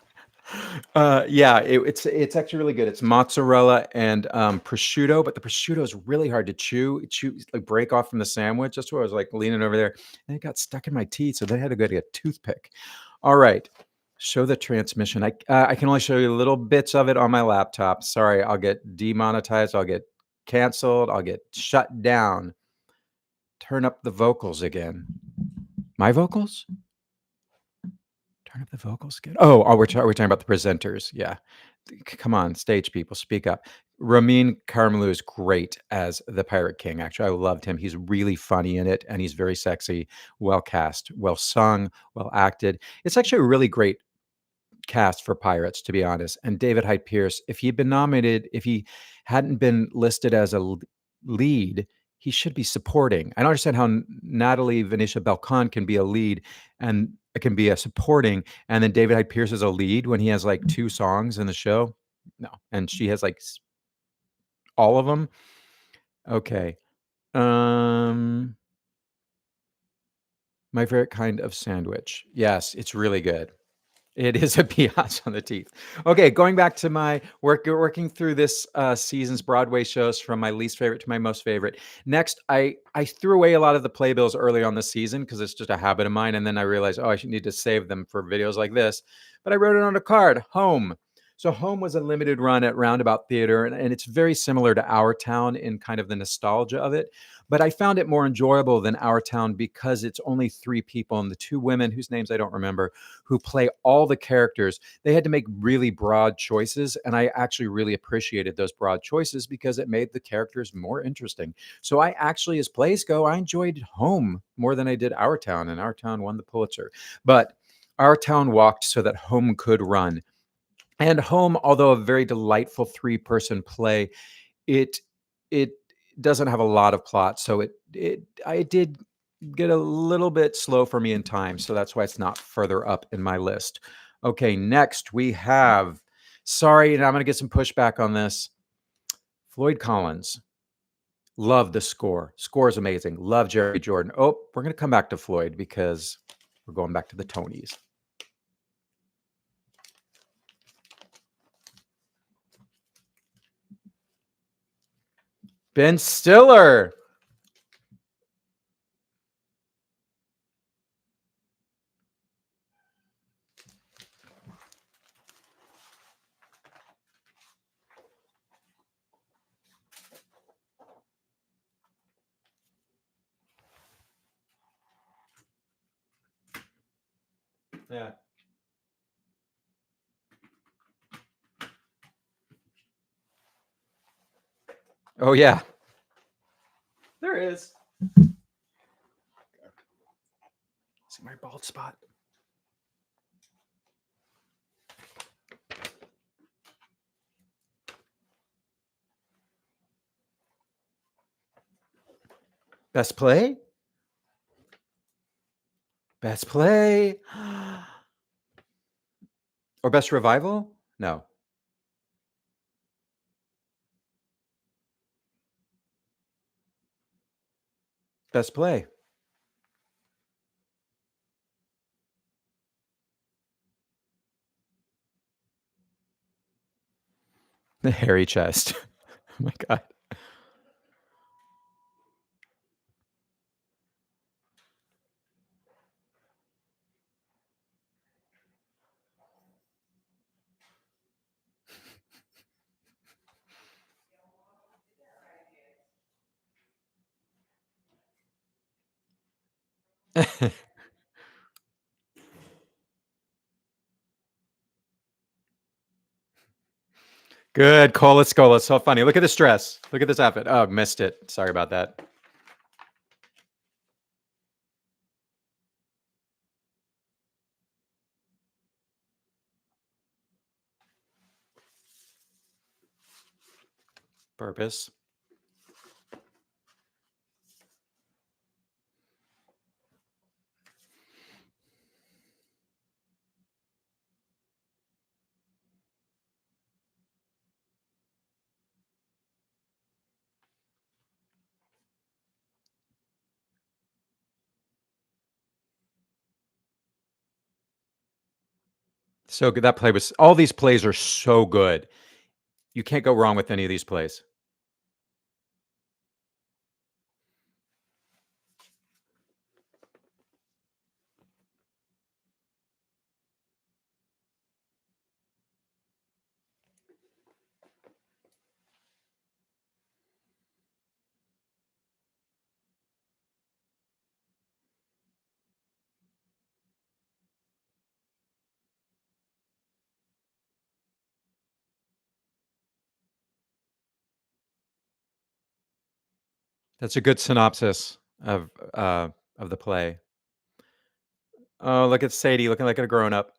Yeah, it's actually really good. It's mozzarella and prosciutto, but the prosciutto is really hard to chew, like break off from the sandwich. That's why I was like leaning over there, and it got stuck in my teeth, so then I had to go get a toothpick. All right, show the transmission. I can only show you little bits of it on my laptop. Sorry, I'll get demonetized. I'll get canceled. I'll get shut down. Turn up the vocals again. My vocals? Turn up the vocals again. Oh, we're talking about the presenters. Yeah. Come on, stage people, speak up. Ramin Karimloo is great as the Pirate King. Actually, I loved him. He's really funny in it, and he's very sexy, well cast, well sung, well acted. It's actually a really great cast for Pirates, to be honest. And David Hyde Pierce, if he'd been nominated, if he hadn't been listed as a lead, he should be supporting. I don't understand how Natalie Venetia Belcon can be a lead and it can be a supporting, and then David Hyde Pierce is a lead when he has like 2 songs in the show. No, and she has like all of them. Okay. My favorite kind of sandwich. Yes, it's really good. It is a biatch on the teeth. Okay, going back to my working through this season's Broadway shows from my least favorite to my most favorite. Next, I threw away a lot of the playbills early on the season because it's just a habit of mine, and then I realized, oh, I should need to save them for videos like this. But I wrote it on a card, home. So Home was a limited run at Roundabout Theater, and it's very similar to Our Town in kind of the nostalgia of it. But I found it more enjoyable than Our Town because it's only three people, and the two women whose names I don't remember, who play all the characters. They had to make really broad choices, and I actually really appreciated those broad choices because it made the characters more interesting. So I actually, as plays go, I enjoyed Home more than I did Our Town, and Our Town won the Pulitzer. But Our Town walked so that Home could run. And Home, although a very delightful three-person play, it it doesn't have a lot of plot, so it I did get a little bit slow for me in time, so that's why it's not further up in my list. Okay, next we have, sorry, and I'm going to get some pushback on this. Floyd Collins. Love the score. Score is amazing. Love Jerry Jordan. Oh, we're going to come back to Floyd because we're going back to the Tonys. Ben Stiller. Yeah. Oh, yeah. There is. See my bald spot? Best play? Best play? Or best revival? No. Best play. The hairy chest. Oh my God. Good. Cole, let's go. That's so funny. Look at this dress. Look at this outfit. Oh, missed it. Sorry about that. Purpose. So good. That play was, all these plays are so good. You can't go wrong with any of these plays. That's a good synopsis of the play. Oh, look at Sadie looking like a grown up.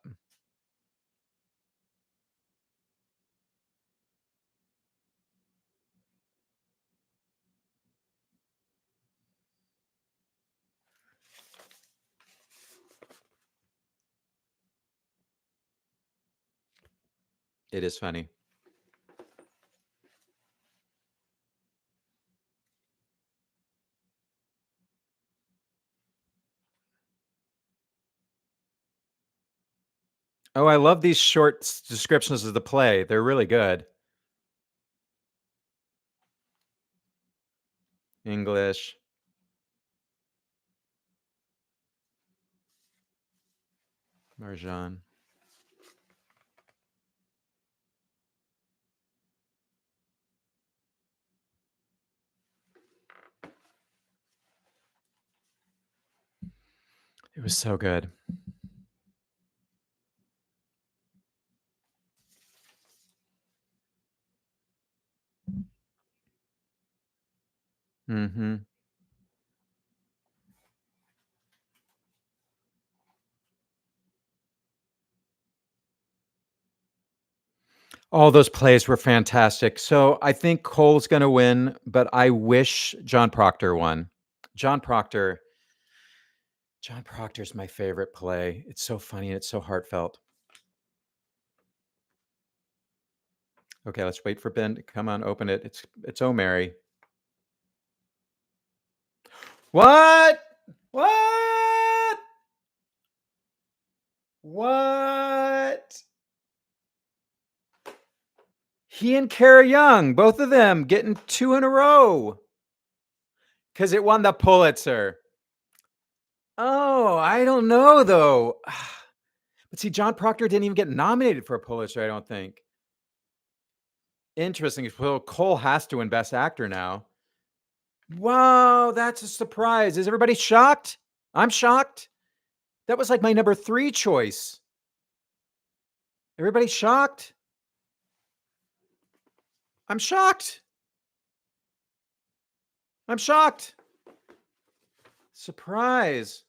It is funny. Oh, I love these short descriptions of the play. They're really good. English. Marjan. It was so good. Mm-hmm. All those plays were fantastic. So I think Cole's going to win, but I wish John Proctor won. John Proctor. John Proctor's my favorite play. It's so funny and it's so heartfelt. Okay, let's wait for Ben to come on, open it. It's Oh Mary. What? What? What? He and Kara Young, both of them getting 2 in a row because it won the Pulitzer. Oh, I don't know though. But see, John Proctor didn't even get nominated for a Pulitzer, I don't think. Interesting. Well, Cole has to win Best Actor now. Wow, that's a surprise. Is everybody shocked? I'm shocked. That was like my number 3 choice. Everybody shocked? I'm shocked. I'm shocked. Surprise.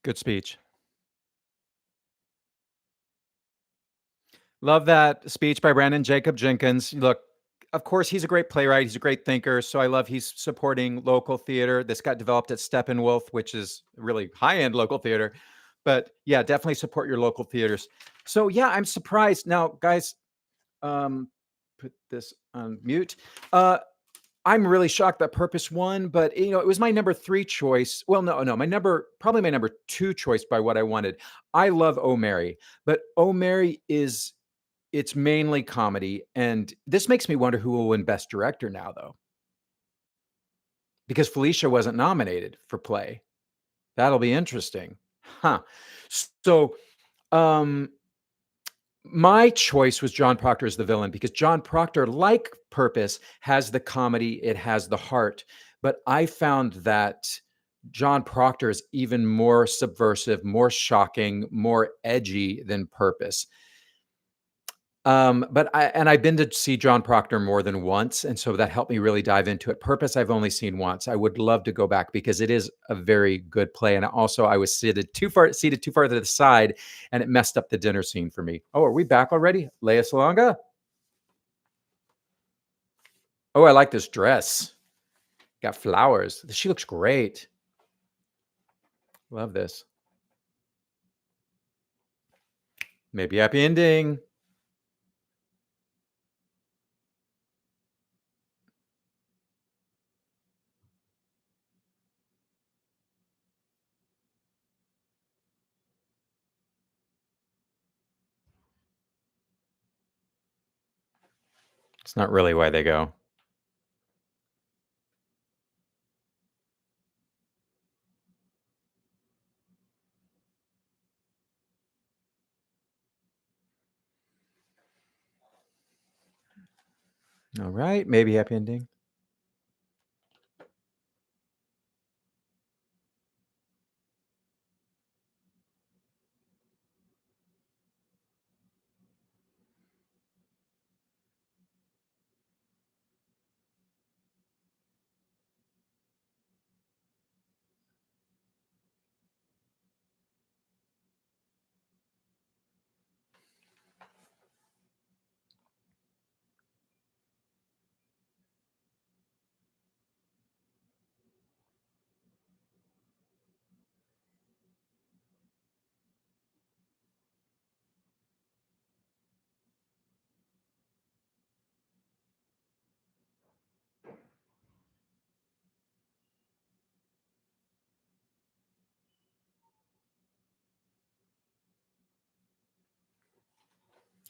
Good speech. Love that speech by Brandon Jacob Jenkins. Look, of course, he's a great playwright. He's a great thinker. So I love he's supporting local theater. This got developed at Steppenwolf, which is really high-end local theater. But yeah, definitely support your local theaters. So yeah, I'm surprised. Now, guys, put this on mute. I'm really shocked that Purpose won, but it was my number 3 choice. Well, no, probably my number 2 choice by what I wanted. I love Oh Mary, but Oh Mary it's mainly comedy, and this makes me wonder who will win Best Director now, though, because Felicia wasn't nominated for play. That'll be interesting, huh? So, um, my choice was John Proctor as the villain because John Proctor, like Purpose, has the comedy, it has the heart, but I found that John Proctor is even more subversive, more shocking, more edgy than Purpose. But I've been to see John Proctor more than once, and so that helped me really dive into it. Purpose, I've only seen once. I would love to go back because it is a very good play. And also, I was seated too far to the side, and it messed up the dinner scene for me. Oh, are we back already? Leia Salonga? Oh, I like this dress. Got flowers. She looks great. Love this. Maybe happy ending. It's not really why they go. All right, maybe happy ending.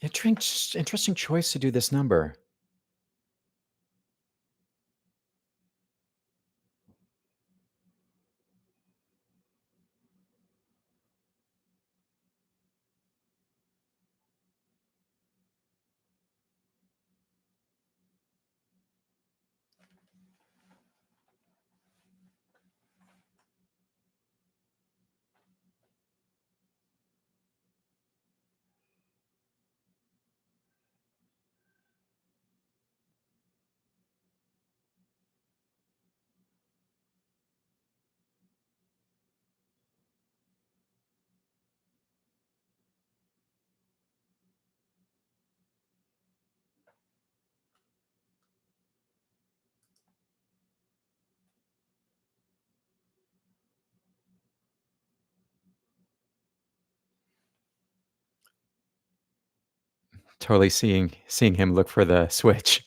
Interesting choice to do this number. Totally seeing him look for the switch.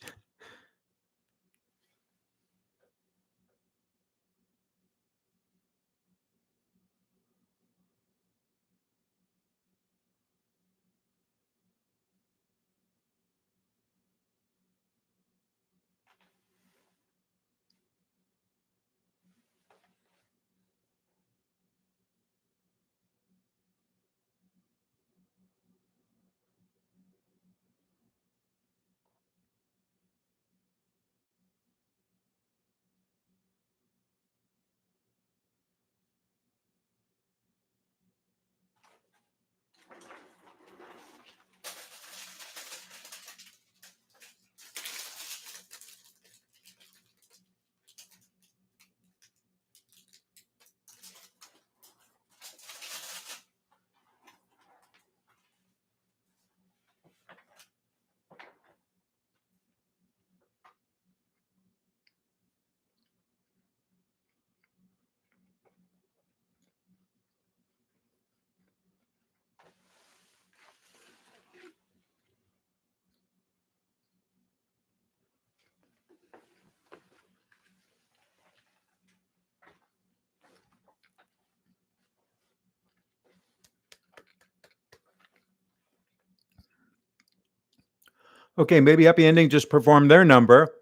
Okay, maybe happy ending just performed their number.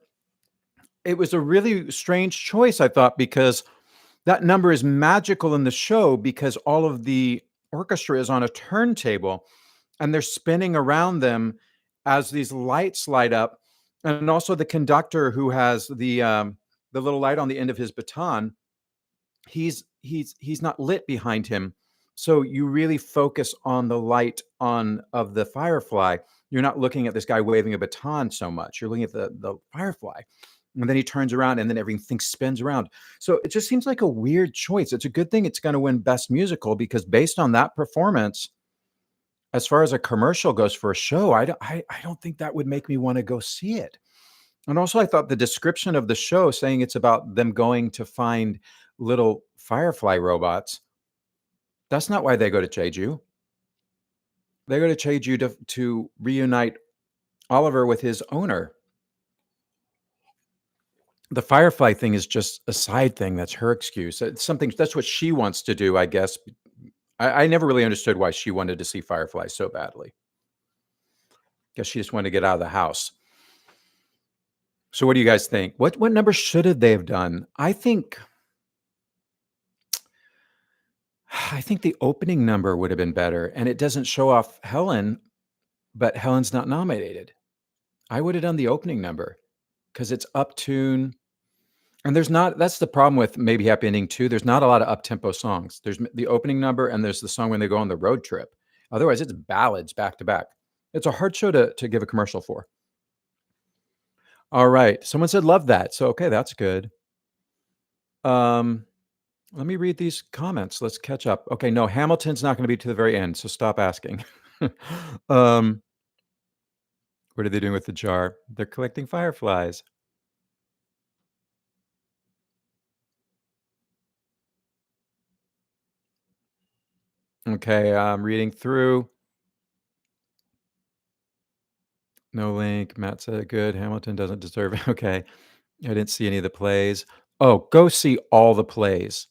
It was a really strange choice, I thought, because that number is magical in the show because all of the orchestra is on a turntable and they're spinning around them as these lights light up, and also the conductor who has the little light on the end of his baton, he's not lit behind him, so you really focus on the light on of the firefly. You're not looking at this guy waving a baton so much. You're looking at the firefly, and then he turns around, and then everything spins around. So it just seems like a weird choice. It's a good thing it's going to win Best Musical because based on that performance, as far as a commercial goes for a show, I don't think that would make me want to go see it. And also, I thought the description of the show saying it's about them going to find little firefly robots, that's not why they go to Jeju. They're going to change you to reunite Oliver with his owner. The Firefly thing is just a side thing. That's her excuse. It's something that's what she wants to do, I guess. I never really understood why she wanted to see Firefly so badly. Guess she just wanted to get out of the house. So what do you guys think? What number should they have done? I think the opening number would have been better, and it doesn't show off Helen, but Helen's not nominated. I would have done the opening number because it's up tune. And that's the problem with maybe Happy Ending 2. There's not a lot of up-tempo songs. There's the opening number and there's the song when they go on the road trip. Otherwise, it's ballads back to back. It's a hard show to give a commercial for. All right. Someone said love that. So, okay, that's good. Let me read these comments. Let's catch up. Okay, no, Hamilton's not going to be to the very end, so stop asking. What are they doing with the jar? They're collecting fireflies. Okay, I'm reading through. No link. Matt said good. Hamilton doesn't deserve it. Okay. I didn't see any of the plays. Oh, go see all the plays.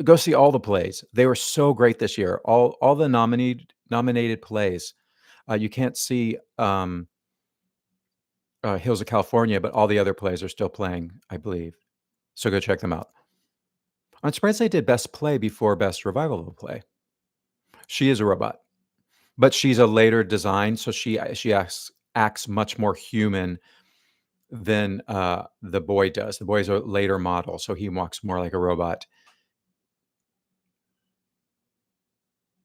Go see all the plays. They were so great this year. All the nominated plays. You can't see Hills of California, but all the other plays are still playing, I believe. So go check them out. I'm surprised they did Best Play before Best Revival of a Play. She is a robot, but she's a later design, so she acts much more human than the boy does. The boy's a later model, so he walks more like a robot.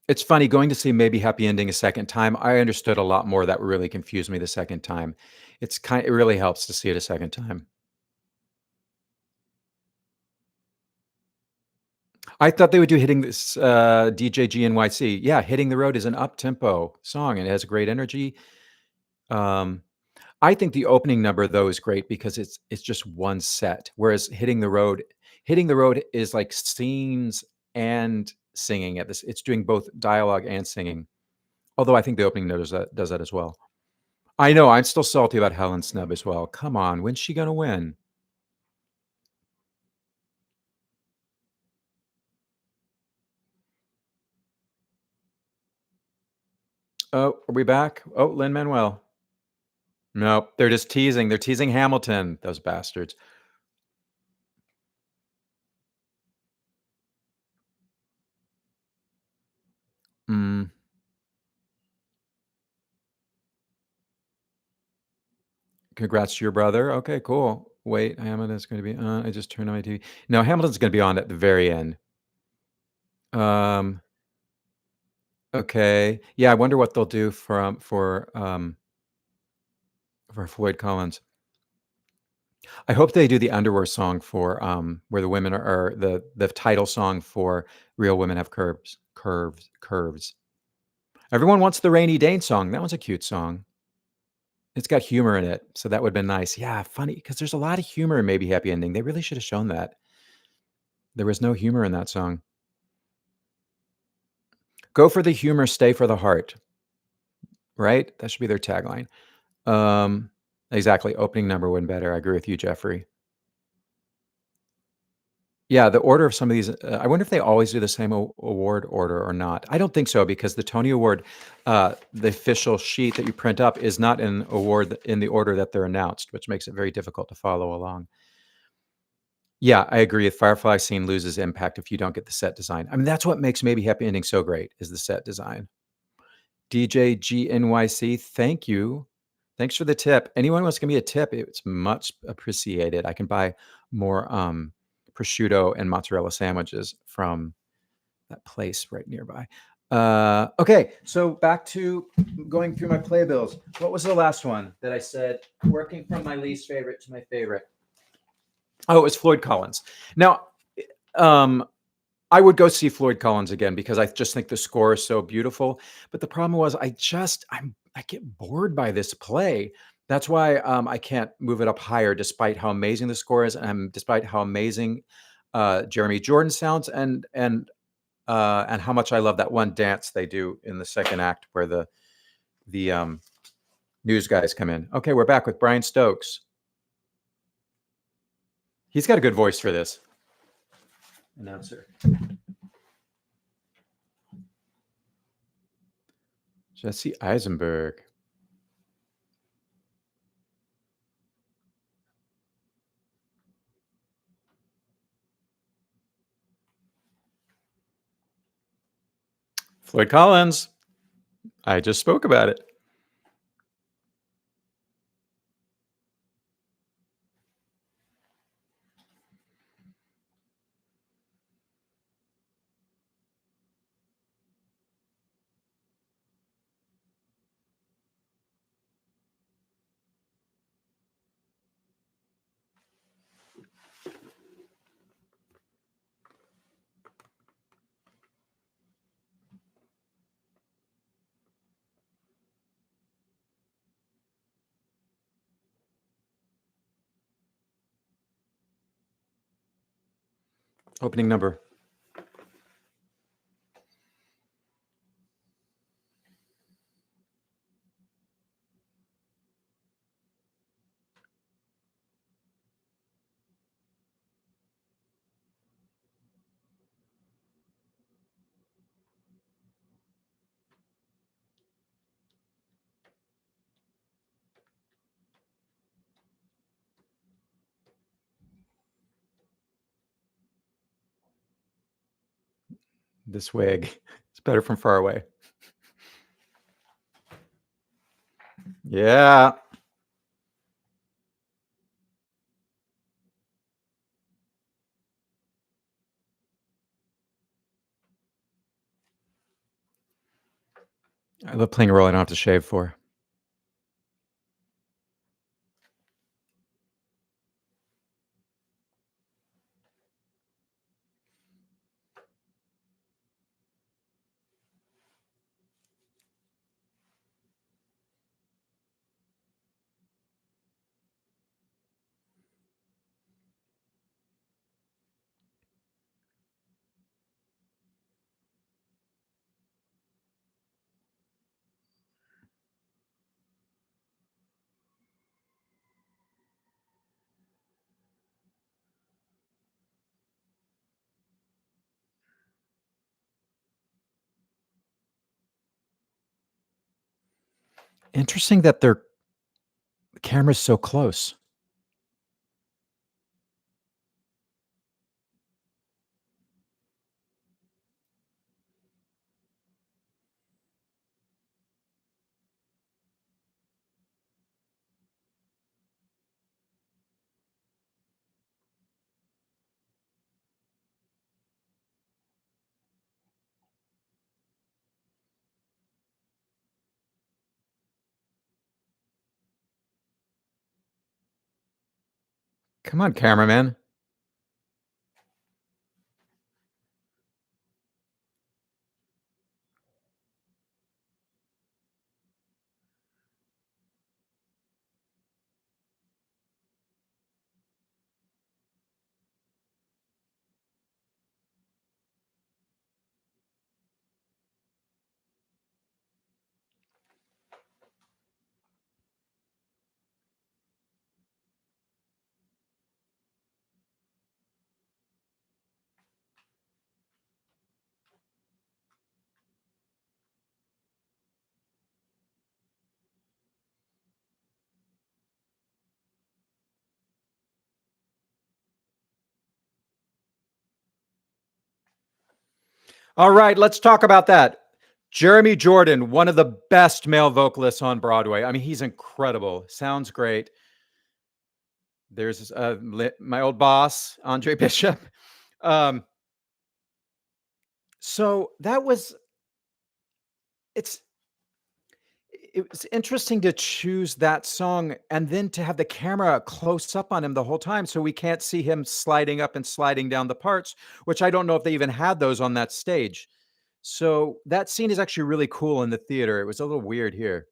It's funny going to see Maybe Happy Ending a second time. I understood a lot more that really confused me the second time. It really helps to see it a second time. I thought they would do Hitting This DJ GNYC. Yeah, Hitting the Road is an up-tempo song and it has great energy. I think the opening number though is great because it's just one set, whereas Hitting the Road is like scenes and singing at this. It's doing both dialogue and singing. Although I think the opening note does that as well. I know I'm still salty about Helen Snub as well. Come on, when's she gonna win? Oh, are we back? Oh, Lin-Manuel. Nope, they're just teasing. They're teasing Hamilton, those bastards. Mm. Congrats to your brother. Okay, cool. Wait, Hamilton's going to be I just turned on my TV. No, Hamilton's going to be on at the very end. Okay. Yeah, I wonder what they'll do for Floyd Collins. I hope they do the underwear song for where the women are the title song for Real Women Have Curves. Everyone wants the Rainy Day song. That one's a cute song. It's got humor in it, so that would have been nice. Yeah, funny because there's a lot of humor in Maybe Happy Ending. They really should have shown that. There was no humor in that song. Go for the humor, stay for the heart. Right? That should be their tagline. Exactly. Opening number would have been better. I agree with you, Jeffrey. Yeah, the order of some of these, I wonder if they always do the same award order or not. I don't think so because the Tony Award, the official sheet that you print up is not in the order that they're announced, which makes it very difficult to follow along. Yeah, I agree. The Firefly scene loses impact if you don't get the set design. I mean, that's what makes Maybe Happy Ending so great is the set design. DJ GNYC, thank you. Thanks for the tip. Anyone wants to give me a tip, it's much appreciated. I can buy more prosciutto and mozzarella sandwiches from that place right nearby. Okay, so back to going through my playbills. What was the last one that I said? Working from my least favorite to my favorite. Oh, it was Floyd Collins. Now, I would go see Floyd Collins again because I just think the score is so beautiful. But the problem was I get bored by this play. That's why I can't move it up higher, despite how amazing the score is, and despite how amazing Jeremy Jordan sounds, and how much I love that one dance they do in the second act where the the news guys come in. Okay, we're back with Brian Stokes. He's got a good voice for this. Announcer. Jesse Eisenberg. Floyd Collins. I just spoke about it. Opening number. This wig. It's better from far away. Yeah. I love playing a role I don't have to shave for. Interesting that the camera's so close. Come on, cameraman. All right, let's talk about that. Jeremy Jordan, one of the best male vocalists on Broadway. I mean, he's incredible. Sounds great. There's my old boss, Andre Bishop. Um, so that was it's it was interesting to choose that song and then to have the camera close up on him the whole time so we can't see him sliding up and sliding down the parts, which I don't know if they even had those on that stage. So that scene is actually really cool in the theater. It was a little weird here.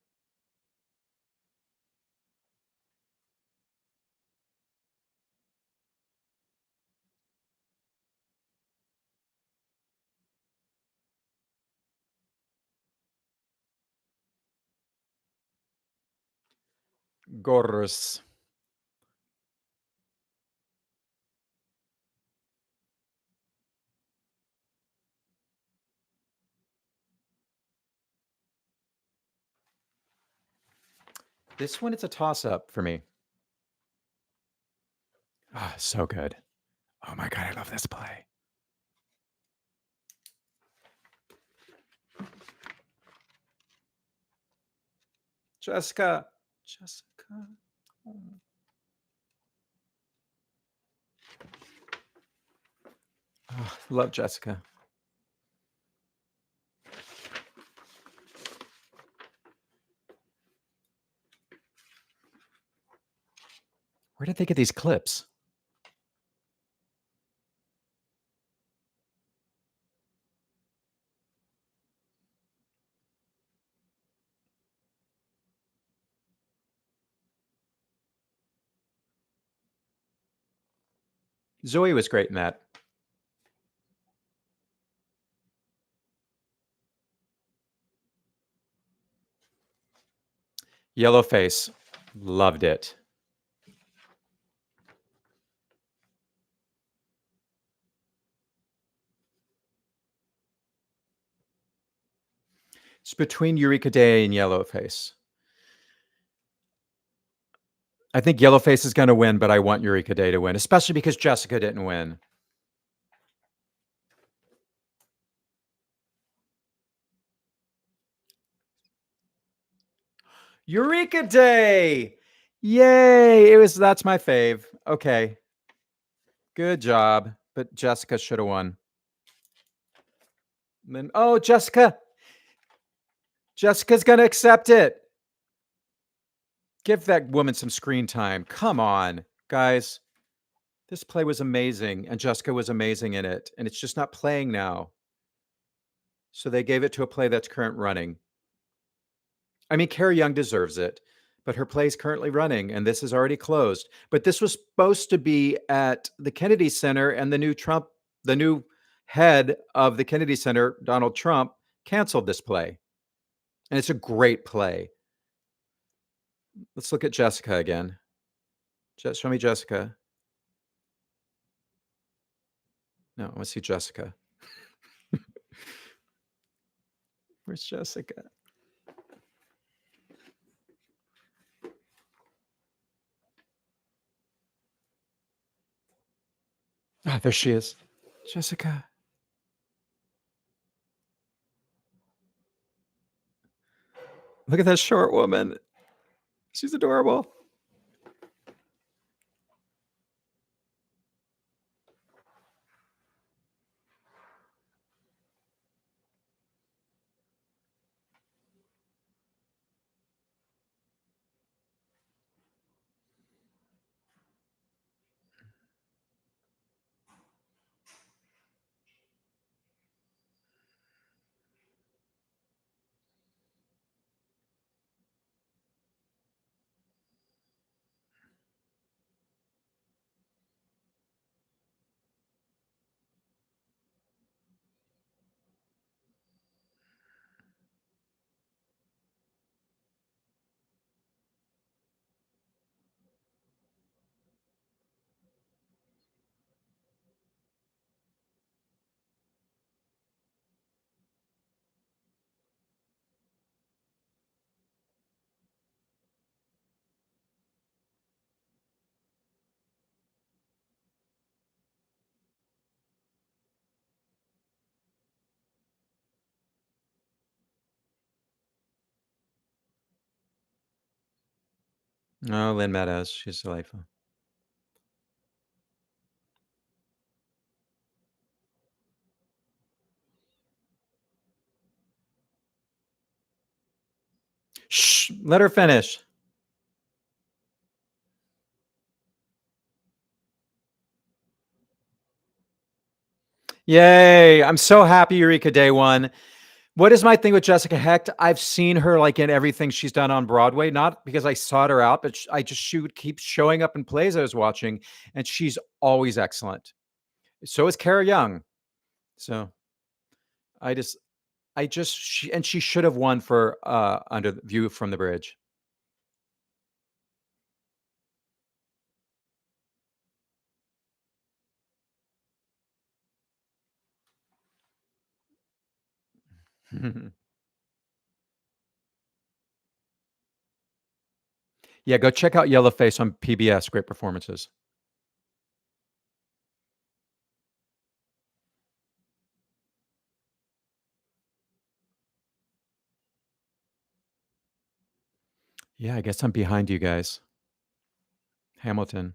Gorus. This one, it's a toss-up for me. Ah, so good. Oh my God, I love this play. Jessica. Jessica. Oh. Oh, love Jessica. Where did they get these clips? Zoe was great in that. Yellowface. Loved it. It's between Eureka Day and Yellowface. I think Yellowface is going to win, but I want Eureka Day to win, especially because Jessica didn't win. Eureka Day! Yay! That's my fave. Okay. Good job. But Jessica should have won. And then, oh, Jessica. Jessica's going to accept it. Give that woman some screen time. Come on, guys. This play was amazing, and Jessica was amazing in it, and it's just not playing now. So they gave it to a play that's current running. I mean, Carrie Young deserves it, but her play's currently running, and this is already closed. But this was supposed to be at the Kennedy Center, and the new head of the Kennedy Center, Donald Trump, canceled this play. And it's a great play. Let's look at Jessica again. Show me Jessica. No, I want to see Jessica. Where's Jessica? Ah, there she is. Jessica. Look at that short woman. She's adorable. Oh, Lynn Meadows. She's delightful. Shh, let her finish. Yay. I'm so happy Eureka Day won. What is my thing with Jessica Hecht? I've seen her like in everything she's done on Broadway, not because I sought her out, but she would keep showing up in plays I was watching, and she's always excellent. So is Kara Young. So I just, she should have won for Under the View from the Bridge. Yeah, go check out Yellowface on PBS. Great performances. Yeah, I guess I'm behind you guys. Hamilton.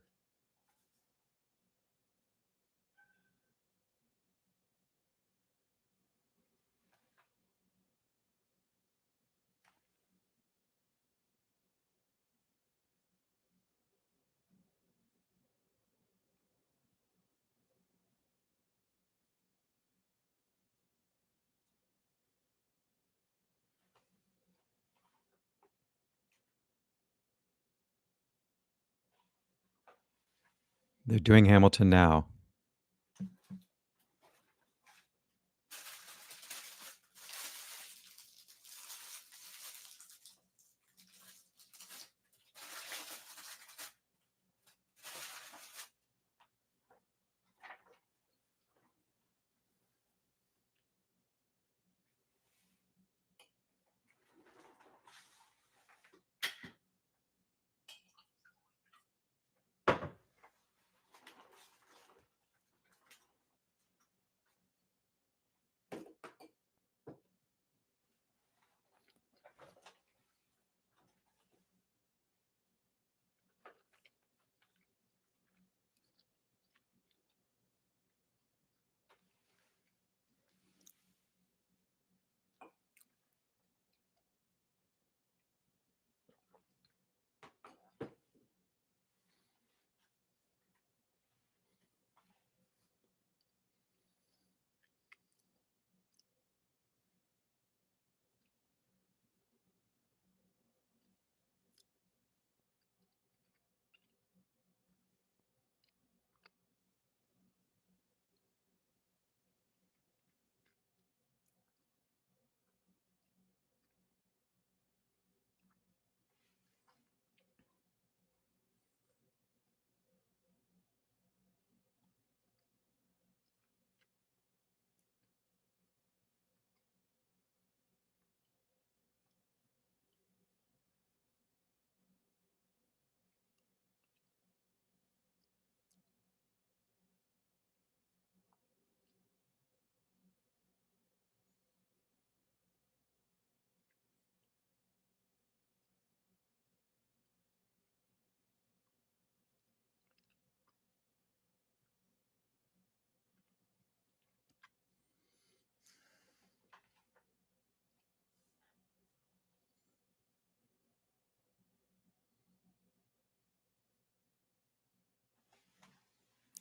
They're doing Hamilton now.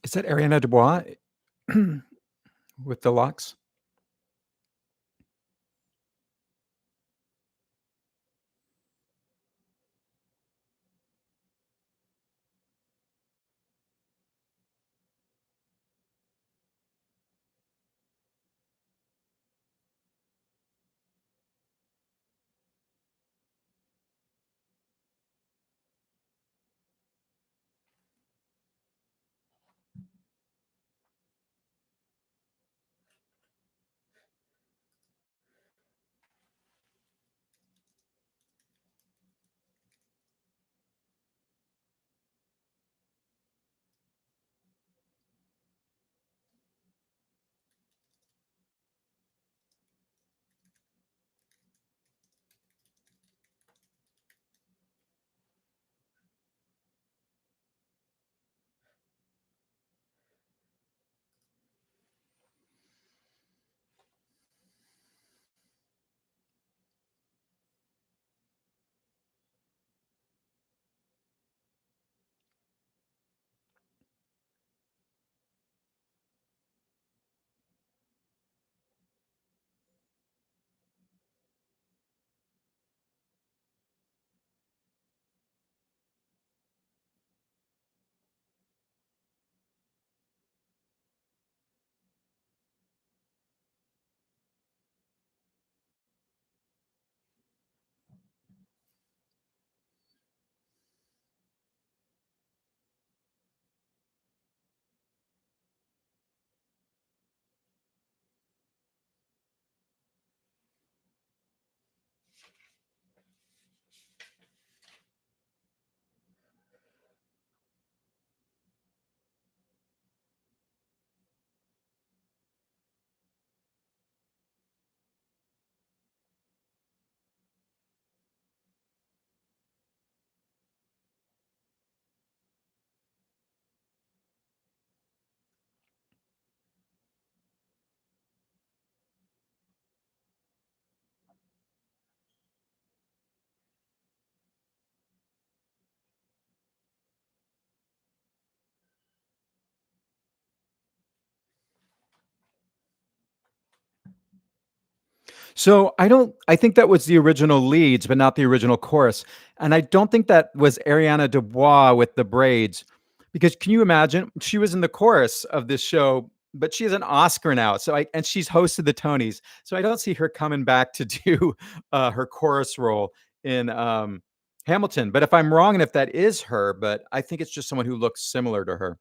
Is that Ariana Dubois with the locks? So I think that was the original leads, but not the original chorus. And I don't think that was Ariana Dubois with the braids, because can you imagine? She was in the chorus of this show, but she has an Oscar now. And she's hosted the Tonys. So I don't see her coming back to do her chorus role in Hamilton. But if I'm wrong, and if that is her, but I think it's just someone who looks similar to her.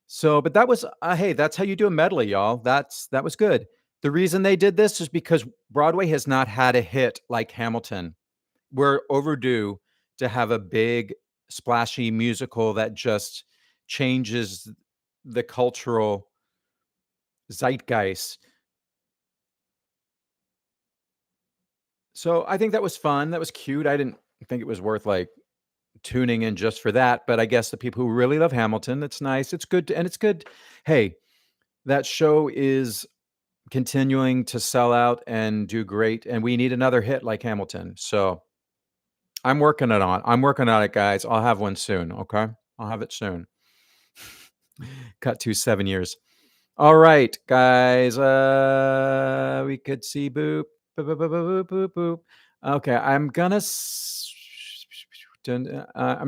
So, but that was hey, that's how you do a medley, y'all. That was good. The reason they did this is because Broadway has not had a hit like Hamilton. We're overdue to have a big, splashy musical that just changes the cultural zeitgeist. So I think that was fun. That was cute. I didn't think it was worth like tuning in just for that, but I guess the people who really love Hamilton, it's nice. It's good, and it's good. Hey, that show is continuing to sell out and do great, and we need another hit like Hamilton. So I'm working on it, guys. I'll have one soon. Okay, I'll have it soon. Cut to 7 years. All right, guys. We could see boop boop boop boop boop boop boop. Okay, I'm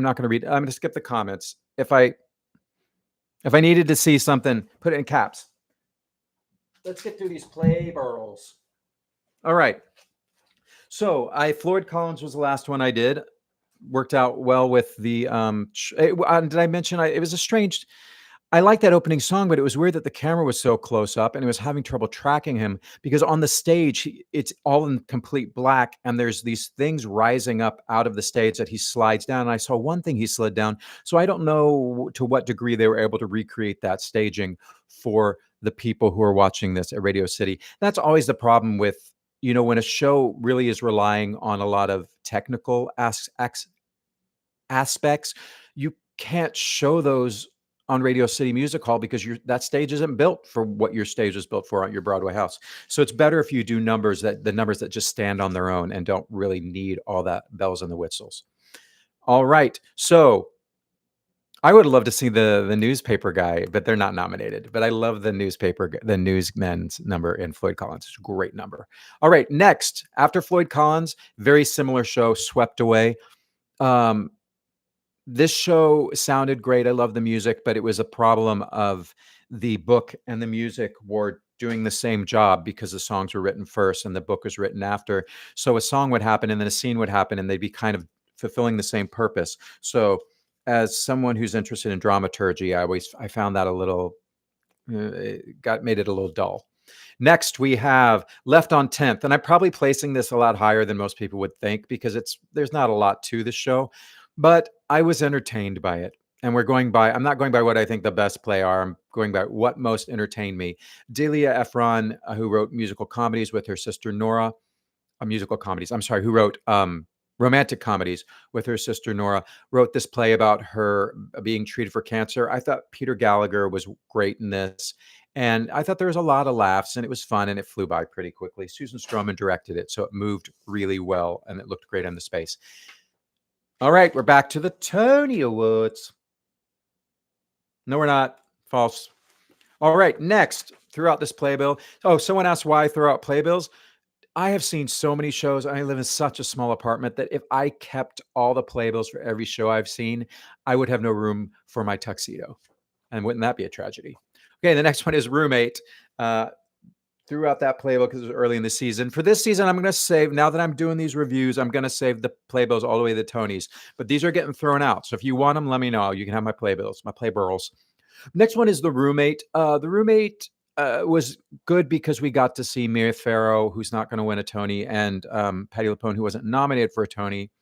not gonna read. I'm gonna skip the comments. If I needed to see something, put it in caps. Let's get through these play burls. All right. So Floyd Collins was the last one I did. Worked out well with the did I mention it was a strange. I like that opening song, but it was weird that the camera was so close up and it was having trouble tracking him, because on the stage it's all in complete black and there's these things rising up out of the stage that he slides down. And I saw one thing he slid down, so I don't know to what degree they were able to recreate that staging for the people who are watching this at Radio City. That's always the problem with, when a show really is relying on a lot of technical aspects. You can't show those on Radio City Music Hall because that stage isn't built for what your stage is built for at your Broadway house. So it's better if you do the numbers that just stand on their own and don't really need all that bells and the whistles. All right. So I would love to see the newspaper guy, but they're not nominated. But I love the newsmen's number in Floyd Collins. It's a great number. All right. Next, after Floyd Collins, very similar show, Swept Away. This show sounded great. I love the music, but it was a problem of the book and the music were doing the same job because the songs were written first and the book was written after. So a song would happen and then a scene would happen and they'd be kind of fulfilling the same purpose. So as someone who's interested in dramaturgy, I found that a little made it a little dull. Next, we have Left on 10th, and I'm probably placing this a lot higher than most people would think because there's not a lot to the show, but I was entertained by it. And I'm not going by what I think the best play are. I'm going by what most entertained me. Delia Ephron, who wrote musical comedies with her sister Nora, who wrote romantic comedies with her sister Nora, wrote this play about her being treated for cancer. I thought Peter Gallagher was great in this. And I thought there was a lot of laughs and it was fun and it flew by pretty quickly. Susan Stroman directed it, so it moved really well and it looked great on the space. All right, we're back to the Tony Awards. No, we're not. False. All right, next, throughout this playbill. Oh, someone asked why I throw out playbills. I have seen so many shows. I live in such a small apartment that if I kept all the playbills for every show I've seen, I would have no room for my tuxedo. And wouldn't that be a tragedy? Okay, the next one is Roommate. Throughout that playbill because it was early in the season. For this season, I'm going to save, now that I'm doing these reviews, I'm going to save the playbills all the way to the Tonys. But these are getting thrown out. So if you want them, let me know. You can have my playbills, my playburls. Next one is The Roommate. The Roommate was good because we got to see Mia Farrow, who's not going to win a Tony, and Patti LuPone, who wasn't nominated for a Tony,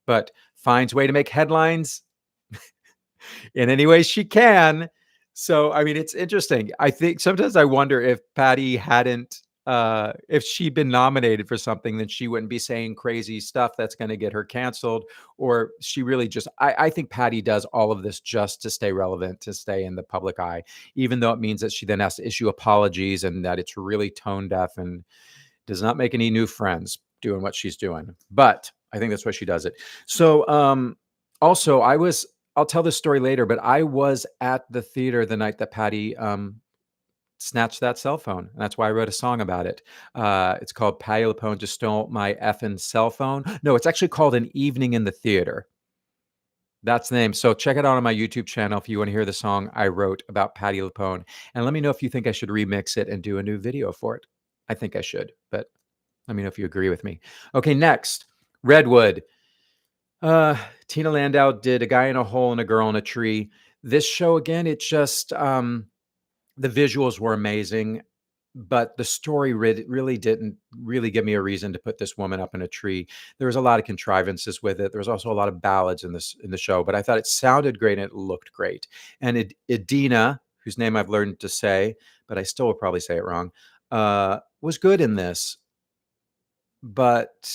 but finds a way to make headlines in any way she can. So, I mean, it's interesting. I think sometimes I wonder if Patty hadn't, if she'd been nominated for something, then she wouldn't be saying crazy stuff that's going to get her canceled. Or she really just, I think Patty does all of this just to stay relevant, to stay in the public eye, even though it means that she then has to issue apologies and that it's really tone deaf and does not make any new friends doing what she's doing. But I think that's why she does it. So, also, I'll tell this story later, but I was at the theater the night that Patty snatched that cell phone. And that's why I wrote a song about it. It's called Patti LuPone Just Stole My Effing Cell Phone. No, it's actually called An Evening in the Theater. That's the name. So check it out on my YouTube channel if you want to hear the song I wrote about Patti LuPone. And let me know if you think I should remix it and do a new video for it. I think I should, but let me know if you agree with me. Okay, next, Redwood. Tina Landau did A Guy in a Hole and a Girl in a Tree. This show, again, it just, the visuals were amazing, but the story really didn't really give me a reason to put this woman up in a tree. There was a lot of contrivances with it. There was also a lot of ballads in the show, but I thought it sounded great and it looked great. And Idina, whose name I've learned to say, but I still will probably say it wrong, was good in this. But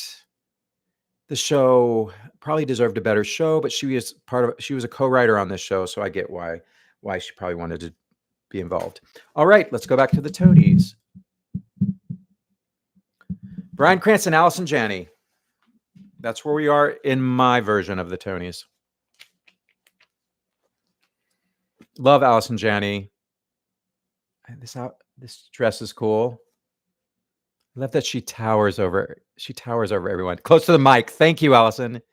the show probably deserved a better show, but she was a co-writer on this show, so I get why she probably wanted to be involved. All right, let's go back to the Tonys. Bryan Cranston, Allison Janney. That's where we are in my version of the Tonys. Love Allison Janney. This dress is cool. I love that she towers over everyone. Close to the mic. Thank you, Allison.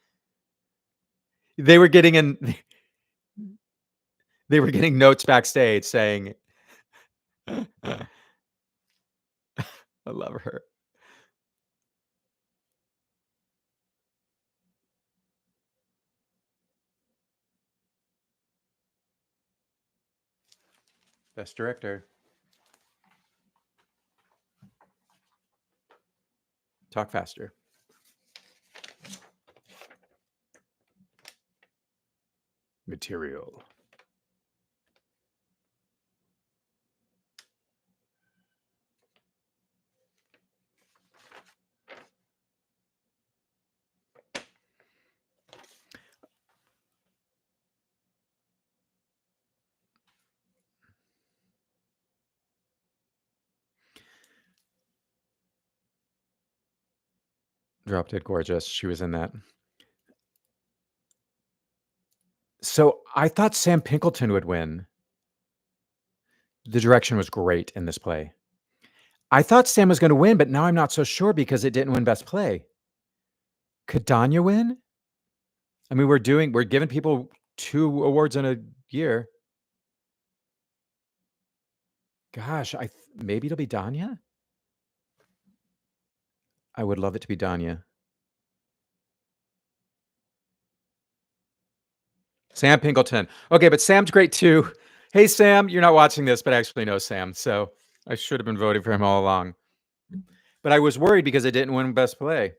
They were getting notes backstage saying, I love her. Best director. Talk faster. Material. Drop Dead Gorgeous. She was in that. So I thought Sam Pinkleton would win. The direction was great in this play. I thought Sam was going to win, but now I'm not so sure because it didn't win Best Play. Could Danya win? I mean, we're giving people 2 awards in a year. Gosh, maybe it'll be Danya. I would love it to be Danya. Sam Pinkleton. Okay, but Sam's great too. Hey, Sam, you're not watching this, but I actually know Sam, so I should have been voting for him all along. But I was worried because it didn't win Best Play.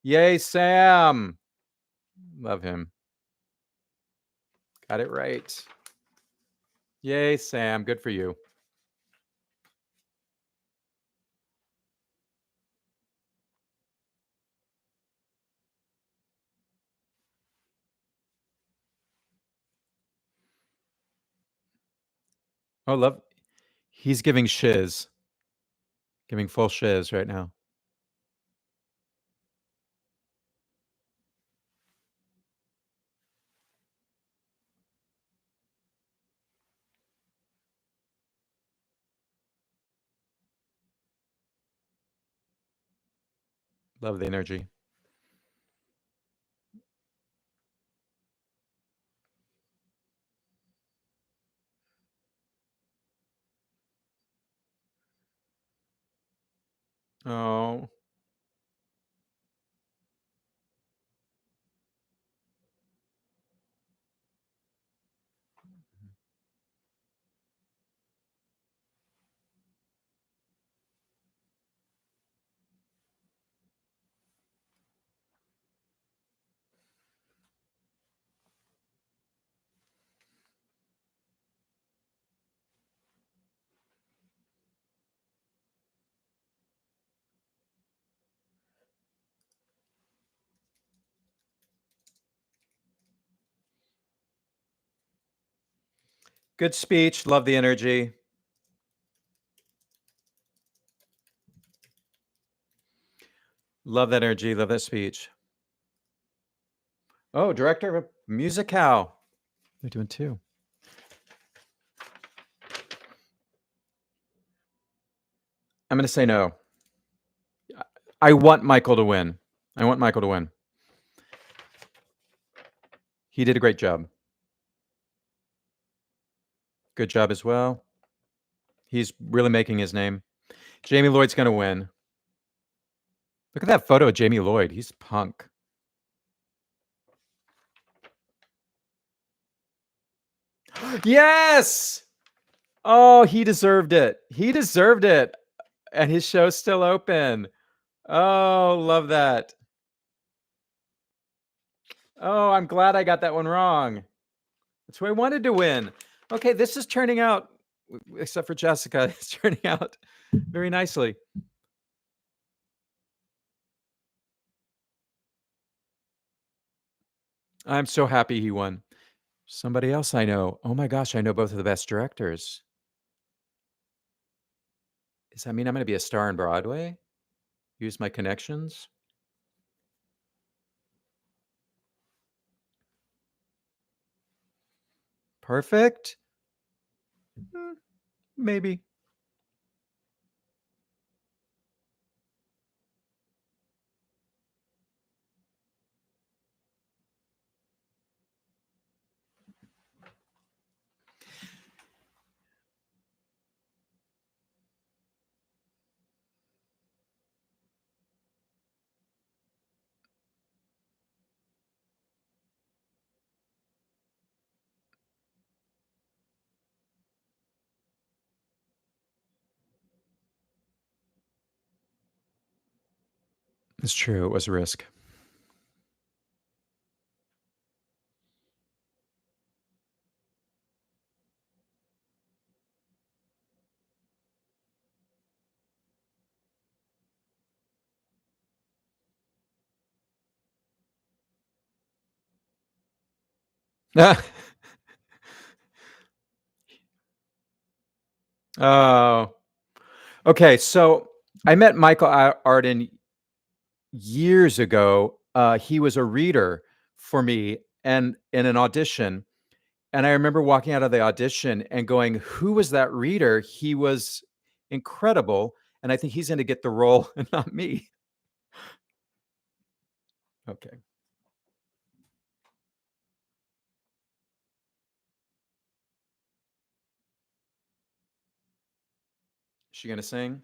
Yay, Sam. Love him. Got it right. Yay, Sam. Good for you. Oh, love. He's giving shiz. Giving full shiz right now. Love the energy. Oh. Good speech. Love the energy. Love that energy. Love that speech. Oh, director of a musicale. They're doing 2. I'm going to say no. I want Michael to win. I want Michael to win. He did a great job. Good job as well. He's really making his name. Jamie Lloyd's going to win. Look at that photo of Jamie Lloyd. He's punk. Yes! Oh, he deserved it. He deserved it. And his show's still open. Oh, love that. Oh, I'm glad I got that one wrong. That's who I wanted to win. Okay, this is turning out, except for Jessica, it's turning out very nicely. I'm so happy he won. Somebody else I know. Oh my gosh, I know both of the best directors. Does that mean I'm going to be a star on Broadway? Use my connections? Perfect? Maybe. It's true. It was a risk. Oh, okay. So I met Michael Arden years ago. He was a reader for me and in an audition. And I remember walking out of the audition and going, who was that reader? He was incredible. And I think he's going to get the role and not me. Okay. Is she going to sing?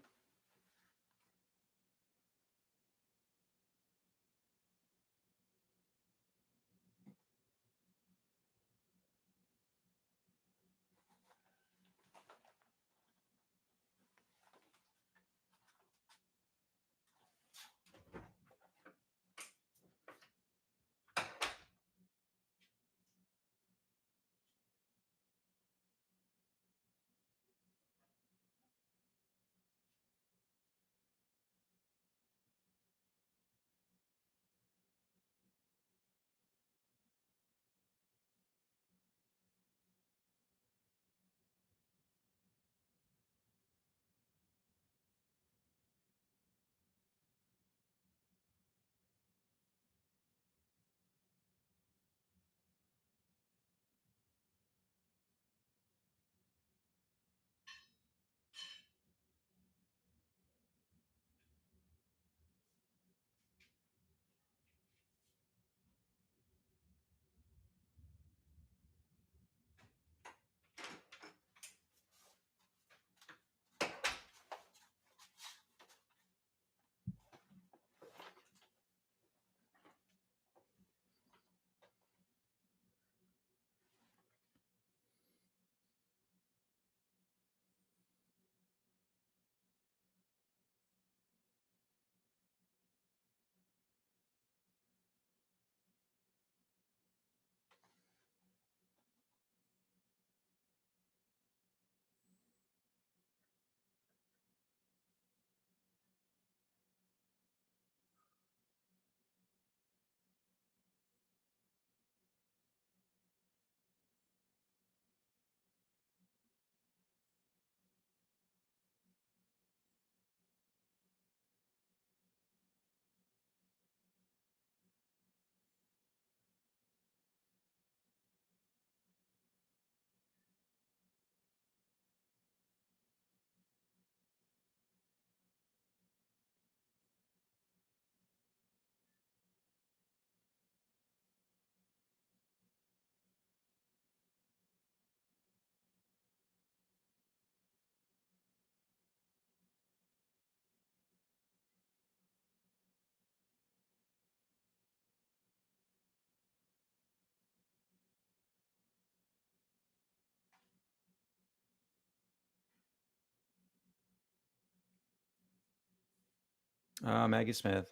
Maggie Smith.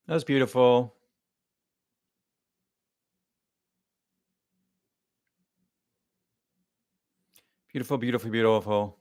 That was beautiful. Beautiful, beautiful, beautiful.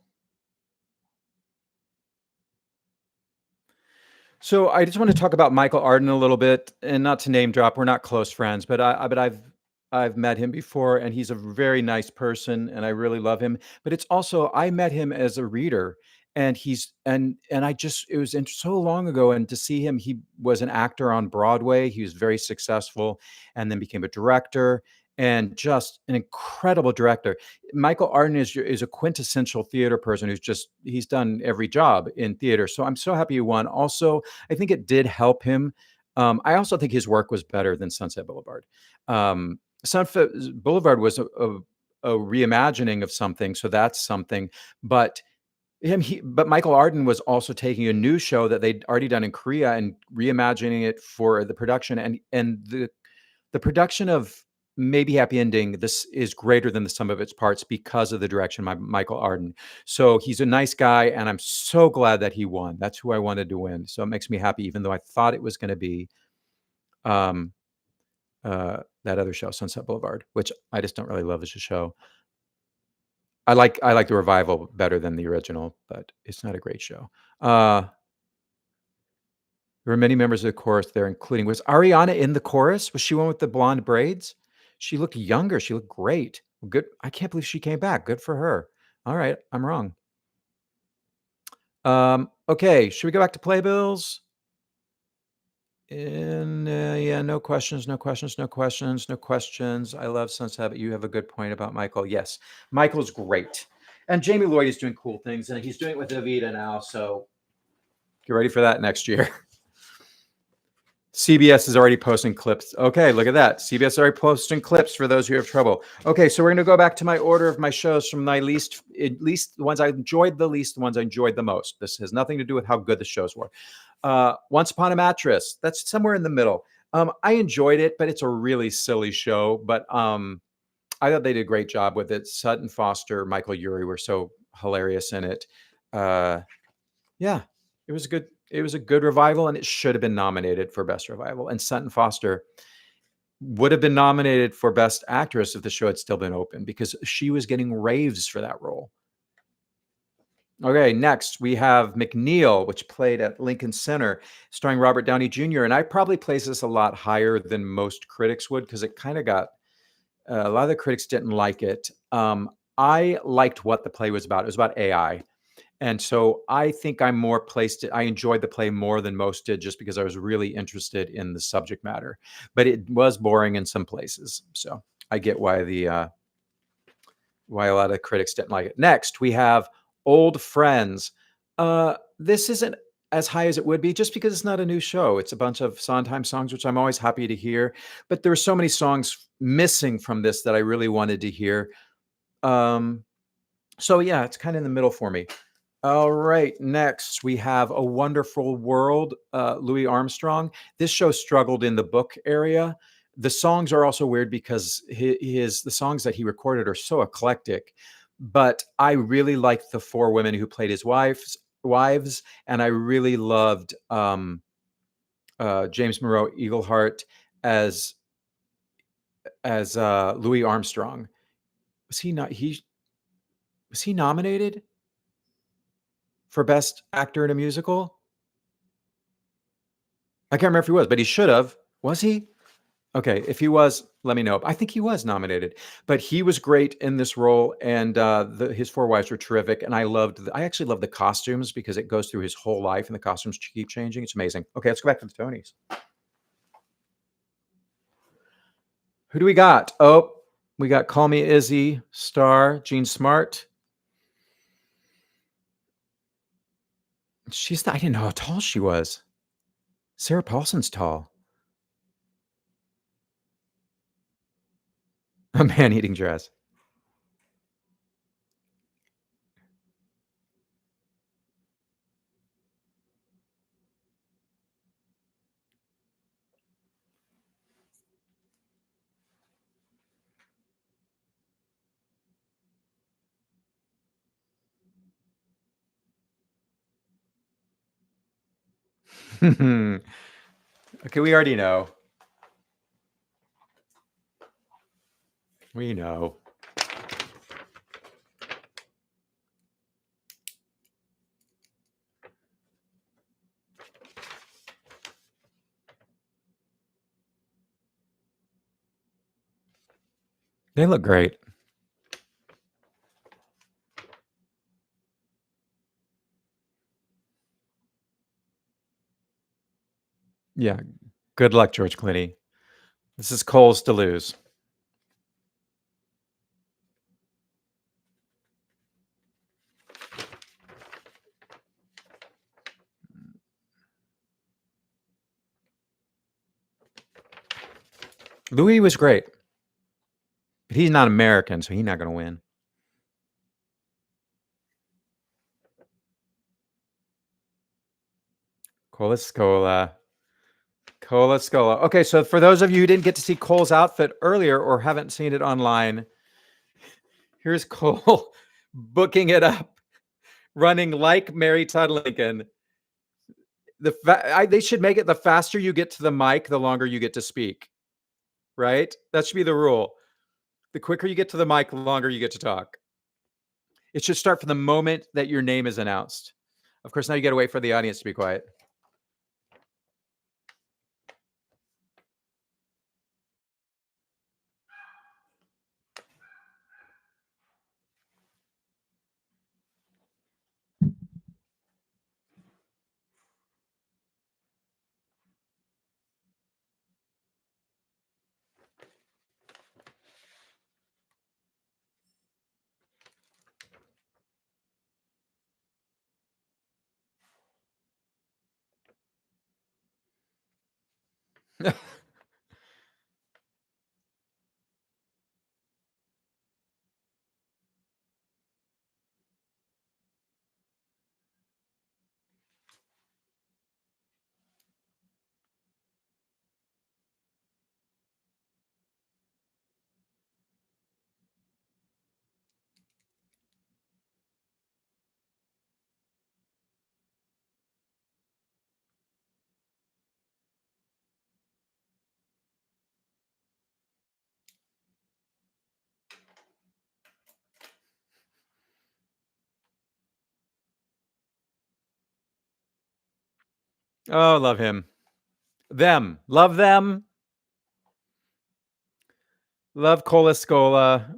So I just want to talk about Michael Arden a little bit, and not to name drop. We're not close friends, but I've met him before, and he's a very nice person, and I really love him. But it's also I met him as a reader, and he's and I just it was so long ago, and to see him, he was an actor on Broadway. He was very successful, and then became a director, and just an incredible director. Michael Arden is a quintessential theater person who's just he's done every job in theater. So I'm so happy he won. Also, I think it did help him. I also think his work was better than Sunset Boulevard. Sunset Boulevard was a reimagining of something, so that's something. But but Michael Arden was also taking a new show that they'd already done in Korea and reimagining it for the production, and the production of Maybe Happy Ending, this is greater than the sum of its parts because of the direction by Michael Arden. So he's a nice guy, and I'm so glad that he won. That's who I wanted to win. So it makes me happy, even though I thought it was going to be um, that other show, Sunset Boulevard, which I just don't really love as a show. I like the revival better than the original, but it's not a great show. There were many members of the chorus there, including was Ariana in the chorus? Was she one with the blonde braids? She looked younger. She looked great. Good. I can't believe she came back. Good for her. All right, I'm wrong. Okay, should we go back to playbills? And yeah, no questions, no questions, no questions, no questions. I love Sunset, but you have a good point about Michael. Yes, Michael's great. And Jamie Lloyd is doing cool things, and he's doing it with Evita now. So get ready for that next year. CBS is already posting clips. Okay, look at that. CBS is already posting clips for those who have trouble. Okay, so we're going to go back to my order of my shows from my least, at least the ones I enjoyed the least, the ones I enjoyed the most. This has nothing to do with how good the shows were. Once Upon a Mattress, that's somewhere in the middle. I enjoyed it, but it's a really silly show. But I thought they did a great job with it. Sutton Foster, Michael Urie were so hilarious in it. Yeah, it was good. It was a good revival, and it should have been nominated for best revival. And Sutton Foster would have been nominated for best actress if the show had still been open because she was getting raves for that role. Okay, next we have McNeil, which played at Lincoln Center, starring Robert Downey Jr. And I probably place this a lot higher than most critics would because it kind of got a lot of the critics didn't like it. I liked what the play was about. It was about AI. And so I think I'm more placed. I enjoyed the play more than most did just because I was really interested in the subject matter. But it was boring in some places. So I get why a lot of critics didn't like it. Next, we have Old Friends. This isn't as high as it would be just because it's not a new show. It's a bunch of Sondheim songs, which I'm always happy to hear. But there were so many songs missing from this that I really wanted to hear. So yeah, it's kind of in the middle for me. All right, next we have A Wonderful World, Louis Armstrong. This show struggled in the book area. The songs are also weird because the songs that he recorded are so eclectic. But I really liked the four women who played his wives, and I really loved James Monroe Eagleheart as Louis Armstrong. Was he not? Was he nominated for Best Actor in a Musical? I can't remember if he was, but he should have. Was he? Okay, if he was, let me know. I think he was nominated, but he was great in this role, and his four wives were terrific. And I actually love the costumes because it goes through his whole life, and the costumes keep changing. It's amazing. Okay, let's go back to the Tonys. Who do we got? Oh, we got Call Me Izzy, star Gene Smart. She's not, I didn't know how tall she was. Sarah Paulson's tall. A man-eating dress. Okay, we already know. We know. They look great. Yeah. Good luck, George Clooney. This is Cole's to lose. Louis was great, but he's not American, so he's not going to win. Cola Scola. Cola Scola. Okay, so for those of you who didn't get to see Cole's outfit earlier or haven't seen it online, here's Cole booking it up, running like Mary Todd Lincoln. They should make it the faster you get to the mic, the longer you get to speak, right? That should be the rule. The quicker you get to the mic, the longer you get to talk. It should start from the moment that your name is announced. Of course, now you got to wait for the audience to be quiet. Oh, love him. Them. Love them. Love Cola Scola.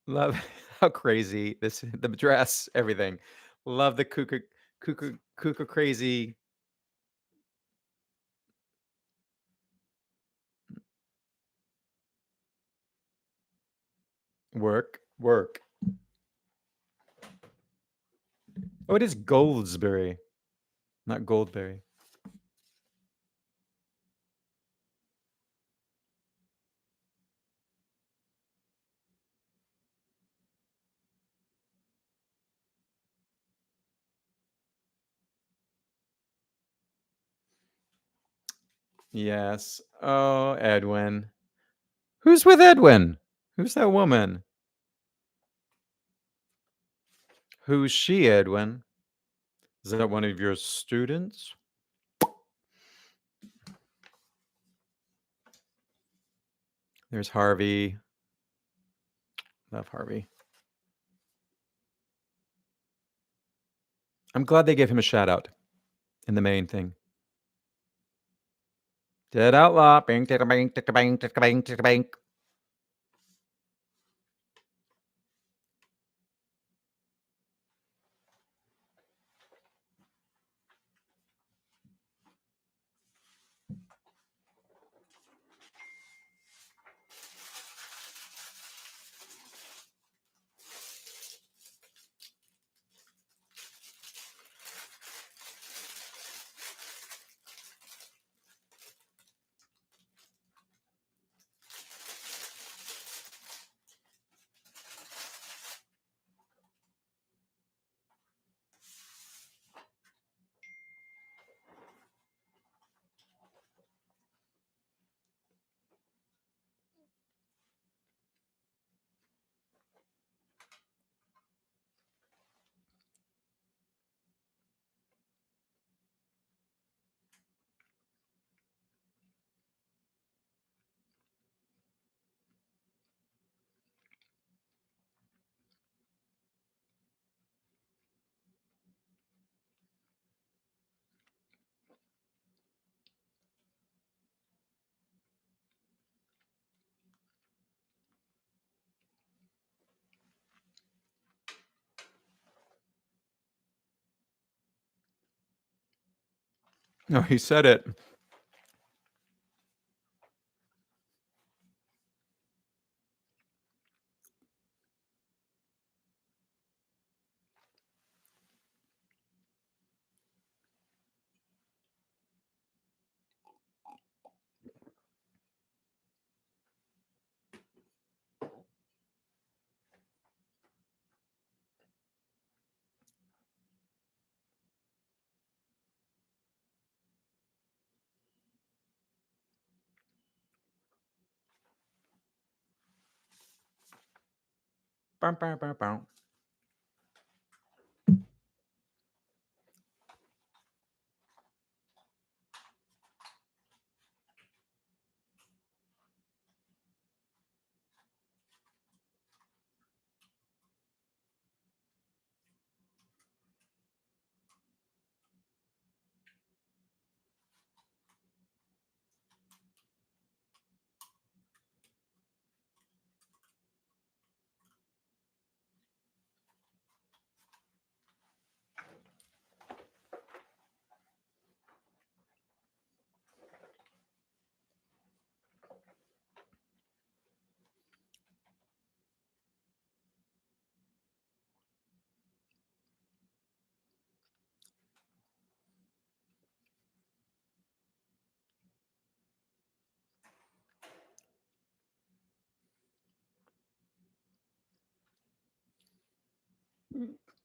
Love how crazy this, the dress, everything. Love the cuckoo crazy work. Oh, it is Goldsberry, not Goldberry. Yes. Oh, Edwin. Who's with Edwin? Who's that woman? Who's she, Edwin? Is that one of your students? There's Harvey. Love Harvey. I'm glad they gave him a shout out in the main thing. Dead outlaw. Bing, ticka, bing, ticka, bing, ticka, bing, ticka, bing. No, he said it. Bow, bow, bow, bow.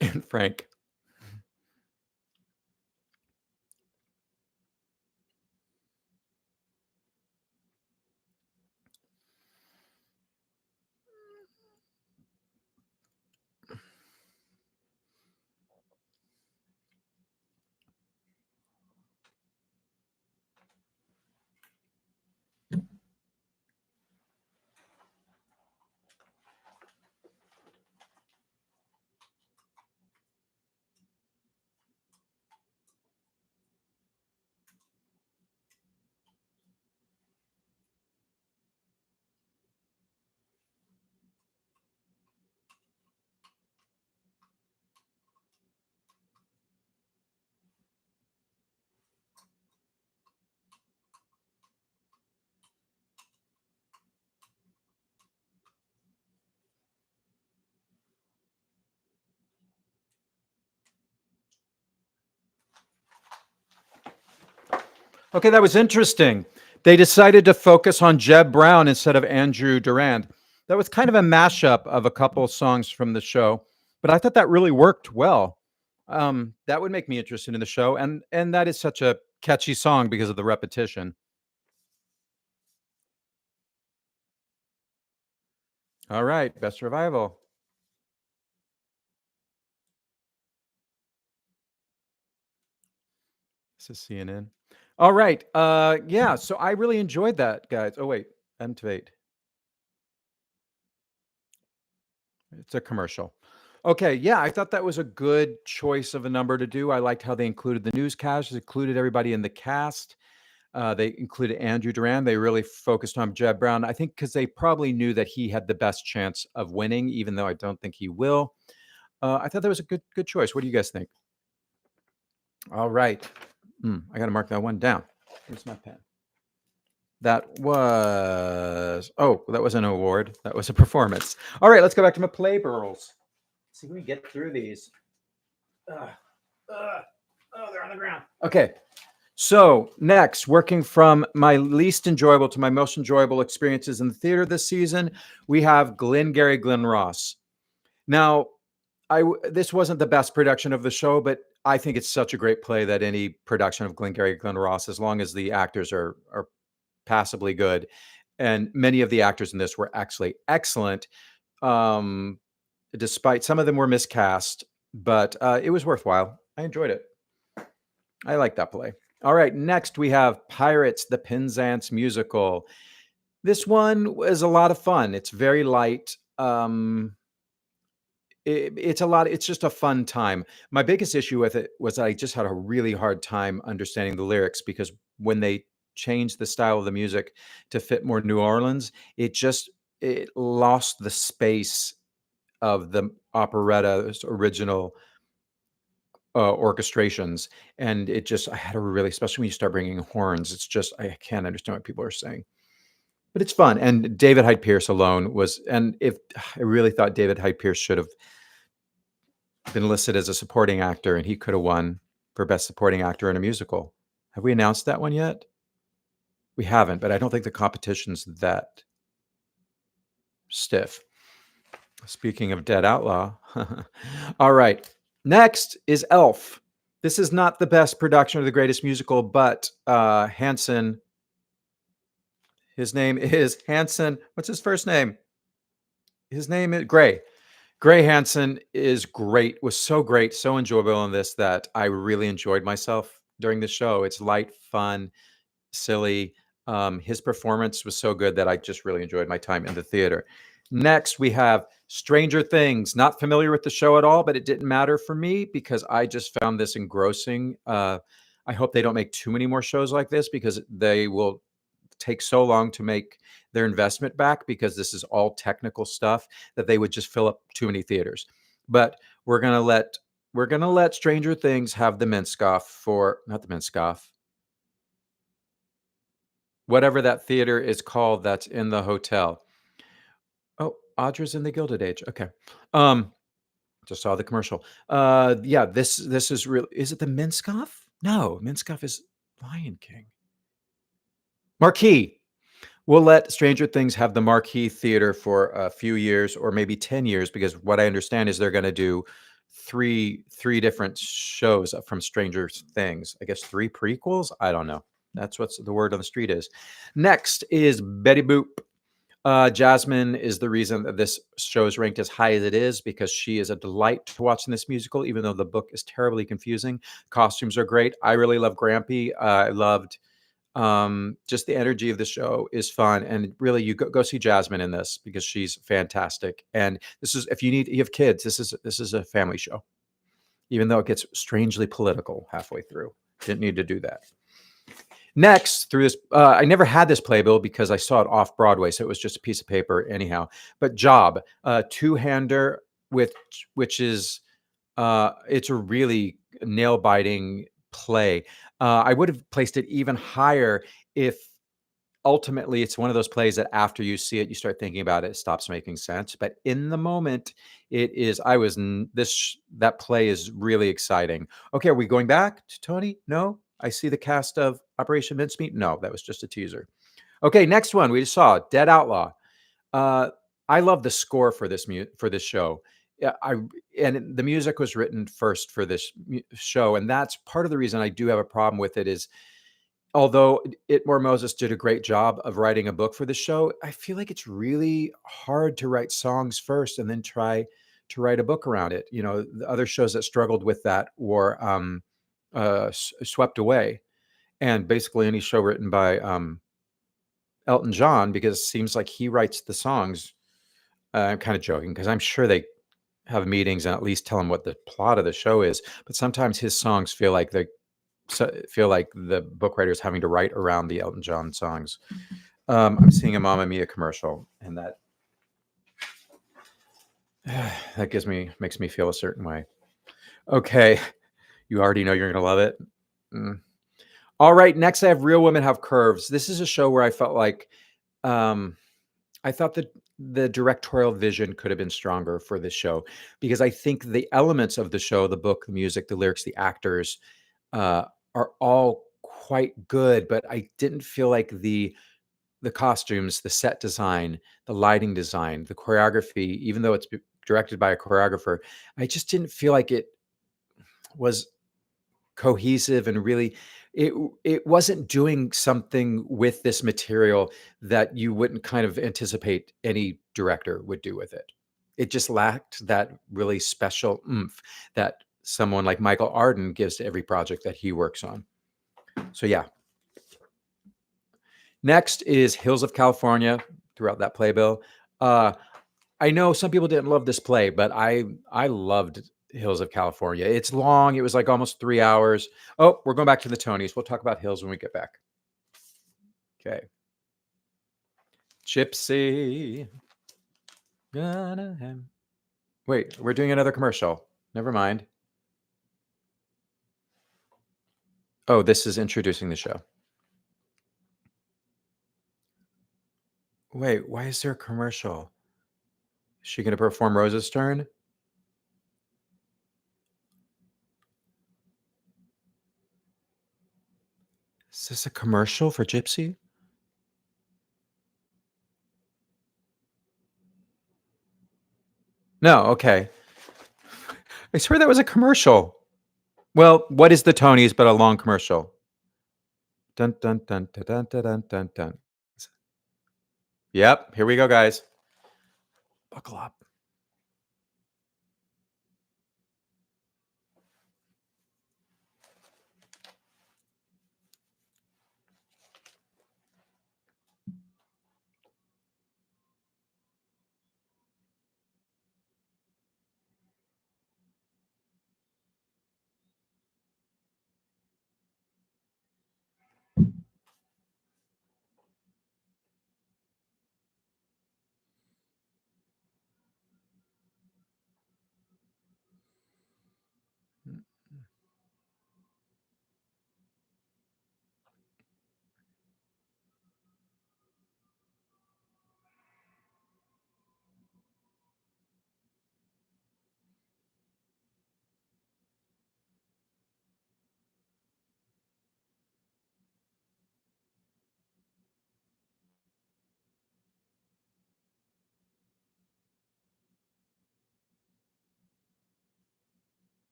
And Frank. Okay, that was interesting. They decided to focus on Jeb Brown instead of Andrew Durand. That was kind of a mashup of a couple songs from the show, but I thought that really worked well. That would make me interested in the show, and that is such a catchy song because of the repetition. All right, best revival. This is CNN. All right. Yeah. So I really enjoyed that, guys. Oh wait, unfiltered. It's a commercial. Okay, yeah, I thought that was a good choice of a number to do. I liked how they included the newscasters, included everybody in the cast. They included Andrew Duran. They really focused on Jeb Brown. I think because they probably knew that he had the best chance of winning, even though I don't think he will. I thought that was a good choice. What do you guys think? All right, I got to mark that one down. Where's my pen? That was that was an award. That was a performance. All right, let's go back to my play burls. See if we can get through these. Ugh, ugh. Oh, they're on the ground. Okay. So next, working from my least enjoyable to my most enjoyable experiences in the theater this season, we have Glengarry Glen Ross. Now, this wasn't the best production of the show, but I think it's such a great play that any production of Glengarry Glen Ross, as long as the actors are passably good, and many of the actors in this were actually excellent. Um, Despite some of them were miscast, but it was worthwhile. I enjoyed it. I like that play. All right, next we have Pirates, the Penzance musical. This one was a lot of fun. It's very light. It's a lot. It's just a fun time. My biggest issue with it was I just had a really hard time understanding the lyrics because when they changed the style of the music to fit more New Orleans, it lost the space of the operetta's original orchestrations, and it just I had a really, especially when you start bringing horns, it's just I can't understand what people are saying, but it's fun. And David Hyde Pierce alone was, and if I really thought David Hyde Pierce should have been listed as a supporting actor, and he could have won for best supporting actor in a musical. Have we announced that one yet? We haven't, but I don't think the competition's that stiff. Speaking of Dead Outlaw. All right. Next is Elf. This is not the best production or the greatest musical, but Hanson, his name is Hanson. What's his first name? His name is Gray. Gray Hanson is great, was so great, so enjoyable in this that I really enjoyed myself during the show. It's light, fun, silly. His performance was so good that I just really enjoyed my time in the theater. Next, we have Stranger Things. Not familiar with the show at all, but it didn't matter for me because I just found this engrossing. I hope they don't make too many more shows like this because they will take so long to make their investment back because this is all technical stuff that they would just fill up too many theaters. But we're gonna let Stranger Things have the Minskoff for not the Minskoff, whatever that theater is called that's in the hotel. Oh, Audra's in the Gilded Age. Okay. Just saw the commercial. Yeah, this is really, is it the Minskoff? No, Minskoff is Lion King. Marquee. We'll let Stranger Things have the Marquee Theater for a few years or maybe 10 years because what I understand is they're going to do three different shows from Stranger Things. I guess 3 prequels. I don't know. That's what the word on the street is. Next is Betty Boop. Jasmine is the reason that this show is ranked as high as it is because she is a delight to watch in this musical, even though the book is terribly confusing. Costumes are great. I really love Grampy. I loved just the energy of the show is fun, and really you go see Jasmine in this because she's fantastic. And this is, if you have kids, this is a family show, even though it gets strangely political halfway through. Didn't need to do that. Next, through this, I never had this playbill because I saw it off Broadway, so it was just a piece of paper anyhow. But Job, two-hander which is it's a really nail-biting play. I would have placed it even higher if ultimately it's one of those plays that after you see it, you start thinking about it, it stops making sense. But in the moment, it is. That play is really exciting. Okay, are we going back to Tony? No, I see the cast of Operation Mincemeat. No, that was just a teaser. Okay, next one we just saw Dead Outlaw. I love the score for this show. Yeah, and the music was written first for this show, and that's part of the reason I do have a problem with it. Is although Itmore Moses did a great job of writing a book for the show, I feel like it's really hard to write songs first and then try to write a book around it. You know, the other shows that struggled with that were Swept Away, and basically any show written by Elton John, because it seems like he writes the songs. I'm kind of joking because I'm sure they have meetings and at least tell him what the plot of the show is. But sometimes his songs feel like the book writer is having to write around the Elton John songs. I'm seeing a Mamma Mia commercial, and that makes me feel a certain way. Okay, you already know you're gonna love it. All right, next I have Real Women Have Curves. This is a show where I felt like I thought that the directorial vision could have been stronger for this show because I think the elements of the show, the book, the music, the lyrics, the actors, are all quite good, but I didn't feel like the costumes, the set design, the lighting design, the choreography, even though it's directed by a choreographer, I just didn't feel like it was cohesive and really it wasn't doing something with this material that you wouldn't kind of anticipate any director would do with it. It just lacked that really special oomph that someone like Michael Arden gives to every project that he works on. So yeah. Next is Hills of California, throughout that playbill. I know some people didn't love this play, but I loved Hills of California. It's long. It was like almost 3 hours. Oh, we're going back to the Tonys. We'll talk about Hills when we get back. Okay. Gypsy. Wait, we're doing another commercial. Never mind. Oh, this is introducing the show. Wait, why is there a commercial? Is she going to perform Rosa's turn? Is this a commercial for Gypsy? No, okay. I swear that was a commercial. Well, what is the Tonys but a long commercial? Dun dun dun dun dun dun dun dun dun. Yep, here we go, guys. Buckle up.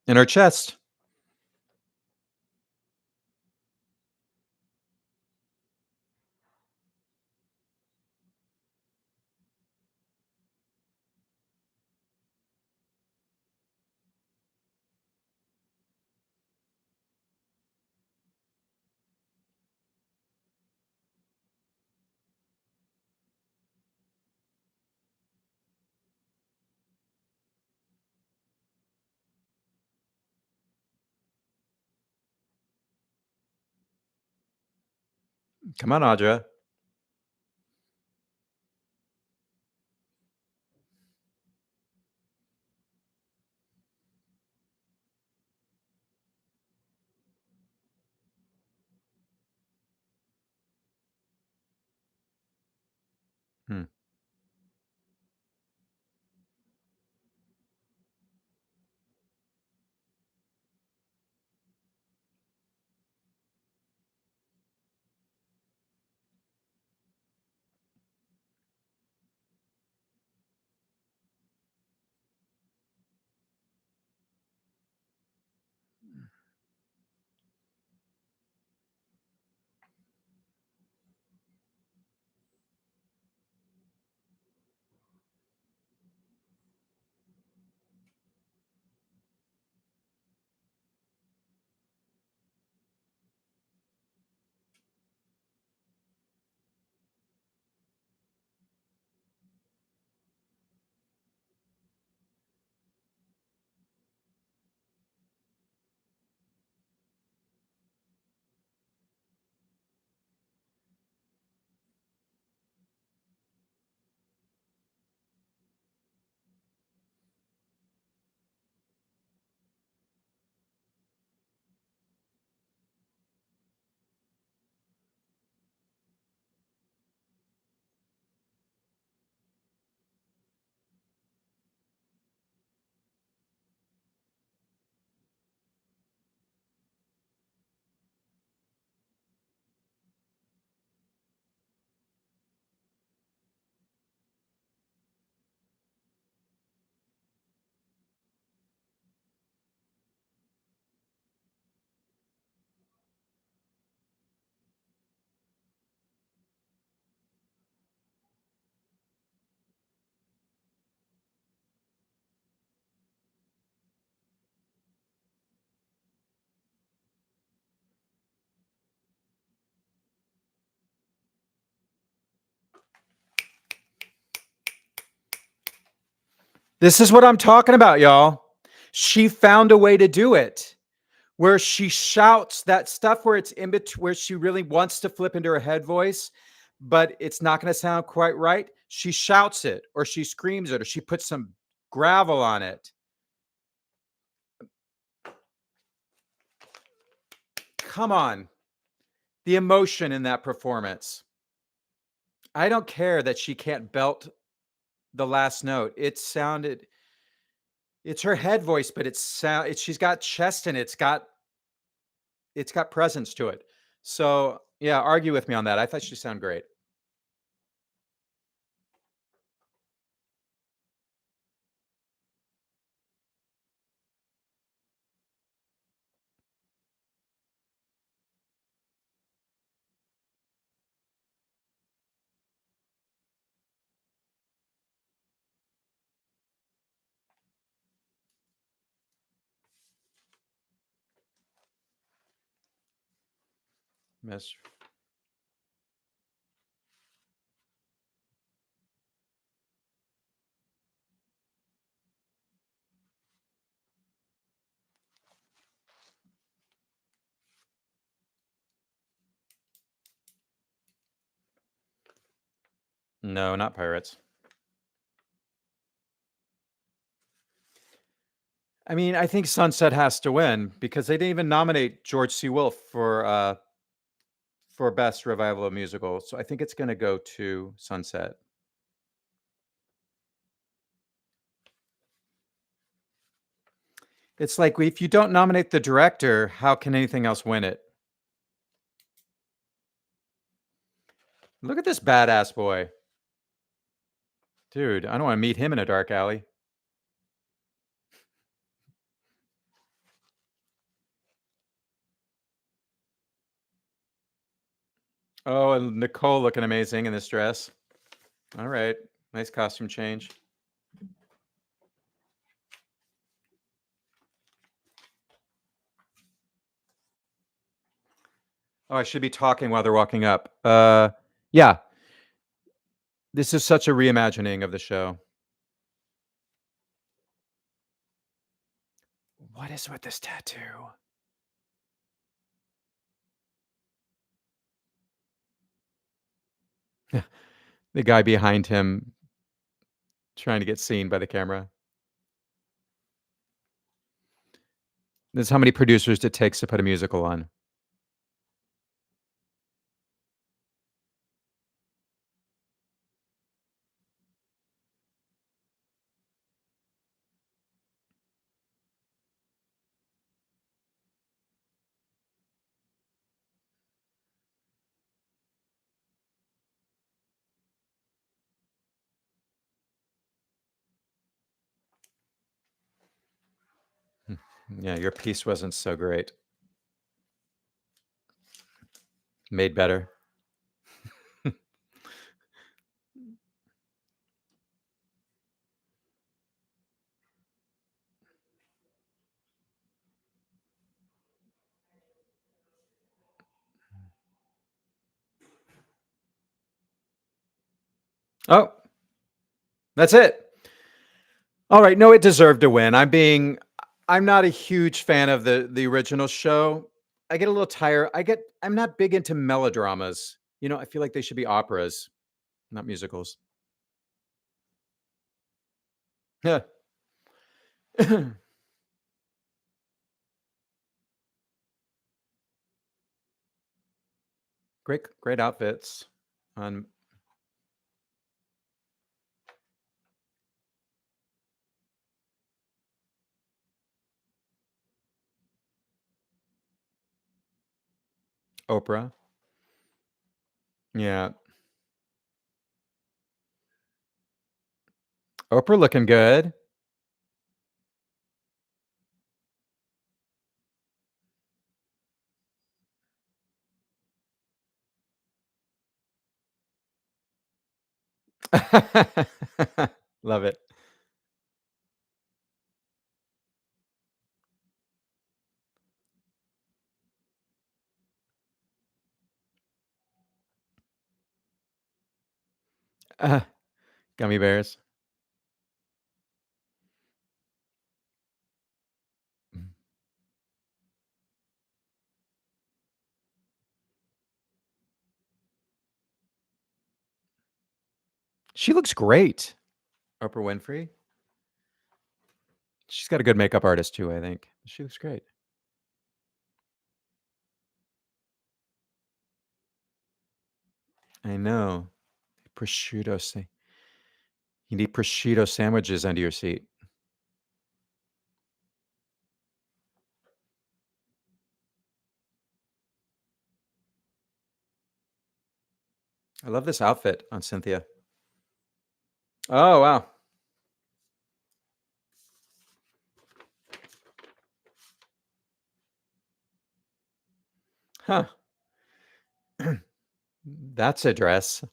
In her chest. Come on, Audra. Hmm. This is what I'm talking about, y'all. She found a way to do it where she shouts that stuff where it's in between, where she really wants to flip into her head voice, but it's not going to sound quite right. She shouts it or she screams it or she puts some gravel on it. come on. The emotion in that performance. I don't care that she can't belt the last note. It's her head voice, but she's got chest and it's got presence to it. So yeah, argue with me on that. I thought she sounded great. Miss. No, not Pirates. I mean, I think Sunset has to win because they didn't even nominate George C. Wolfe for best revival of musical. So I think it's going to go to Sunset. It's like if you don't nominate the director, how can anything else win it? Look at this badass boy. Dude, I don't want to meet him in a dark alley. Oh, and Nicole looking amazing in this dress. All right. Nice costume change. Oh, I should be talking while they're walking up. Yeah. This is such a reimagining of the show. What is with this tattoo? The guy behind him trying to get seen by the camera. This is how many producers it takes to put a musical on. Yeah, your piece wasn't so great. Made better. Oh, that's it. All right. No, it deserved to win. I'm not a huge fan of the original show. I get a little tired. I'm not big into melodramas. I feel like they should be operas, not musicals. Yeah. Great outfits on Oprah. Yeah. Oprah looking good. Love it. Uh, Gummy bears. She looks great. Oprah Winfrey. She's got a good makeup artist too, I think. She looks great. I know. Prosciutto sa You need prosciutto sandwiches under your seat. I love this outfit on Cynthia. Oh, wow. Huh. That's a dress.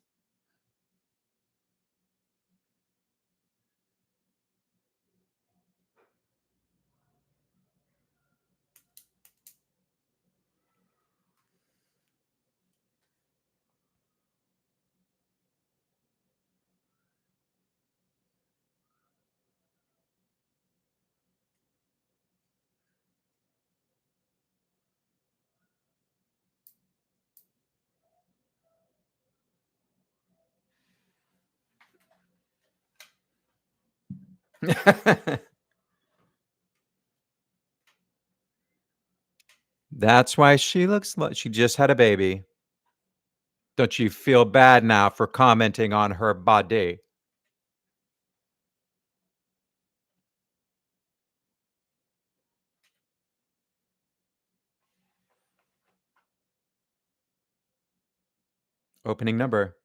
That's why she looks like she just had a baby. Don't you feel bad now for commenting on her body? Opening number.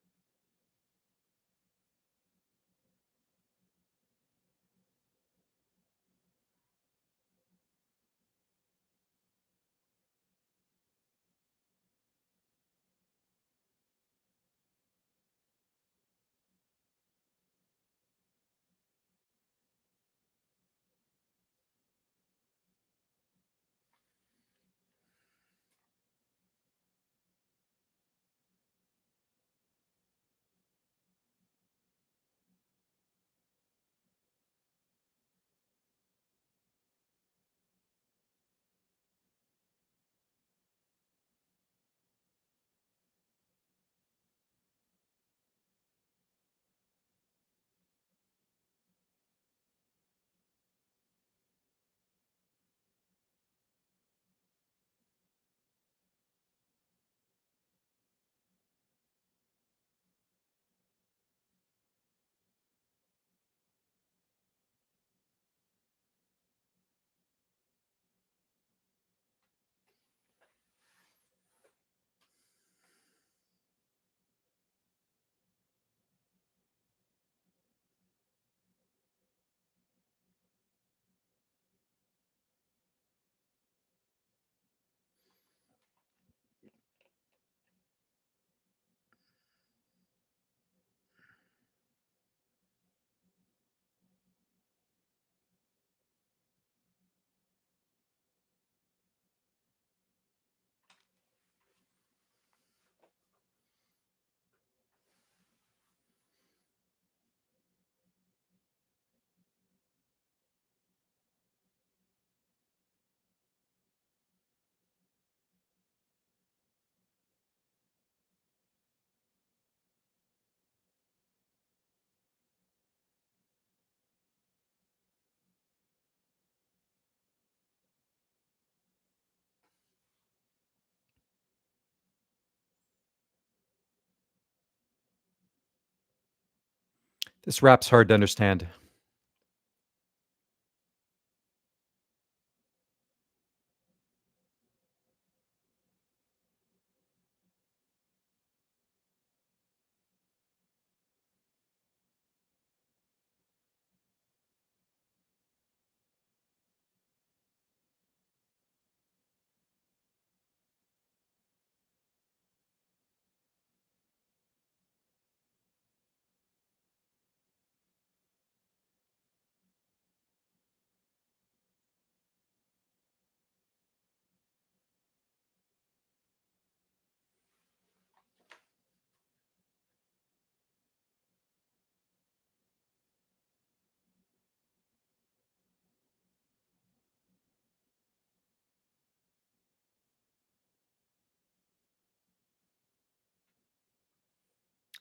This rap's hard to understand.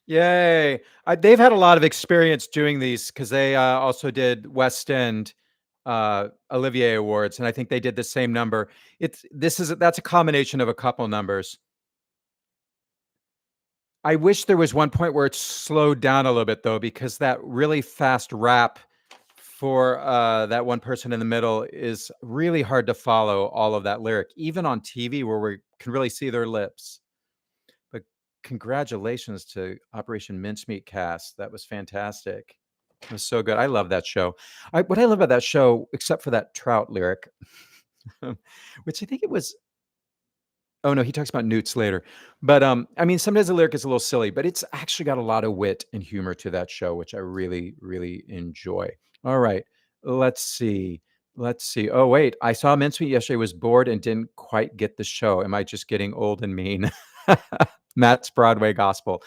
Yay. They've had a lot of experience doing these because they also did West End Olivier Awards, and I think they did the same number. That's a combination of a couple numbers. I wish there was one point where it slowed down a little bit though, because that really fast rap for that one person in the middle is really hard to follow all of that lyric, even on TV where we can really see their lips. But congratulations to Operation Mincemeat cast. That was fantastic. It was so good. I love that show. What I love about that show, except for that trout lyric, which I think it was. Oh no, he talks about newts later. But I mean, sometimes the lyric is a little silly, but it's actually got a lot of wit and humor to that show, which I really, really enjoy. All right, let's see. Let's see. Oh wait, I saw Mincemeat yesterday. Was bored and didn't quite get the show. Am I just getting old and mean? Matt's Broadway gospel.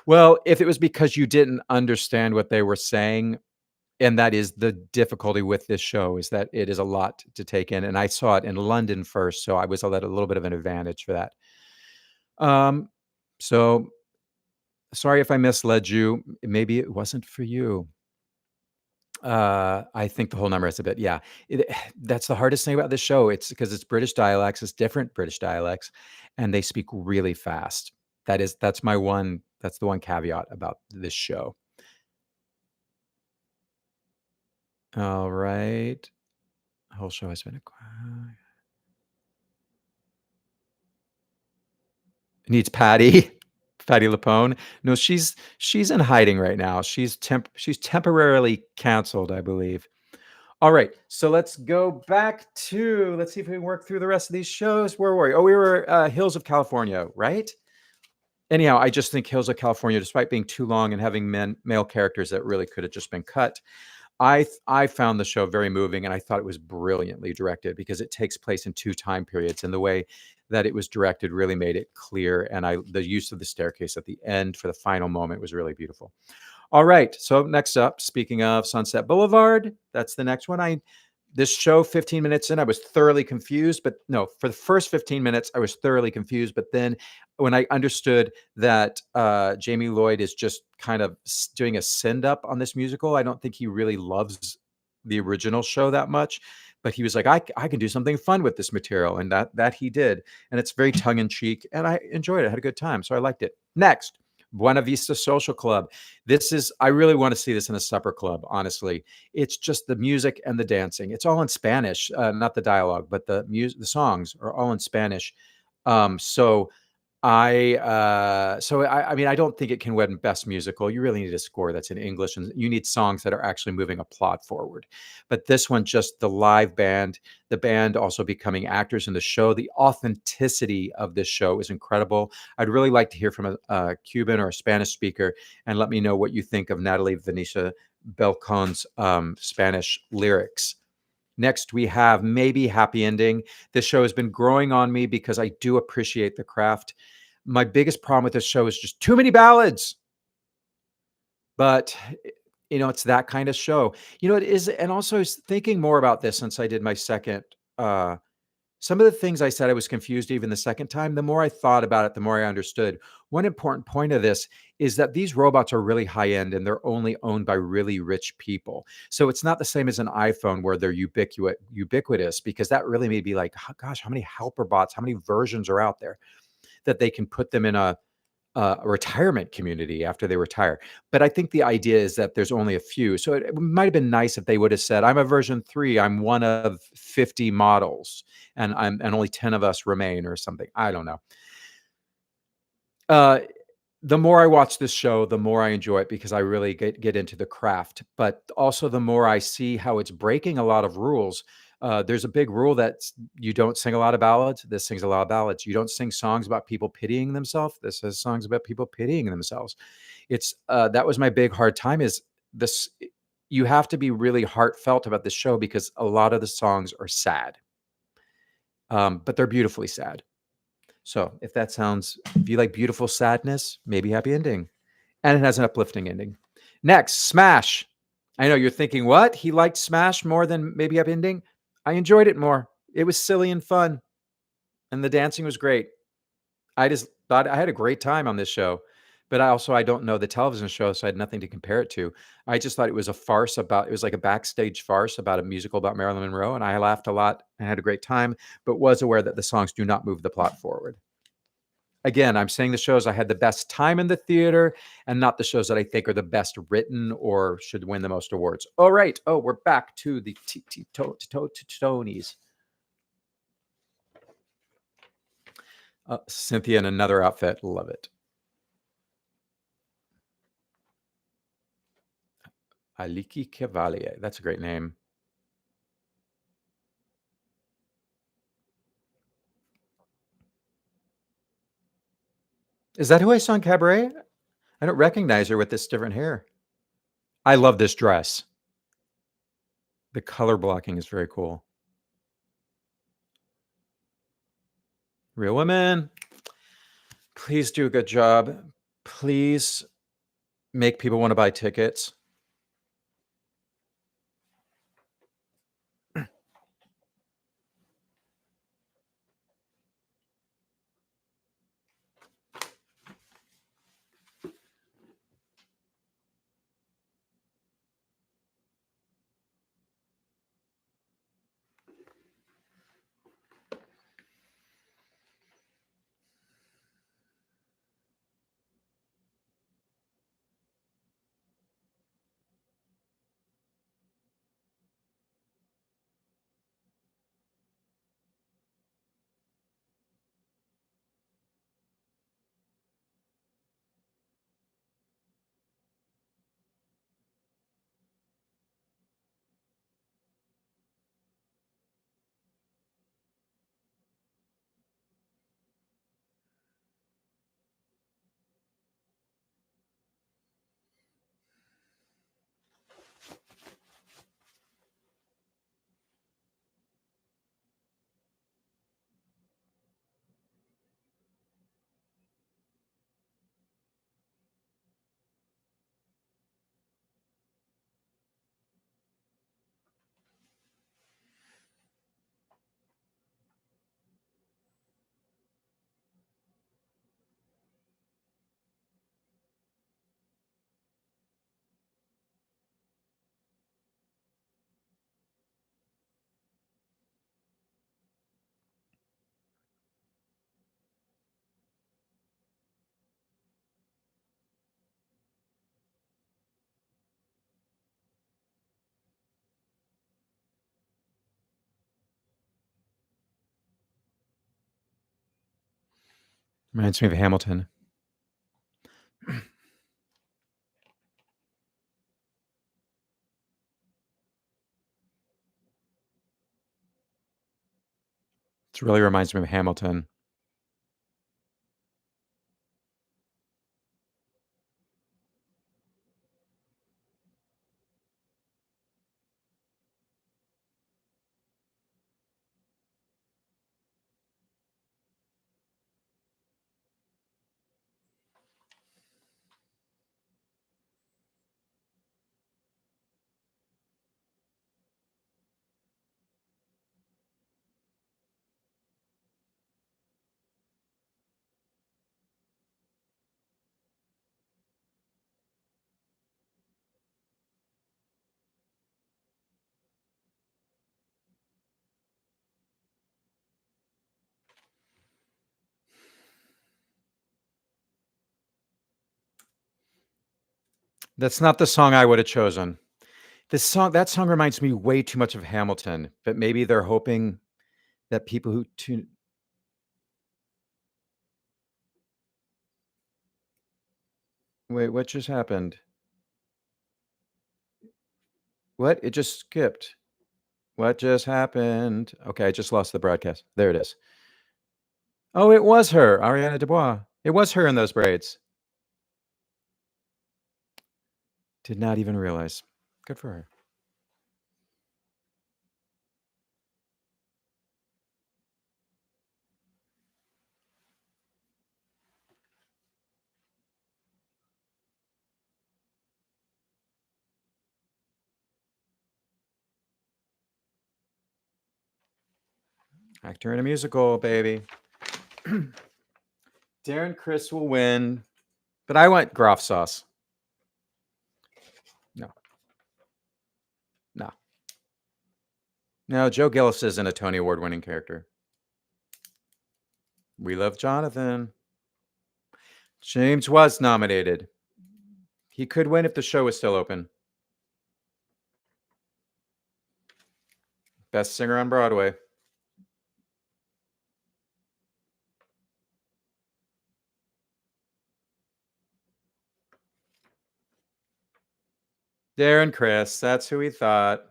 Well, if it was because you didn't understand what they were saying, and that is the difficulty with this show, is that it is a lot to take in, and I saw it in London first, so I was at a little bit of an advantage for that. So sorry if I misled you. Maybe it wasn't for you. I think the whole number is a bit, yeah. That's the hardest thing about this show. It's because it's British dialects, it's different British dialects, and they speak really fast. That's the one caveat about this show. All right. The whole show has been needs Patty. Patty LuPone. No, she's in hiding right now. She's temporarily canceled, I believe. All right, so let's go back to, let's see if we can work through the rest of these shows. Where were we? Oh, we were Hills of California, right? Anyhow, I just think Hills of California, despite being too long and having male characters that really could have just been cut, I found the show very moving, and I thought it was brilliantly directed because it takes place in two time periods, and the way that it was directed really made it clear. And the use of the staircase at the end for the final moment was really beautiful. All right, so next up, speaking of Sunset Boulevard, that's the next one. This show, 15 minutes in, I was thoroughly confused. But no, for the first 15 minutes, I was thoroughly confused. But then when I understood that Jamie Lloyd is just kind of doing a send up on this musical, I don't think he really loves the original show that much. But he was like, I can do something fun with this material. And that he did. And it's very tongue in cheek. And I enjoyed it. I had a good time. So I liked it. Next. Buena Vista Social Club. I really want to see this in a supper club, honestly. It's just the music and the dancing. It's all in Spanish, not the dialogue, but the songs are all in Spanish. So I mean, I don't think it can win Best Musical. You really need a score that's in English, and you need songs that are actually moving a plot forward. But this one, just the live band, the band also becoming actors in the show. The authenticity of this show is incredible. I'd really like to hear from a Cuban or a Spanish speaker, and let me know what you think of Natalie Venetia Belcon's Spanish lyrics. Next, we have Maybe Happy Ending. This show has been growing on me because I do appreciate the craft. My biggest problem with this show is just too many ballads. But, it's that kind of show. It is. And also, I was thinking more about this since I did my second. Some of the things I said I was confused even the second time. The more I thought about it, the more I understood. One important point of this is that these robots are really high end and they're only owned by really rich people. So it's not the same as an iPhone where they're ubiquitous, because that really may be like, gosh, how many helper bots, how many versions are out there that they can put them in a retirement community after they retire. But I think the idea is that there's only a few. So it might have been nice if they would have said, I'm a version 3, I'm one of 50 models, and only 10 of us remain, or something. I don't know. The more I watch this show, the more I enjoy it because I really get into the craft. But also the more I see how it's breaking a lot of rules. There's a big rule that you don't sing a lot of ballads. This sings a lot of ballads. You don't sing songs about people pitying themselves. This has songs about people pitying themselves. It's that was my big hard time, is this. You have to be really heartfelt about this show because a lot of the songs are sad, but they're beautifully sad. So if you like beautiful sadness, Maybe Happy Ending. And it has an uplifting ending. Next, Smash. I know you're thinking, what? He liked Smash more than Maybe Happy Ending? I enjoyed it more. It was silly and fun. And the dancing was great. I just thought I had a great time on this show. But I don't know the television show, so I had nothing to compare it to. I just thought it was it was like a backstage farce about a musical about Marilyn Monroe. And I laughed a lot and had a great time, but was aware that the songs do not move the plot forward. Again, I'm saying the shows I had the best time in the theater and not the shows that I think are the best written or should win the most awards. All right. Oh, we're back to the Tonys. Cynthia in another outfit. Love it. Aliki Cavalier. That's a great name. Is that who I saw in Cabaret? I don't recognize her with this different hair. I love this dress. The color blocking is very cool. Real Women, please do a good job. Please make people want to buy tickets. Reminds me of Hamilton. It really reminds me of Hamilton. That's not the song I would have chosen. That song reminds me way too much of Hamilton, but maybe they're hoping that people who tune. Wait, what just happened? What? It just skipped. What just happened? Okay, I just lost the broadcast. There it is. Oh, it was her, Ariana DeBois. It was her in those braids. Did not even realize. Good for her. Actor in a musical, baby. Darren Chris will win, but I want Groff sauce. No. No. No, Joe Gillis isn't a Tony Award winning character. We love Jonathan. James was nominated. He could win if the show was still open. Best singer on Broadway. Darren Criss, that's who we thought.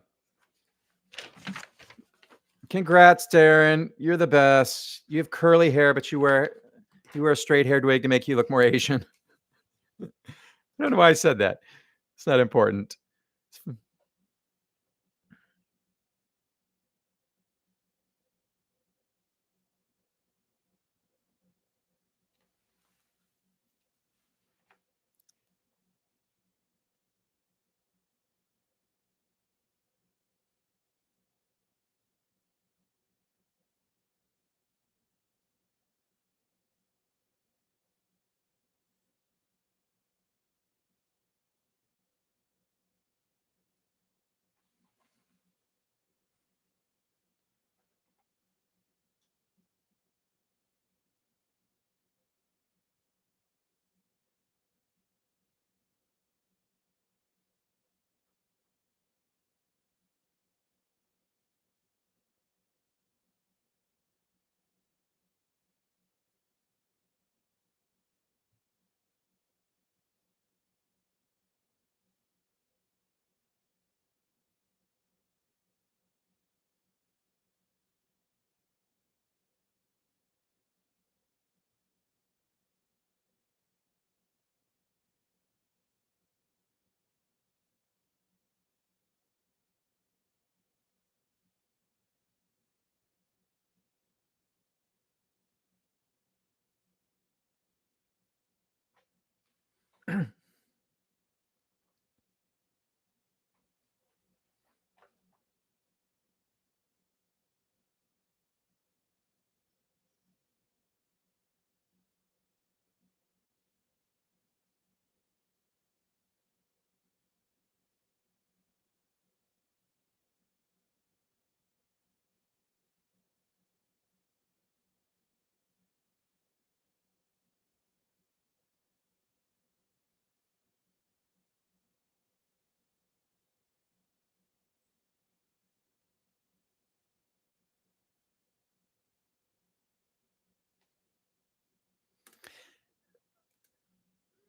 Congrats, Darren. You're the best. You have curly hair, but you wear a straight haired wig to make you look more Asian. I don't know why I said that. It's not important.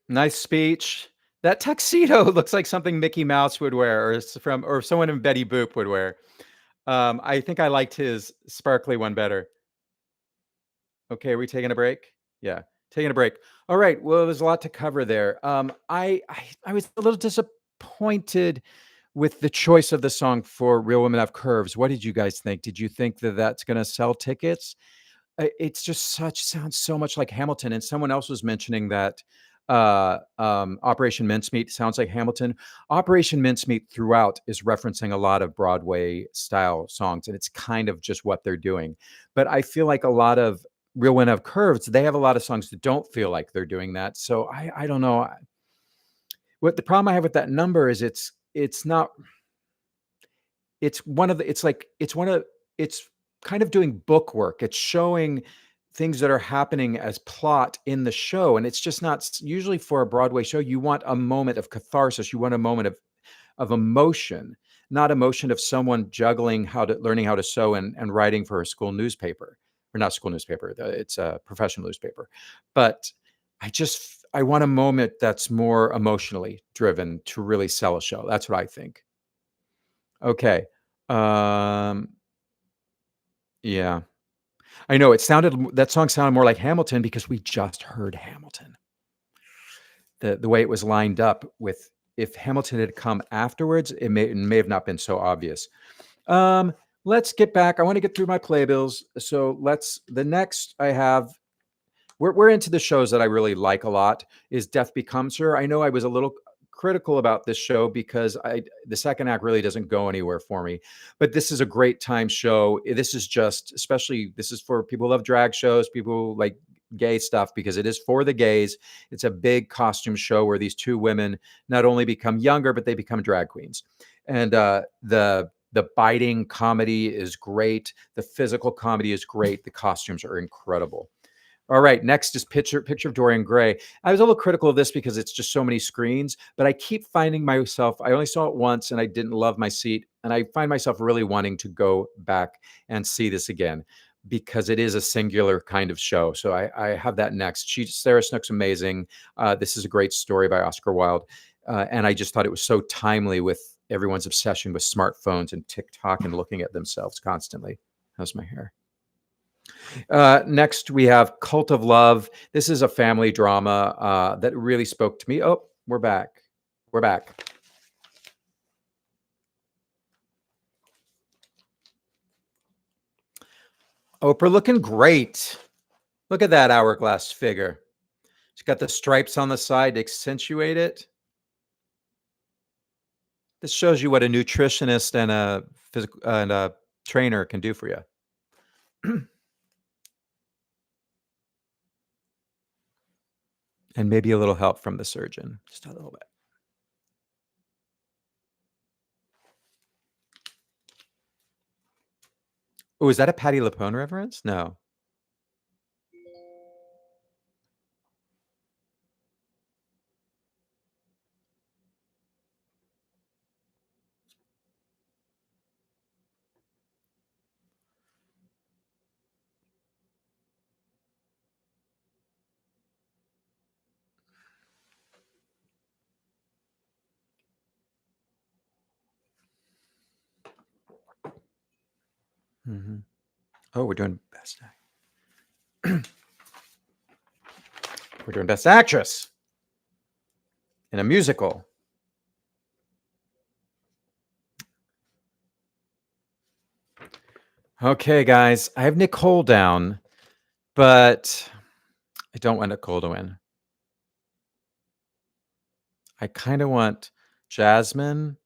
Nice speech. That tuxedo looks like something Mickey Mouse would wear, or someone in Betty Boop would wear. I think I liked his sparkly one better. Okay, are we taking a break? Yeah, taking a break. All right. Well, there's a lot to cover there. I was a little disappointed with the choice of the song for "Real Women Have Curves." What did you guys think? Did you think that that's going to sell tickets? It's just sounds so much like Hamilton. And someone else was mentioning that Operation Mincemeat sounds like Hamilton. Operation Mincemeat throughout is referencing a lot of Broadway style songs, and it's kind of just what they're doing. But I feel like a lot of Real Wind Have Curves, they have a lot of songs that don't feel like they're doing that. So I don't know. What the problem I have with that number is it's not it's one of the it's kind of doing book work. It's showing things that are happening as plot in the show, and it's just not usually for a Broadway show. You want a moment of catharsis. You want a moment of emotion, not emotion of someone juggling learning how to sew and writing for a school newspaper, or not school newspaper. It's a professional newspaper. But I want a moment that's more emotionally driven to really sell a show. That's what I think. Okay. Um, yeah. I know that song sounded more like Hamilton because we just heard Hamilton. The way it was lined up with, if Hamilton had come afterwards, it may have not been so obvious. Um, let's get back. I want to get through my playbills. So the next I have, we're into the shows that I really like a lot, is Death Becomes Her. I know I was a little critical about this show because the second act really doesn't go anywhere for me, but this is a great time show. This is for people who love drag shows, people who like gay stuff, because it is for the gays. It's a big costume show where these two women not only become younger, but they become drag queens. And the biting comedy is great. The physical comedy is great. The costumes are incredible. All right, next is picture of Dorian Gray. I was a little critical of this because it's just so many screens, but I keep finding myself, I only saw it once and I didn't love my seat, and I find myself really wanting to go back and see this again because it is a singular kind of show. So I have that next. Sarah Snook's amazing. This is a great story by Oscar Wilde, and I just thought it was so timely with everyone's obsession with smartphones and TikTok and looking at themselves constantly. How's my hair? Next, we have Cult of Love. This is a family drama that really spoke to me. Oh, we're back. We're back. Oprah looking great. Look at that hourglass figure. She's got the stripes on the side to accentuate it. This shows you what a nutritionist and a physical and a trainer can do for you. And maybe a little help from the surgeon, just a little bit. Oh, is that a Patti LuPone reference? No. Mm-hmm. Oh, we're doing best act. We're doing best actress in a musical. Okay, guys, I have Nicole down, but I don't want Nicole to win. I kind of want Jasmine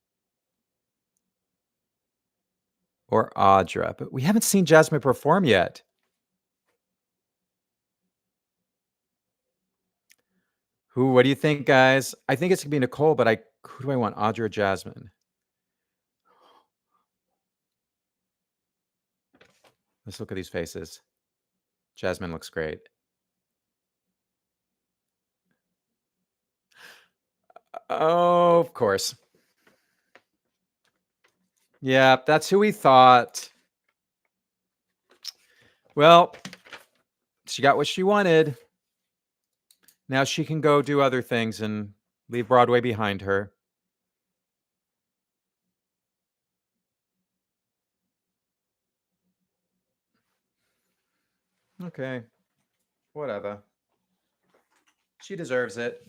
or Audra, but we haven't seen Jasmine perform yet. What do you think, guys? I think it's gonna be Nicole, but who do I want, Audra or Jasmine? Let's look at these faces. Jasmine looks great. Oh, of course. Yeah, that's who we thought. Well, she got what she wanted. Now she can go do other things and leave Broadway behind her. Okay, whatever. She deserves it.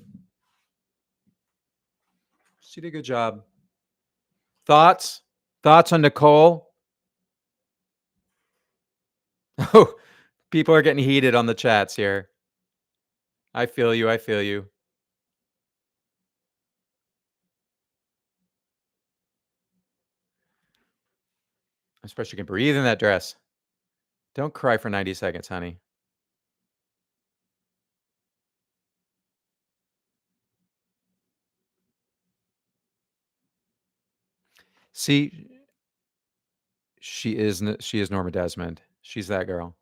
She did a good job. Thoughts? Thoughts on Nicole? Oh, people are getting heated on the chats here. I feel you. I feel you. I'm surprised you can breathe in that dress. Don't cry for 90 seconds, honey. See, she is Norma Desmond. She's that girl.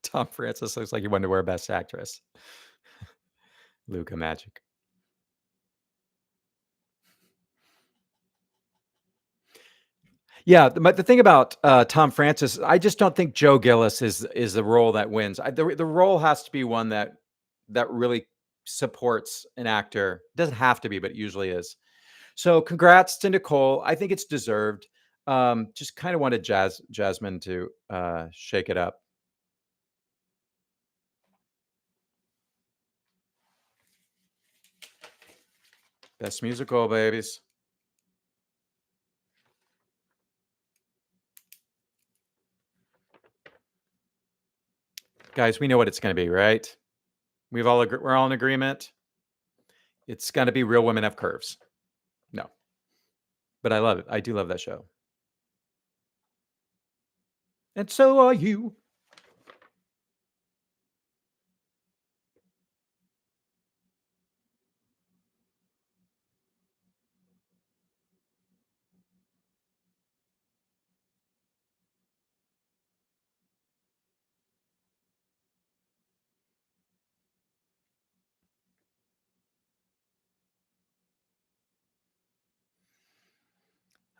Tom Francis looks like he wanted to wear Best Actress. Luca Magic. Yeah, but the thing about Tom Francis, I just don't think Joe Gillis is the role that wins. The role has to be one that really supports an actor. It doesn't have to be, but it usually is. So congrats to Nicole. I think it's deserved. Just kind of wanted Jasmine to shake it up. Best musical, babies. Guys, we know what it's going to be, right? We're all in agreement. It's going to be Real Women Have Curves. No, but I love it. I do love that show. And so are you.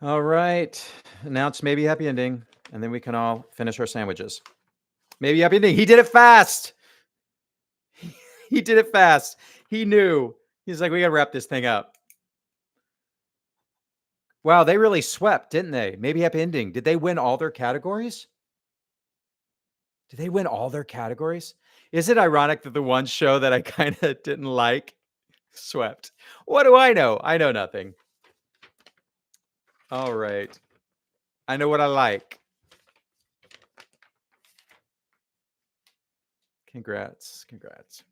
All right. Announce maybe happy ending, and then we can all finish our sandwiches. Maybe happy ending. He did it fast. He did it fast. He knew. He's like, we got to wrap this thing up. Wow, they really swept, didn't they? Maybe happy ending. Did they win all their categories? Did they win all their categories? Is it ironic that the one show that I kind of didn't like swept? What do I know? I know nothing. All right. I know what I like. Congrats. Congrats.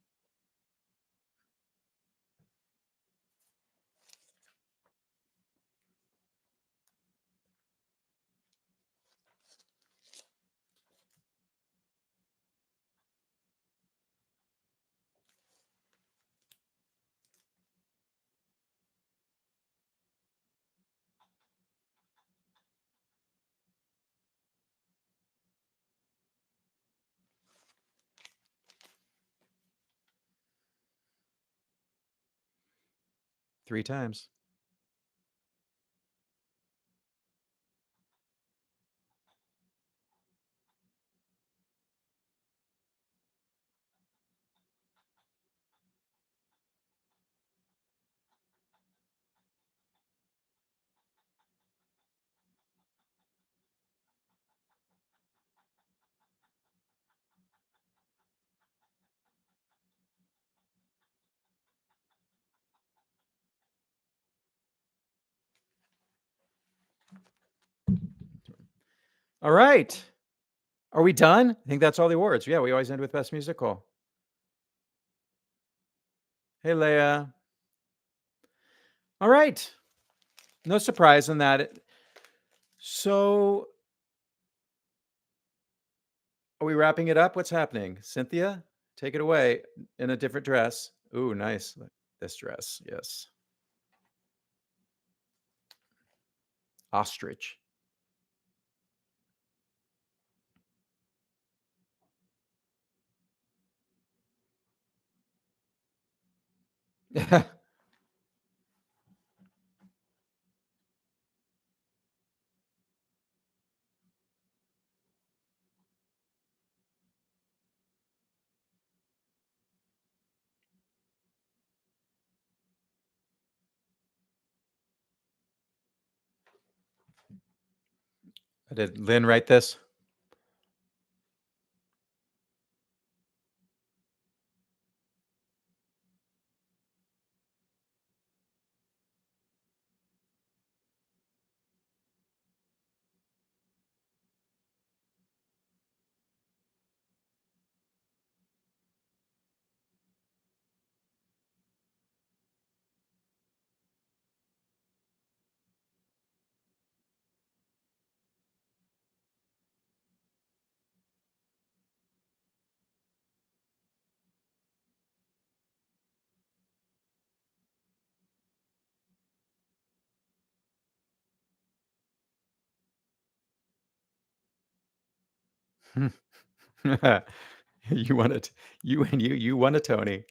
Three times. All right. Are we done? I think that's all the awards. Yeah, we always end with Best Musical. Hey, Leia. All right. No surprise in that. So, are we wrapping it up? What's happening? Cynthia, take it away in a different dress. Ooh, nice. This dress. Yes. Ostrich. I did Lynn write this? You won it. You won a Tony.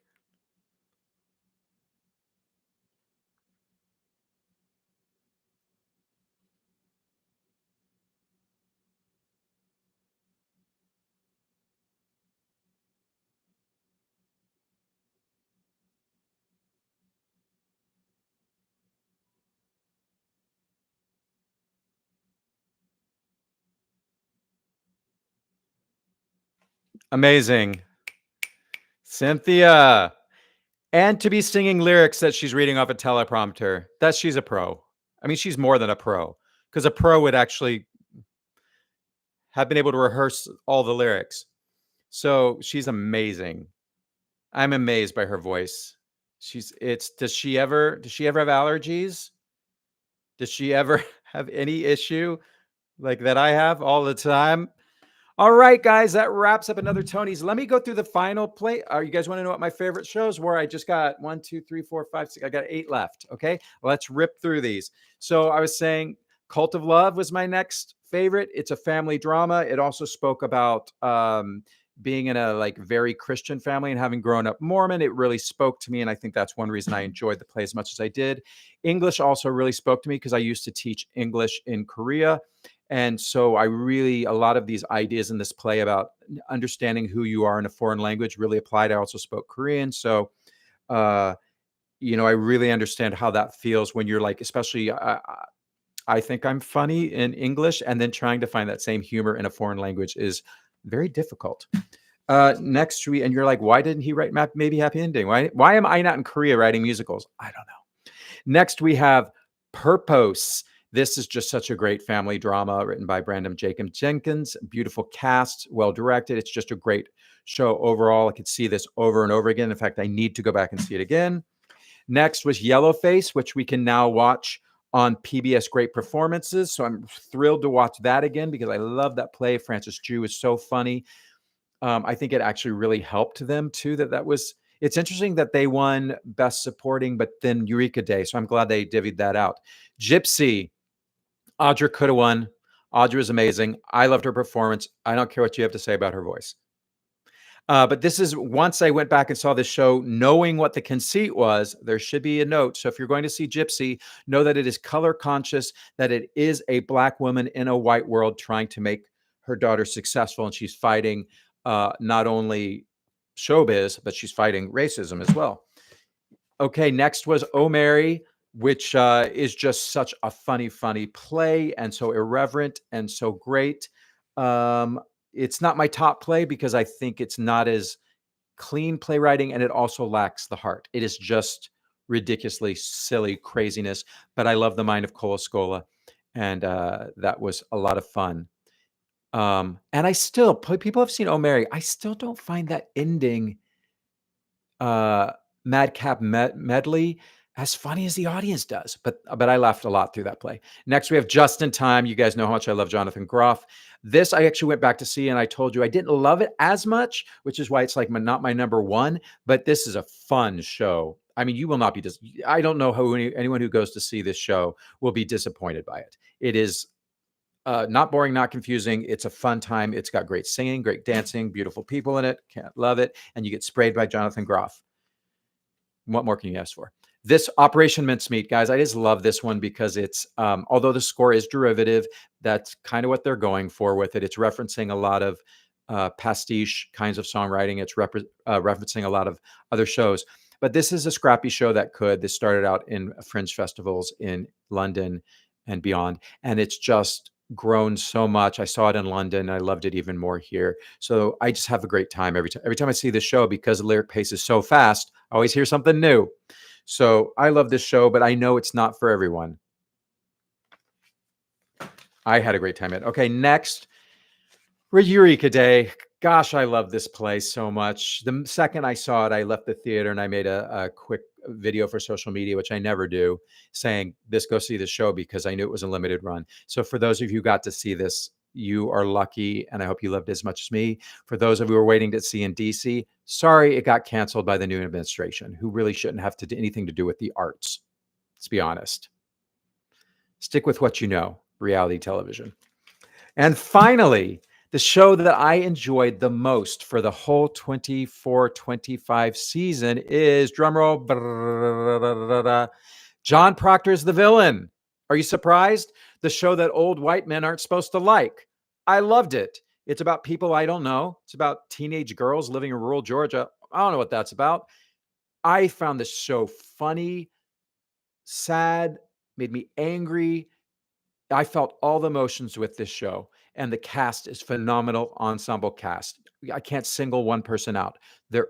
Amazing. Cynthia. And to be singing lyrics that she's reading off a teleprompter. She's a pro. I mean, she's more than a pro, because a pro would actually have been able to rehearse all the lyrics. So she's amazing. I'm amazed by her voice. Does she ever have allergies? Does she ever have any issue like that I have all the time? All right, guys, that wraps up another Tony's. Let me go through the final play. You guys want to know what my favorite shows were? I just got 1, 2, 3, 4, 5, 6. I got 8 left. Okay, let's rip through these. So I was saying Cult of Love was my next favorite. It's a family drama. It also spoke about being in a like very Christian family and having grown up Mormon. It really spoke to me, and I think that's one reason I enjoyed the play as much as I did. English also really spoke to me because I used to teach English in Korea. And so a lot of these ideas in this play about understanding who you are in a foreign language really applied. I also spoke Korean. So, I really understand how that feels when you're like, especially, I think I'm funny in English, and then trying to find that same humor in a foreign language is very difficult. Next, and you're like, why didn't he write Maybe Happy Ending? Why am I not in Korea writing musicals? I don't know. Next, we have Purpose. This is just such a great family drama written by Brandon Jacob Jenkins. Beautiful cast, well directed. It's just a great show overall. I could see this over and over again. In fact, I need to go back and see it again. Next was Yellowface, which we can now watch on PBS Great Performances. So I'm thrilled to watch that again because I love that play. Francis Chu is so funny. I think it actually really helped them too. It's interesting that they won Best Supporting, but then Eureka Day. So I'm glad they divvied that out. Gypsy. Audra could have won. Audra was amazing. I loved her performance. I don't care what you have to say about her voice. But this is once I went back and saw this show, knowing what the conceit was, there should be a note. So if you're going to see Gypsy, know that it is color conscious, that it is a Black woman in a white world trying to make her daughter successful. And she's fighting not only showbiz, but she's fighting racism as well. Okay, next was Oh Mary, which is just such a funny play, and so irreverent and so great. It's not my top play because I think it's not as clean playwriting, and it also lacks the heart. It is just ridiculously silly craziness, but I love the mind of Cola Scola, and that was a lot of fun. And I still, people have seen Oh Mary. I still don't find that ending madcap medley as funny as the audience does, but I laughed a lot through that play. Next, we have Just in Time. You guys know how much I love Jonathan Groff. This I actually went back to see, and I told you I didn't love it as much, which is why it's like not my number one. But this is a fun show. I mean, you will not be I don't know how anyone who goes to see this show will be disappointed by it. It is not boring, not confusing. It's a fun time. It's got great singing, great dancing, beautiful people in it. Can't love it. And you get sprayed by Jonathan Groff. What more can you ask for? This Operation Mincemeat, guys, I just love this one because it's, although the score is derivative, that's kind of what they're going for with it. It's referencing a lot of pastiche kinds of songwriting. It's referencing a lot of other shows. But this is a scrappy show this started out in fringe festivals in London and beyond. And it's just grown so much. I saw it in London. I loved it even more here. So I just have a great time every time I see this show, because the lyric pace is so fast. I always hear something new. So I love this show, but I know it's not for everyone. I had a great time. Okay, next, Eureka Day. Gosh, I love this play so much. The second I saw it, I left the theater and I made a quick video for social media, which I never do, saying go see the show, because I knew it was a limited run. So for those of you who got to see this, you are lucky, and I hope you loved it as much as me. For those of you who are waiting to see in DC, sorry, it got canceled by the new administration, who really shouldn't have to do anything to do with the arts. Let's be honest. Stick with what you know, reality television. And finally, The show that I enjoyed the most for the whole 24-25 season is, drumroll, John Proctor's The Villain. Are you surprised? The show that old white men aren't supposed to like. I loved it. It's about people I don't know. It's about teenage girls living in rural Georgia. I don't know what that's about. I found this show funny, sad, made me angry. I felt all the emotions with this show, and the cast is phenomenal ensemble cast. I can't single one person out.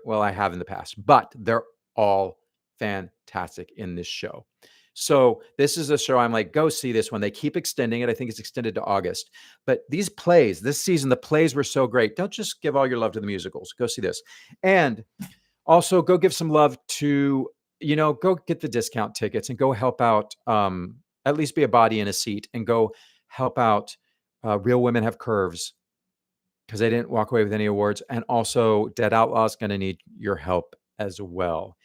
Well, I have in the past, but they're all fantastic in this show. So this is a show I'm like, go see this one. They keep extending it. I think it's extended to August. But these plays, this season, the plays were so great. Don't just give all your love to the musicals. Go see this. And also go give some love to, go get the discount tickets and go help out, at least be a body in a seat and go help out Real Women Have Curves, because they didn't walk away with any awards. And also Dead Outlaws going to need your help as well.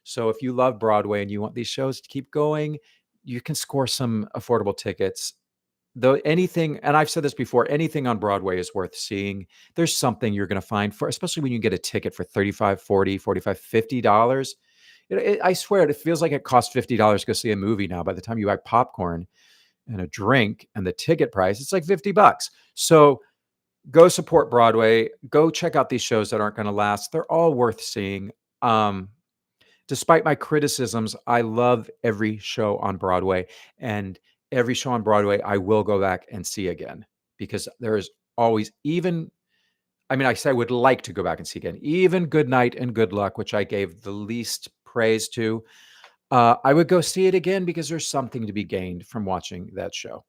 So if you love Broadway and you want these shows to keep going, you can score some affordable tickets. Though anything, and I've said this before, anything on Broadway is worth seeing. There's something you're going to find for, especially when you get a ticket for $35, $40, $45, $50. I swear it feels like it costs $50 to go see a movie now. By the time you buy popcorn and a drink and the ticket price, it's like $50. So go support Broadway. Go check out these shows that aren't going to last. They're all worth seeing. Despite my criticisms, I love every show on Broadway, and every show on Broadway I will go back and see again, because there is always, I say I would like to go back and see again, even Good Night and Good Luck, which I gave the least praise to. I would go see it again because there's something to be gained from watching that show.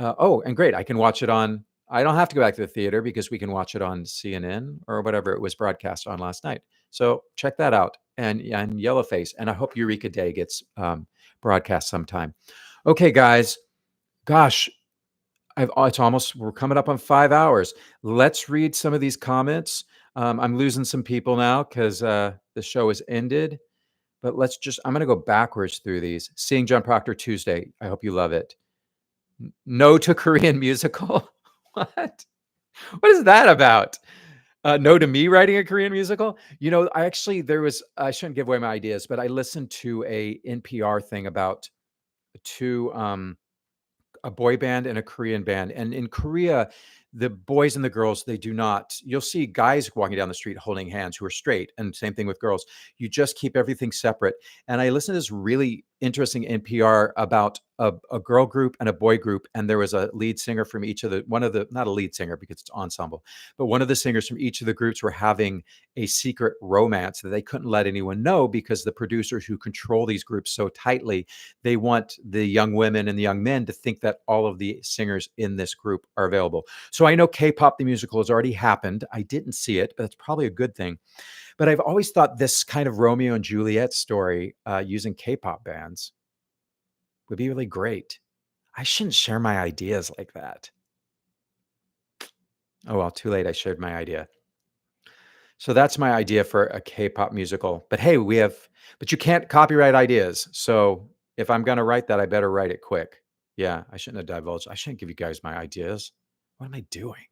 And great, I can watch it I don't have to go back to the theater because we can watch it on CNN or whatever it was broadcast on last night. So check that out, and Yellowface. And I hope Eureka Day gets broadcast sometime. Okay, guys. Gosh, we're coming up on 5 hours. Let's read some of these comments. I'm losing some people now because the show has ended. But I'm going to go backwards through these. Seeing John Proctor Tuesday. I hope you love it. No to Korean musical. What? What is that about? No to me writing a Korean musical. I shouldn't give away my ideas, but I listened to a NPR thing about a boy band and a Korean band. And in Korea, the boys and the girls, you'll see guys walking down the street holding hands who are straight, and same thing with girls. You just keep everything separate. And I listened to this really interesting NPR about a girl group and a boy group. And there was a lead singer from not a lead singer because it's ensemble, but one of the singers from each of the groups were having a secret romance that they couldn't let anyone know, because the producers who control these groups so tightly, they want the young women and the young men to think that all of the singers in this group are available. So I know K-pop the musical has already happened. I didn't see it, but that's probably a good thing. But I've always thought this kind of Romeo and Juliet story using K-pop bands would be really great. I shouldn't share my ideas like that. Oh, well, too late. I shared my idea. So that's my idea for a K-pop musical. But hey, but you can't copyright ideas. So if I'm going to write that, I better write it quick. Yeah, I shouldn't have divulged. I shouldn't give you guys my ideas. What am I doing?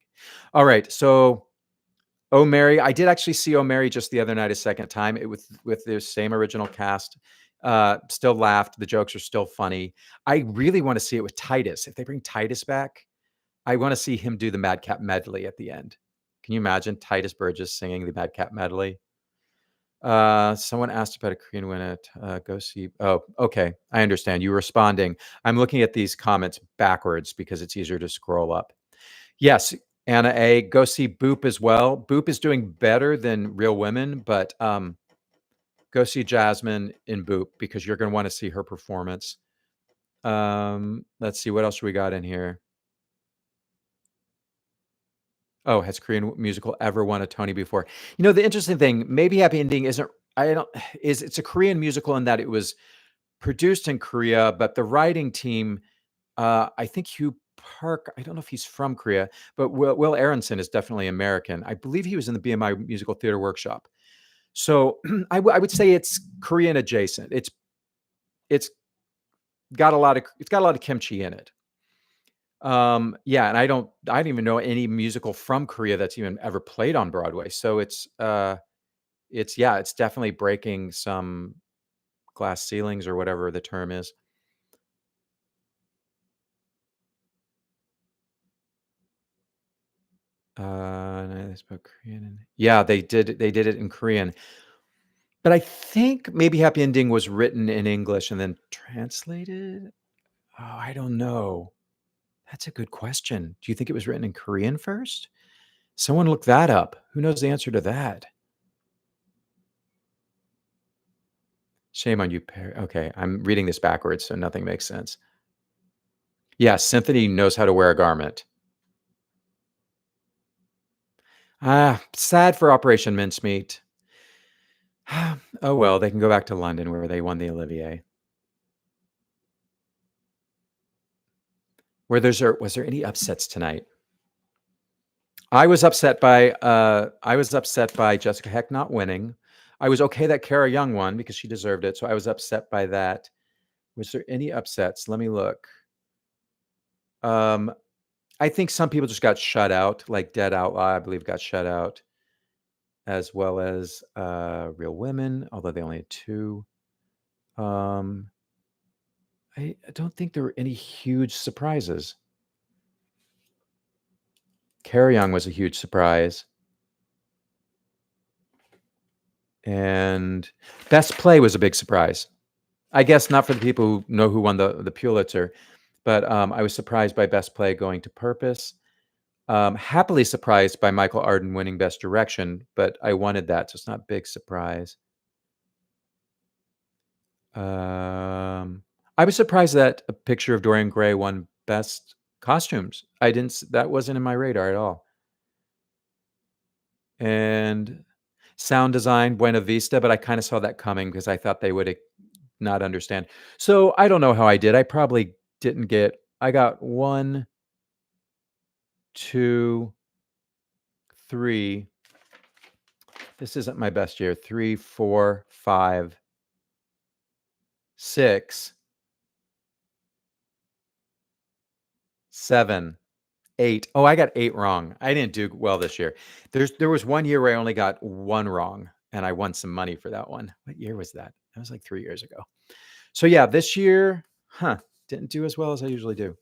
All right. So, Oh Mary, I did actually see Oh Mary just the other night a second time. It with the same original cast. Still laughed. The jokes are still funny. I really want to see it with Titus. If they bring Titus back, I want to see him do the Madcap medley at the end. Can you imagine Titus Burgess singing the Madcap medley? Someone asked about a Korean win go see. Oh, okay. I understand. You responding. I'm looking at these comments backwards because it's easier to scroll up. Yes, Anna A. Go see Boop as well. Boop is doing better than Real Women, but go see Jasmine in Boop because you're going to want to see her performance. Let's see. What else we got in here? Oh, has Korean musical ever won a Tony before? The interesting thing, Maybe Happy Ending it's a Korean musical in that it was produced in Korea, but the writing team, I think Hugh Park, I don't know if he's from Korea, but Will Aronson is definitely American. I believe he was in the BMI Musical Theater Workshop. So I would say it's Korean adjacent. It's got a lot of kimchi in it. Yeah, and I don't even know any musical from Korea that's even ever played on Broadway. So it's definitely breaking some glass ceilings or whatever the term is. No, they spoke Korean. Yeah, they did it in Korean. But I think maybe Happy Ending was written in English and then translated. Oh, I don't know. That's a good question. Do you think it was written in Korean first? Someone look that up. Who knows the answer to that? Shame on you, Perry. Okay, I'm reading this backwards, so nothing makes sense. Yeah, Symphony knows how to wear a garment. Ah, sad for Operation Mincemeat. Oh well, they can go back to London where they won the Olivier. Was there any upsets tonight? I was upset by Jessica Heck not winning. I was okay that Kara Young won because she deserved it, so I was upset by that. Was there any upsets? Let me look. Um, I think some people just got shut out, like Dead Outlaw, I believe, got shut out, as well as Real Women, although they only had two. Um, I don't think there were any huge surprises. Kara Young was a huge surprise. And Best Play was a big surprise. I guess not for the people who know who won the Pulitzer, but I was surprised by Best Play going to Purpose. Happily surprised by Michael Arden winning Best Direction, but I wanted that, so it's not a big surprise. I was surprised that A Picture of Dorian Gray won Best Costumes. That wasn't in my radar at all. And sound design, Buena Vista, but I kind of saw that coming because I thought they would not understand. So I don't know how I did. I probably didn't get, I got 1, 2, 3. This isn't my best year. 3, 4, 5, 6, 7, 8. Oh, I got 8 wrong. I didn't do well this year. There was one year where I only got 1 wrong and I won some money for that one. What year was that? That was like 3 years ago. So yeah, this year, didn't do as well as I usually do.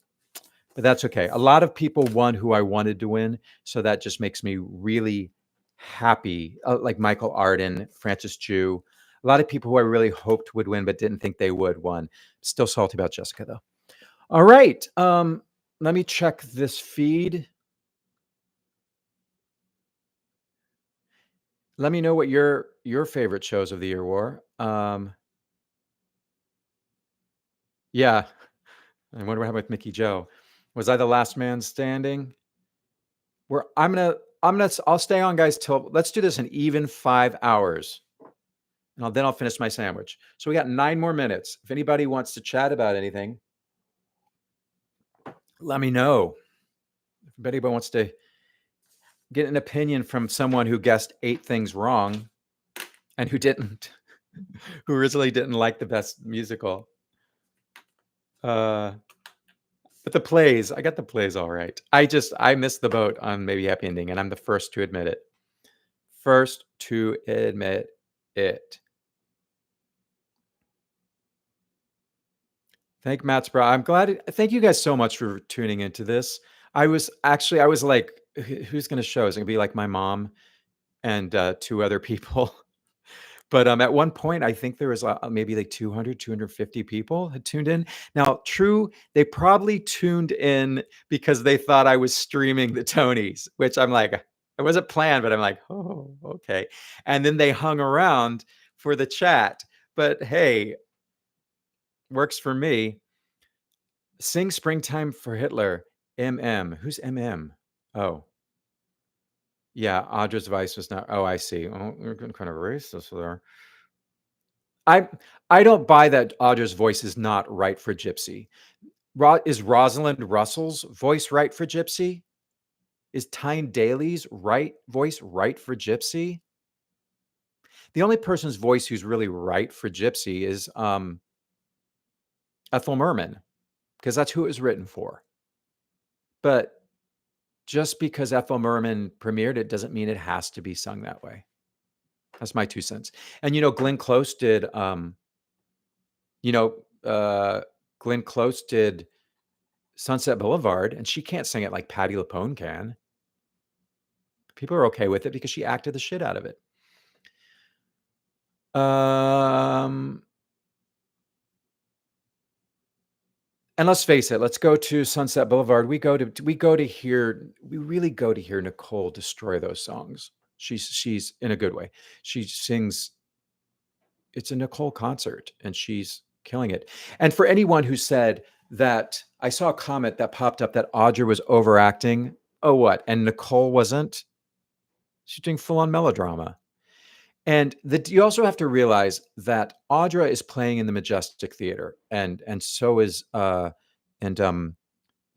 But that's okay. A lot of people won who I wanted to win, so that just makes me really happy. Like Michael Arden, Francis Chu, a lot of people who I really hoped would win but didn't think they would won. Still salty about Jessica though. All right, let me check this feed. Let me know what your favorite shows of the year were. Yeah, I wonder what happened with Mickey Joe. Was I the last man standing? Where I'll stay on, guys, till let's do this in even 5 hours. And then I'll finish my sandwich. So we got 9 more minutes. If anybody wants to chat about anything, let me know. If anybody wants to get an opinion from someone who guessed 8 things wrong and who originally didn't like the Best Musical. But the plays, I got the plays all right. I missed the boat on Maybe Happy Ending, and I'm the first to admit it. First to admit it. Thank Matt's bro. Thank you guys so much for tuning into this. I was like, who's going to show? Is it going to be like my mom and 2 other people? But at one point, I think there was maybe like 200, 250 people had tuned in. Now, true, they probably tuned in because they thought I was streaming the Tonys, which I'm like, it wasn't planned, but I'm like, oh, okay. And then they hung around for the chat. But hey, works for me. Sing Springtime for Hitler. MM. Who's MM? Oh, yeah. Audra's Vice was not. Oh, I see. Oh, you're kind of racist there. I don't buy that Audra's voice is not right for Gypsy. Is Rosalind Russell's voice right for Gypsy? Is Tyne Daly's voice right for Gypsy? The only person's voice who's really right for Gypsy is Ethel Merman, because that's who it was written for. But just because Ethel Merman premiered it doesn't mean it has to be sung that way. That's my 2 cents. And Glenn Close did you know, Glenn Close did Sunset Boulevard, and she can't sing it like Patti LuPone can. People are okay with it because she acted the shit out of it. And let's face it, let's go to Sunset Boulevard. We really go to hear Nicole destroy those songs. She's in a good way. She sings, it's a Nicole concert and she's killing it. And for anyone who said that, I saw a comment that popped up that Audra was overacting. Oh, what? And Nicole wasn't? She's doing full on melodrama. And you also have to realize that Audra is playing in the Majestic Theater, and so is Nicole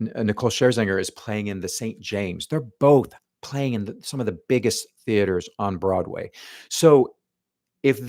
Scherzinger is playing in the St. James. They're both playing in some of the biggest theaters on Broadway. So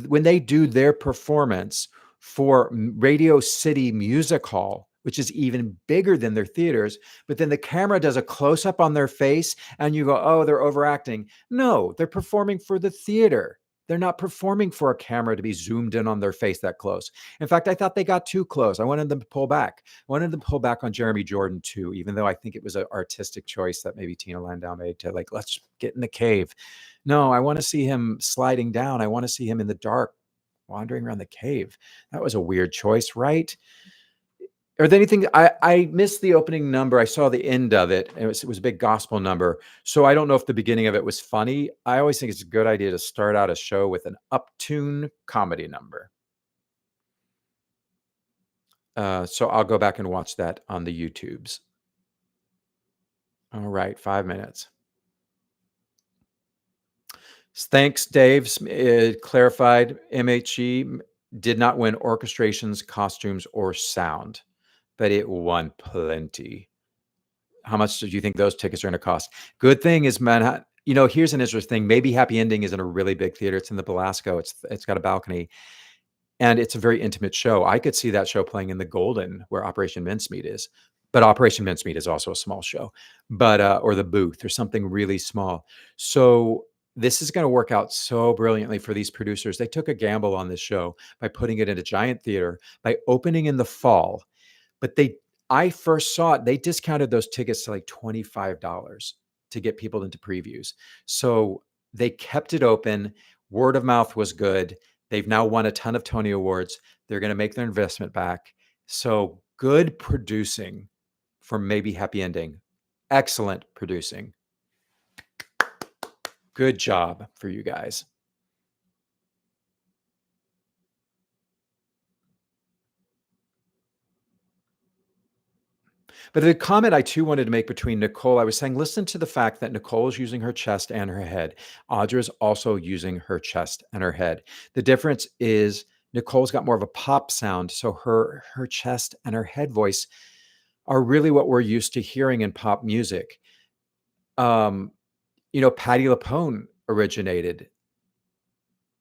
when they do their performance for Radio City Music Hall, which is even bigger than their theaters, but then the camera does a close up on their face and you go, oh, they're overacting. No, they're performing for the theater. They're not performing for a camera to be zoomed in on their face that close. In fact, I thought they got too close. I wanted them to pull back. I wanted them to pull back on Jeremy Jordan too, even though I think it was an artistic choice that maybe Tina Landau made to let's get in the cave. No, I want to see him sliding down. I want to see him in the dark, wandering around the cave. That was a weird choice, right? Or anything, I missed the opening number. I saw the end of it. It was a big gospel number. So I don't know if the beginning of it was funny. I always think it's a good idea to start out a show with an uptune comedy number. So I'll go back and watch that on the YouTubes. All right, 5 minutes. Thanks, Dave. Clarified, MHE did not win orchestrations, costumes, or sound, but it won plenty. How much do you think those tickets are going to cost? Good thing is Manhattan. Here's an interesting thing. Maybe Happy Ending is in a really big theater. It's in the Belasco. It's got a balcony, and it's a very intimate show. I could see that show playing in the Golden, where Operation Mincemeat is. But Operation Mincemeat is also a small show, or the Booth or something really small. So this is going to work out so brilliantly for these producers. They took a gamble on this show by putting it in a giant theater, by opening in the fall. But I first saw it, they discounted those tickets to like $25 to get people into previews. So they kept it open. Word of mouth was good. They've now won a ton of Tony Awards. They're going to make their investment back. So good producing for maybe Happy Ending. Excellent producing. Good job for you guys. But the comment I too wanted to make between Nicole, I was saying, listen to the fact that Nicole is using her chest and her head. Audra's also using her chest and her head. The difference is Nicole's got more of a pop sound. So her chest and her head voice are really what we're used to hearing in pop music. Patti LuPone originated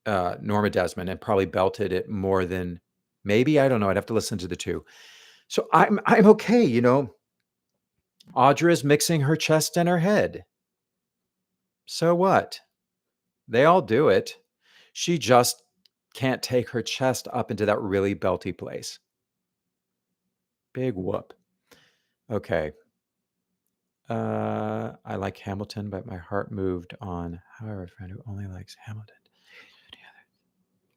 Norma Desmond and probably belted it more than maybe, I don't know. I'd have to listen to the two. So I'm okay, Audra is mixing her chest and her head. So what? They all do it. She just can't take her chest up into that really belty place. Big whoop. Okay. I like Hamilton, but my heart moved on. However, a friend who only likes Hamilton.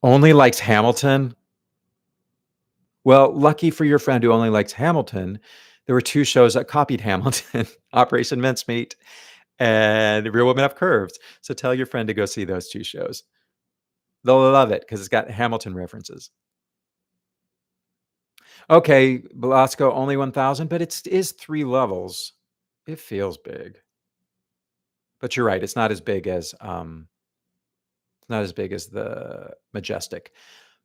Only likes Hamilton? Well, lucky for your friend who only likes Hamilton, there were 2 shows that copied Hamilton, Operation Mincemeat and Real Women Have Curves. So tell your friend to go see those 2 shows. They'll love it because it's got Hamilton references. Okay, Belasco only 1,000, but it is 3 levels. It feels big. But you're right, it's not as big as the Majestic,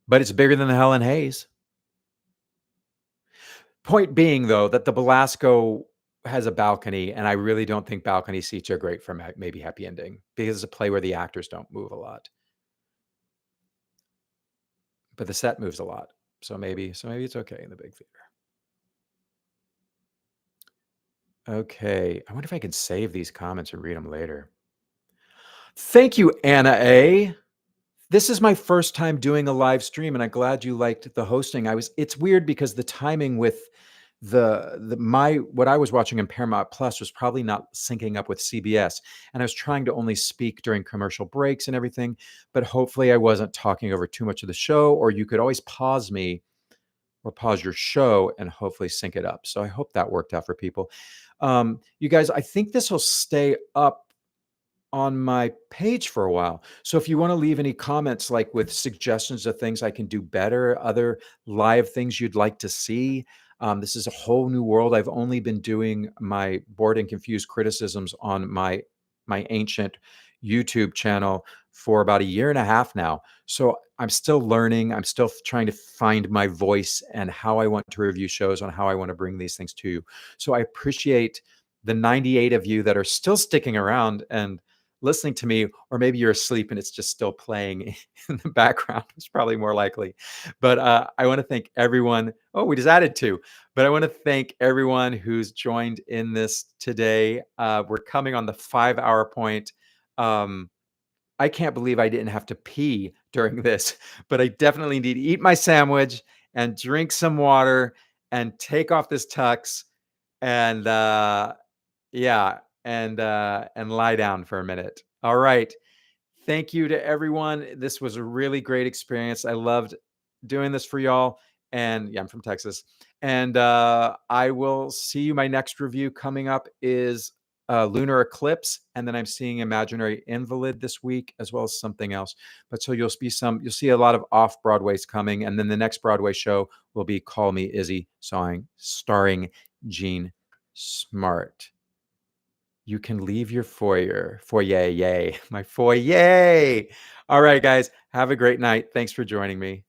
but it's bigger than the Helen Hayes. Point being, though, that the Belasco has a balcony, and I really don't think balcony seats are great for maybe Happy Ending because it's a play where the actors don't move a lot, but the set moves a lot. So maybe it's okay in the big theater. Okay. I wonder if I can save these comments and read them later. Thank you, Anna A. This is my first time doing a live stream, and I'm glad you liked the hosting. It's weird because the timing with what I was watching in Paramount Plus was probably not syncing up with CBS. And I was trying to only speak during commercial breaks and everything, but hopefully I wasn't talking over too much of the show, or you could always pause me or pause your show and hopefully sync it up. So I hope that worked out for people. You guys, I think this will stay up on my page for a while. So if you want to leave any comments, like with suggestions of things I can do better, other live things you'd like to see, this is a whole new world. I've only been doing my bored and confused criticisms on my ancient YouTube channel for about a year and a half now. So I'm still learning. I'm still trying to find my voice and how I want to review shows and how I want to bring these things to you. So I appreciate the 98 of you that are still sticking around and listening to me, or maybe you're asleep and it's just still playing in the background. It's probably more likely. But I want to thank everyone. Oh, we just added two. But I want to thank everyone who's joined in this today. We're coming on the 5 hour point. I can't believe I didn't have to pee during this, but I definitely need to eat my sandwich and drink some water and take off this tux and yeah, and lie down for a minute. All right. Thank you to everyone. This was a really great experience. I loved doing this for y'all. And yeah, I'm from Texas. And I will see you. My next review coming up is Lunar Eclipse. And then I'm seeing Imaginary Invalid this week, as well as something else. But so you'll see a lot of off Broadways coming. And then the next Broadway show will be Call Me Izzy, starring Gene Smart. You can leave your foyer, yay, my foyer. All right, guys, have a great night. Thanks for joining me.